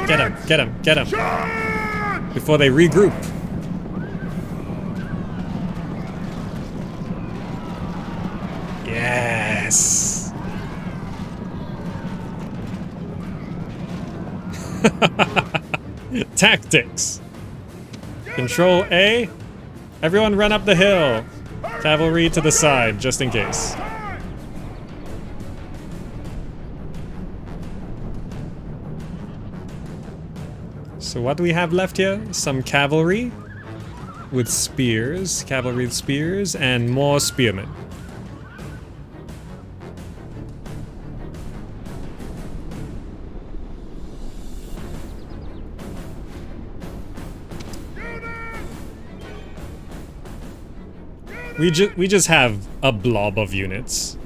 Get him! Before they regroup. Yes! Tactics! Control A. Everyone run up the hill. Cavalry to the side, just in case. So what do we have left here? Some cavalry with spears. Cavalry with spears, and more spearmen. We just have a blob of units.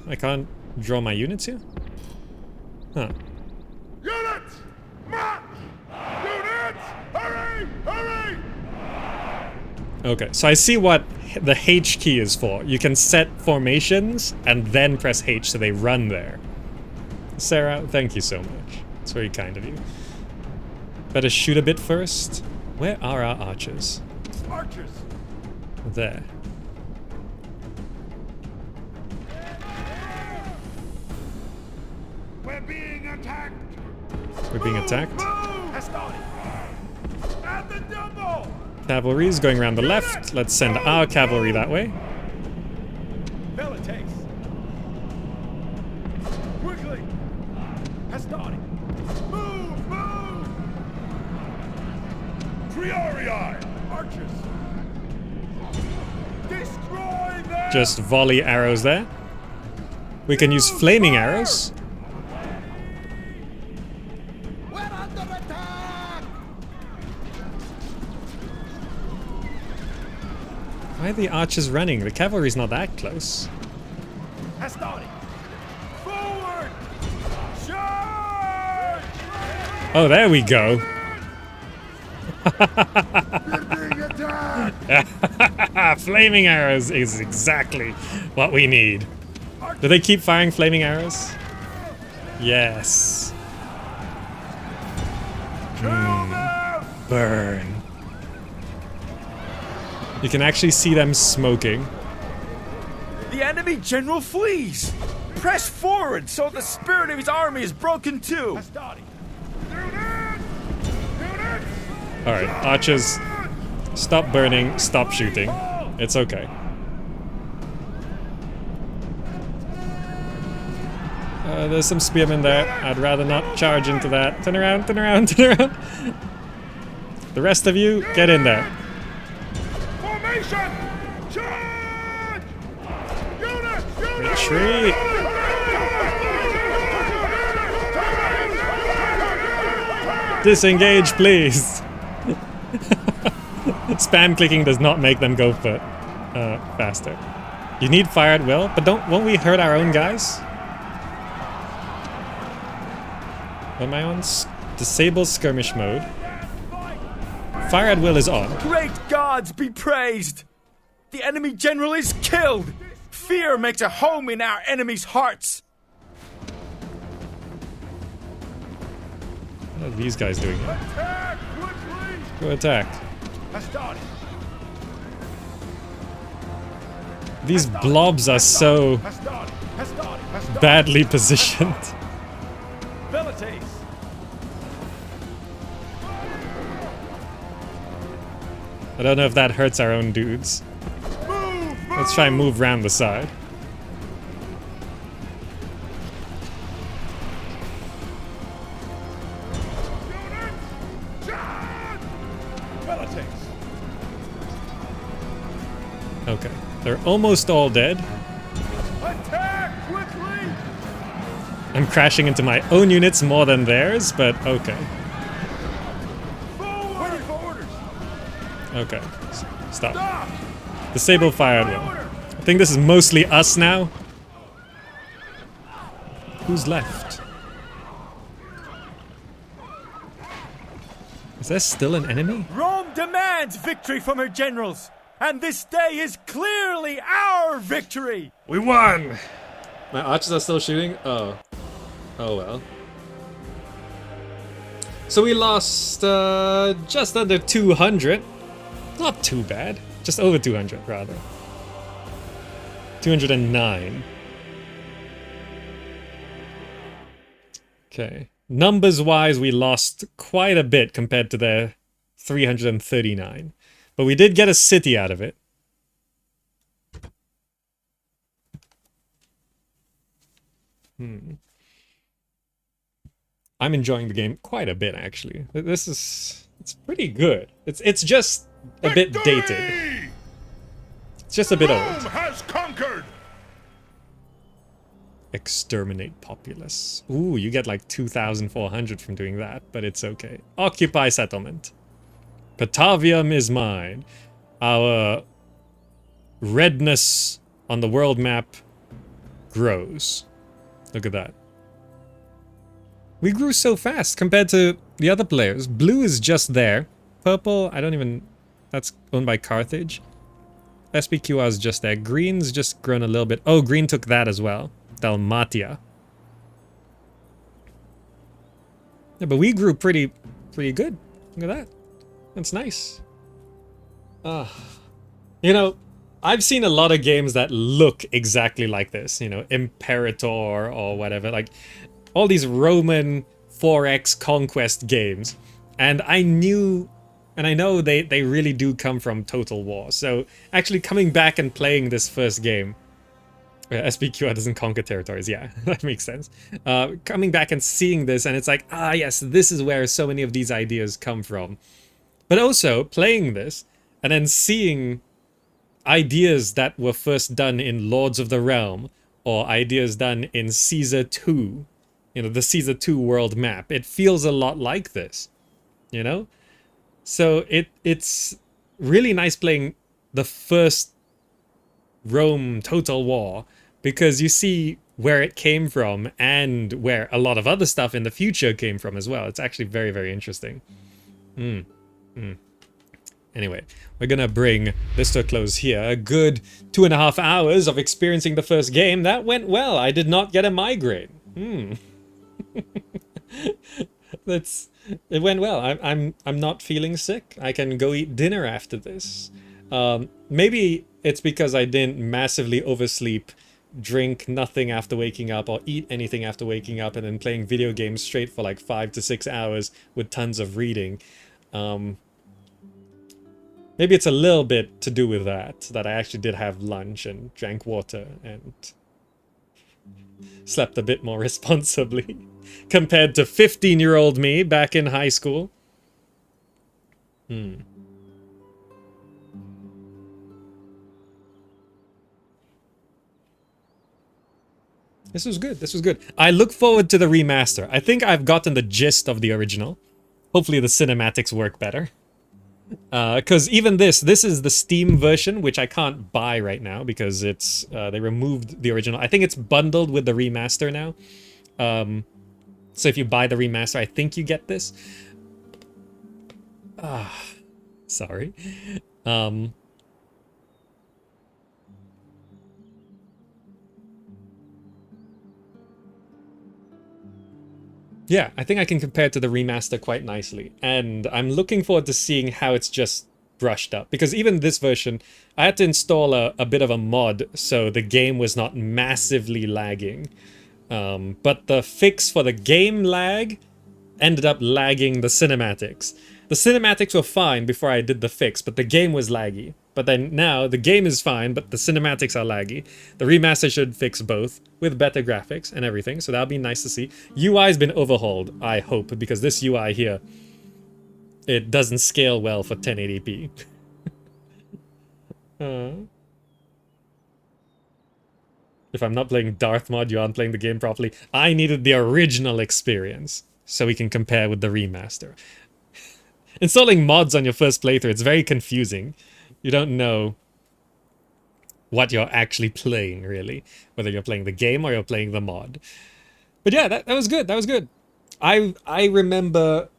I can't draw my units here? Huh. Units! March! Units! Hurry! Hurry! Okay, so I see what the H key is for. You can set formations and then press H so they run there. Sarah, thank you so much. It's very kind of you. Better shoot a bit first. Where are our archers? Archers! There. We're being attacked! We're being attacked. At the double! Cavalry is going around the left. Let's send our cavalry that way. Fill it takes. Quickly! Hastani! Move! Move! Triarii! Archers! Destroy them! Just volley arrows there. We can use flaming arrows. We're under attack! Why are the archers running? The cavalry's not that close. Hastani! Forward! Charge! Oh, there we go. We're being attacked! Flaming arrows is exactly what we need. Do they keep firing flaming arrows? Yes. Burn. You can actually see them smoking. The enemy general flees! Press forward so the spirit of his army is broken too! Hastani! Units! Units! Alright, archers, stop burning, stop shooting. It's okay. There's some spearmen there. I'd rather not charge into that. Turn around, turn around, turn around. The rest of you, get in there. Formation! Charge! Units! Units! Retreat. Disengage, please. Spam clicking does not make them go faster. You need fire at will, but won't we hurt our own guys? Am I on disable skirmish mode? Fire at will is on. Great gods be praised! The enemy general is killed! Fear makes a home in our enemies' hearts! What are these guys doing here? Attack! Quickly! Go attack. Hastani! These blobs are so badly positioned. I don't know if that hurts our own dudes. Let's try and move around the side. Okay, they're almost all dead. Attack quickly! I'm crashing into my own units more than theirs, but okay. Waiting for orders. Okay, stop. Disable fire at will. I think this is mostly us now. Who's left? Is there still an enemy? Rome demands victory from her generals, and this day is clearly our victory. We won! My archers are still shooting? Oh. Oh well. So we lost just under 200. Not too bad. Just over 200, rather. 209. Okay. Numbers-wise, we lost quite a bit compared to their 339. But we did get a city out of it. I'm enjoying the game quite a bit, actually. It's pretty good. It's just a bit dated. It's just a bit old. Rome has conquered! Exterminate populace. Ooh, you get like 2,400 from doing that, but it's okay. Occupy settlement. Patavium is mine. Our redness on the world map grows. Look at that. We grew so fast compared to the other players. Blue is just there. Purple, I don't even... That's owned by Carthage. SPQR is just there. Green's just grown a little bit. Oh, green took that as well. Dalmatia. Yeah, but we grew pretty good. Look at that. That's nice. You know, I've seen a lot of games that look exactly like this. You know, Imperator or whatever. Like, all these Roman 4X conquest games. And I knew... And I know they really do come from Total War. So, actually coming back and playing this first game... SPQR doesn't conquer territories, yeah, that makes sense. Coming back and seeing this, and it's like, ah yes, this is where so many of these ideas come from. But also, playing this, and then seeing ideas that were first done in Lords of the Realm, or ideas done in Caesar 2, you know, the Caesar 2 world map, it feels a lot like this, you know? So it's really nice playing the first Rome Total War, because you see where it came from and where a lot of other stuff in the future came from as well. It's actually very, very interesting. Anyway, we're gonna bring this to a close here. A good 2.5 hours of experiencing the first game. That went well. I did not get a migraine. It went well. I'm not feeling sick. I can go eat dinner after this. Maybe it's because I didn't massively oversleep, drink nothing after waking up, or eat anything after waking up, and then playing video games straight for like 5 to 6 hours with tons of reading. Maybe it's a little bit to do with that I actually did have lunch and drank water and slept a bit more responsibly compared to 15-year-old me back in high school. This was good. This was good. I look forward to the remaster. I think I've gotten the gist of the original. Hopefully the cinematics work better. Because even this is the Steam version, which I can't buy right now because it's they removed the original. I think it's bundled with the remaster now. So if you buy the remaster, I think you get this. Sorry. Yeah, I think I can compare it to the remaster quite nicely. And I'm looking forward to seeing how it's just brushed up. Because even this version, I had to install a bit of a mod so the game was not massively lagging. But the fix for the game lag ended up lagging the cinematics. The cinematics were fine before I did the fix, but the game was laggy. But then now, the game is fine, but the cinematics are laggy. The remaster should fix both, with better graphics and everything, so that'll be nice to see. UI's been overhauled, I hope, because this UI here, it doesn't scale well for 1080p. If I'm not playing Darth mod, you aren't playing the game properly. I needed the original experience, so we can compare with the remaster. Installing mods on your first playthrough, it's very confusing. You don't know what you're actually playing, really. Whether you're playing the game or you're playing the mod. But yeah, that was good. That was good. I remember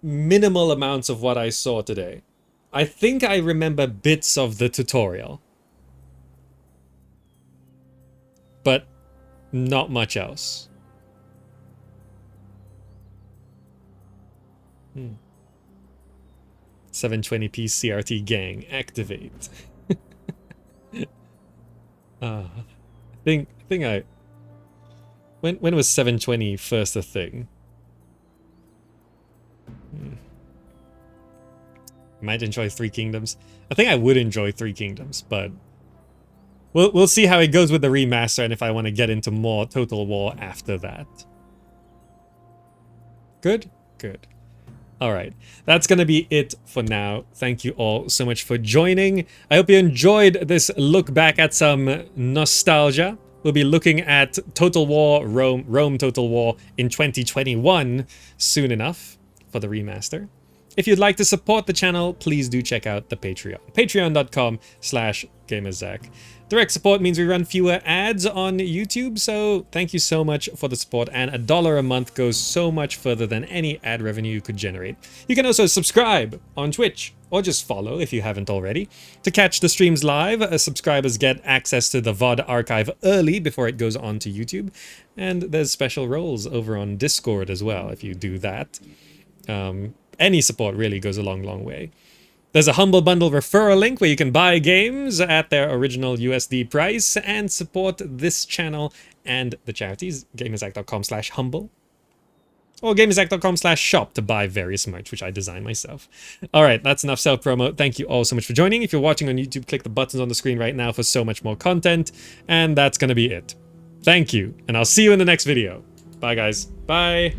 minimal amounts of what I saw today. I think I remember bits of the tutorial. But not much else. 720p CRT gang, activate. I think I... When was 720 first a thing? Might enjoy Three Kingdoms. I think I would enjoy Three Kingdoms, but we'll see how it goes with the remaster and if I want to get into more Total War after that. Good? Good. Alright, that's going to be it for now. Thank you all so much for joining. I hope you enjoyed this look back at some nostalgia. We'll be looking at Total War, Rome Total War in 2021 soon enough for the remaster. If you'd like to support the channel, please do check out the Patreon. Patreon.com/GamersZach. Direct support means we run fewer ads on YouTube, so thank you so much for the support, and $1 a month goes so much further than any ad revenue you could generate. You can also subscribe on Twitch, or just follow if you haven't already. To catch the streams live, subscribers get access to the VOD archive early before it goes on to YouTube, and there's special roles over on Discord as well if you do that. Any support really goes a long way. There's a Humble Bundle Referral Link where you can buy games at their original USD price and support this channel and the charities. GamersZach.com/humble or GamersZach.com/shop to buy various merch, which I design myself. Alright, that's enough self-promo. Thank you all so much for joining. If you're watching on YouTube, click the buttons on the screen right now for so much more content. And that's gonna be it. Thank you, and I'll see you in the next video. Bye, guys. Bye.